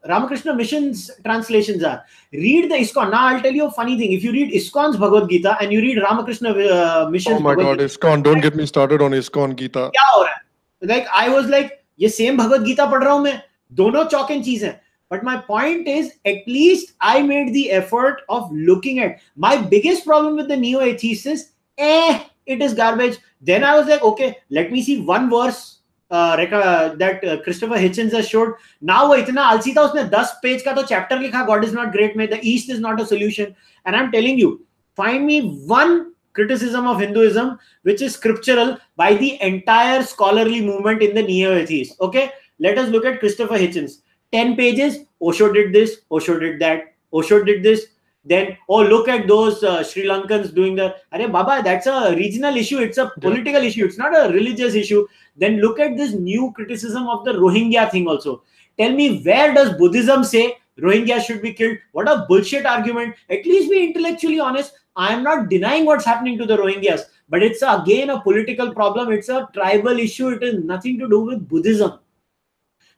Speaker 2: Ramakrishna Mission's translations are. Read the ISKCON. Now, I'll tell you a funny thing. If you read ISKCON's Bhagavad Gita and you read Ramakrishna Mission's
Speaker 1: Bhagavad Gita. ISKCON, don't get me started on ISKCON Gita.
Speaker 2: Kya ho raha hai? Like, I was like, ye same Bhagavad Gita pad raha hu main. Dono chalk and cheese hai. But my point is, at least I made the effort of looking at. My biggest problem with the neo-atheists is, it is garbage. Then I was like, okay, let me see one verse that Christopher Hitchens has showed. Now वो इतना आलसी था, उसने 10 page का तो chapter लिखा, God is not great में, the East is not a solution. And I'm telling you, find me one criticism of Hinduism which is scriptural by the entire scholarly movement in the neo-atheists. Okay, let us look at Christopher Hitchens. 10 pages, Osho did this, Osho did that, Osho did this. Then, look at those Sri Lankans doing the... Arey Baba, that's a regional issue. It's a political issue. It's not a religious issue. Then look at this new criticism of the Rohingya thing also. Tell me, where does Buddhism say Rohingyas should be killed? What a bullshit argument. At least be intellectually honest. I am not denying what's happening to the Rohingyas, but it's again a political problem. It's a tribal issue. It has nothing to do with Buddhism.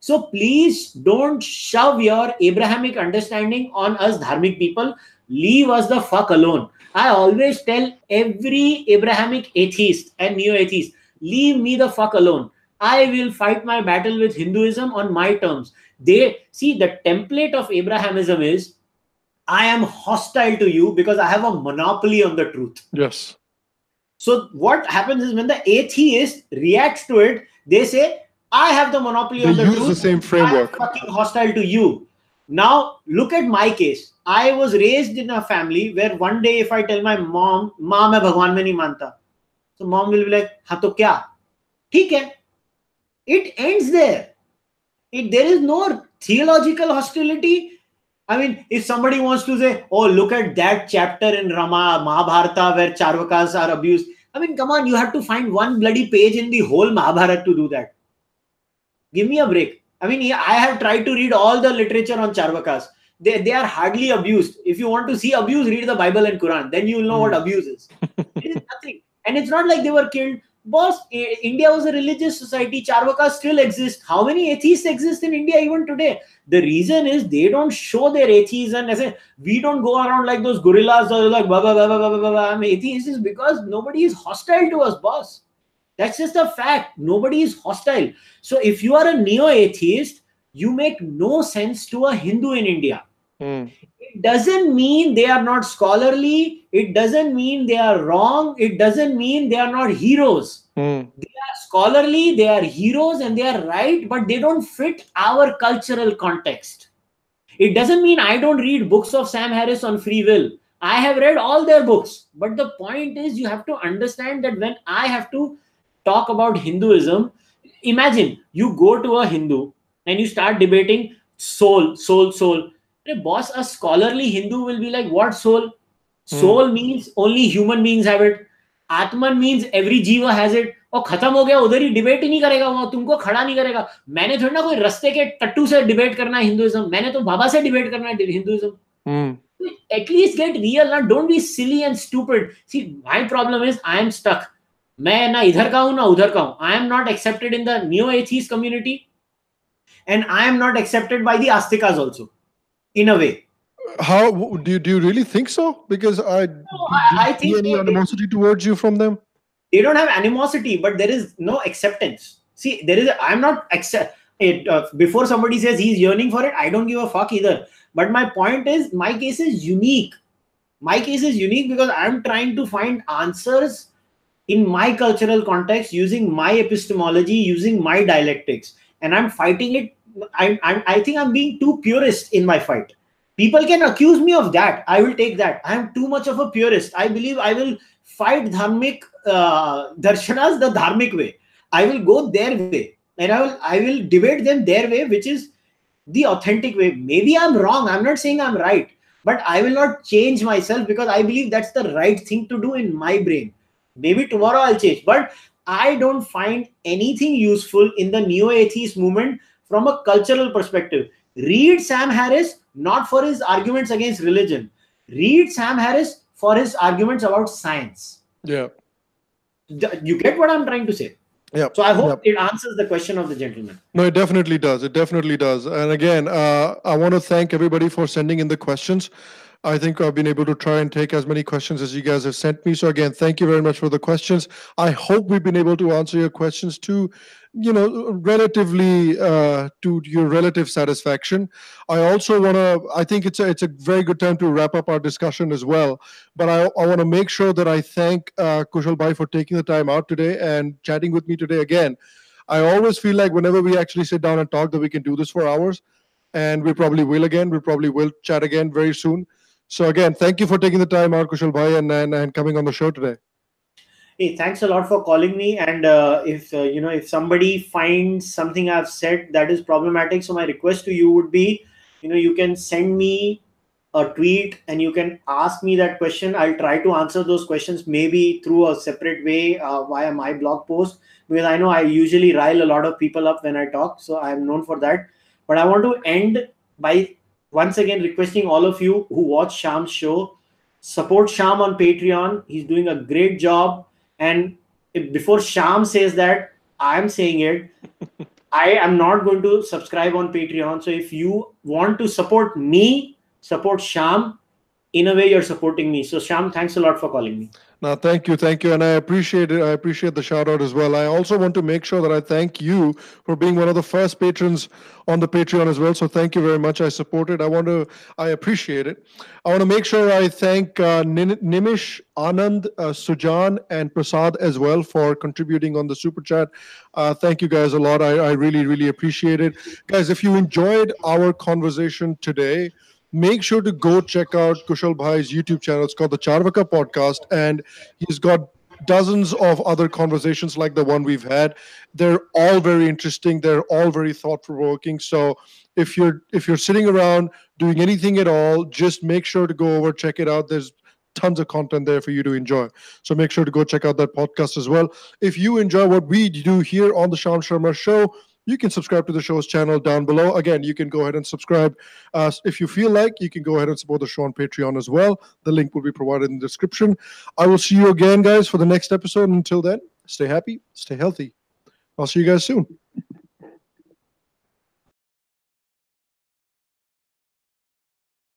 Speaker 2: So please don't shove your Abrahamic understanding on us Dharmic people. Leave us the fuck alone. I always tell every Abrahamic atheist and neo-atheist, leave me the fuck alone. I will fight my battle with Hinduism on my terms. They see, the template of Abrahamism is, I am hostile to you because I have a monopoly on the truth.
Speaker 1: Yes.
Speaker 2: So what happens is, when the atheist reacts to it, they say, I have the monopoly on the truth.
Speaker 1: They use the same framework.
Speaker 2: I am fucking hostile to you. Now, look at my case. I was raised in a family where one day if I tell my mom, "Maa, main Bhagwan mein nahi manta," so mom will be like, "Ha to kya?" Theek hai. It ends there. There is no theological hostility. I mean, if somebody wants to say, "Oh, look at that chapter in Mahabharata where Charvakas are abused," I mean, come on, you have to find one bloody page in the whole Mahabharata to do that. Give me a break. I mean, I have tried to read all the literature on Charvakas. They are hardly abused. If you want to see abuse, read the Bible and Quran. Then you will know what abuse is. It is nothing. And it's not like they were killed. Boss, India was a religious society. Charvakas still exist. How many atheists exist in India even today? The reason is they don't show their atheism. We don't go around like those gorillas or like, blah, blah, blah, blah, blah, blah. I'm atheist is because nobody is hostile to us, boss. That's just a fact. Nobody is hostile. So if you are a neo-atheist, you make no sense to a Hindu in India. It doesn't mean they are not scholarly. It doesn't mean they are wrong. It doesn't mean they are not heroes. They are scholarly, they are heroes, and they are right, but they don't fit our cultural context. It doesn't mean I don't read books of Sam Harris on free will. I have read all their books. But the point is, you have to understand that when I have to talk about Hinduism, imagine you go to a Hindu and you start debating soul. Hey, boss, a scholarly Hindu will be like, what soul? Soul means only human beings have it. Atman means every jiva has it. और खत्म हो गया, उधर ही debate ही नहीं करेगा, वो तुमको खड़ा नहीं करेगा. मैंने थोड़ा ना कोई रास्ते के टट्टू से डिबेट करना है हिंदुइज्म, मैंने तो बाबा से डिबेट करना है Hinduism. At least get real, ना don't be silly and stupid. See, my problem is I am stuck. मैं ना इधर का हूं ना उधर का हूं. I am not accepted in the neo-atheist community, and I am not accepted by the Astikas also, in a way.
Speaker 1: How do you really think so? Because I think any animosity towards you from them.
Speaker 2: They don't have animosity, but there is no acceptance. See, I'm not accept it. Before somebody says he's yearning for it, I don't give a fuck either. But my point is, my case is unique. My case is unique because I'm trying to find answers in my cultural context, using my epistemology, using my dialectics, and I'm fighting it. I think I'm being too purist in my fight. People can accuse me of that. I will take that. I am too much of a purist. I believe I will fight Dharmic darshanas the Dharmic way. I will go their way, and I will debate them their way, which is the authentic way. Maybe I'm wrong. I'm not saying I'm right, but I will not change myself because I believe that's the right thing to do in my brain. Maybe tomorrow I'll change, but I don't find anything useful in the neo-atheist movement from a cultural perspective. Read Sam Harris, not for his arguments against religion. Read Sam Harris for his arguments about science.
Speaker 1: Yeah.
Speaker 2: You get what I'm trying to say?
Speaker 1: Yeah.
Speaker 2: So I hope it answers the question of the gentleman.
Speaker 1: No, it definitely does. It definitely does. And again, I want to thank everybody for sending in the questions. I think I've been able to try and take as many questions as you guys have sent me. So again, thank you very much for the questions. I hope we've been able to answer your questions to, relatively to your relative satisfaction. I also want to, I think it's a very good time to wrap up our discussion as well. But I want to make sure that I thank Kushal Bhai for taking the time out today and chatting with me today again. I always feel like whenever we actually sit down and talk that we can do this for hours, and we probably will again. We probably will chat again very soon. So again, thank you for taking the time out, Kushal Bhai, and coming on the show today.
Speaker 2: Hey, thanks a lot for calling me. And if somebody finds something I've said that is problematic, so my request to you would be, you can send me a tweet and you can ask me that question. I'll try to answer those questions maybe through a separate way via my blog post, because I know I usually rile a lot of people up when I talk, so I'm known for that. But I want to end by once again requesting all of you who watch Sham's show, support Sham on Patreon. He's doing a great job. And before Sham says that, I'm saying it. I am not going to subscribe on Patreon. So if you want to support me, support Sham. In a way, you're supporting me. So Sham, thanks a lot for calling me.
Speaker 1: No, thank you, and I appreciate it. I appreciate the shout out as well. I also want to make sure that I thank you for being one of the first patrons on the Patreon as well. So thank you very much. I support it. I appreciate it. I want to make sure I thank Nimish, Anand, Sujan, and Prasad as well for contributing on the super chat. Thank you guys a lot. I really, really appreciate it, guys. If you enjoyed our conversation today, make sure to go check out Kushal Bhai's YouTube channel. It's called the Charvaka Podcast, and he's got dozens of other conversations like the one we've had. They're all very interesting. They're all very thought-provoking. So if you're sitting around doing anything at all, just make sure to go over, check it out. There's tons of content there for you to enjoy. So make sure to go check out that podcast as well. If you enjoy what we do here on the Sham Sharma Show, you can subscribe to the show's channel down below. Again, you can go ahead and subscribe. If you feel like, you can go ahead and support the show on Patreon as well. The link will be provided in the description. I will see you again, guys, for the next episode. Until then, stay happy, stay healthy. I'll see you guys soon.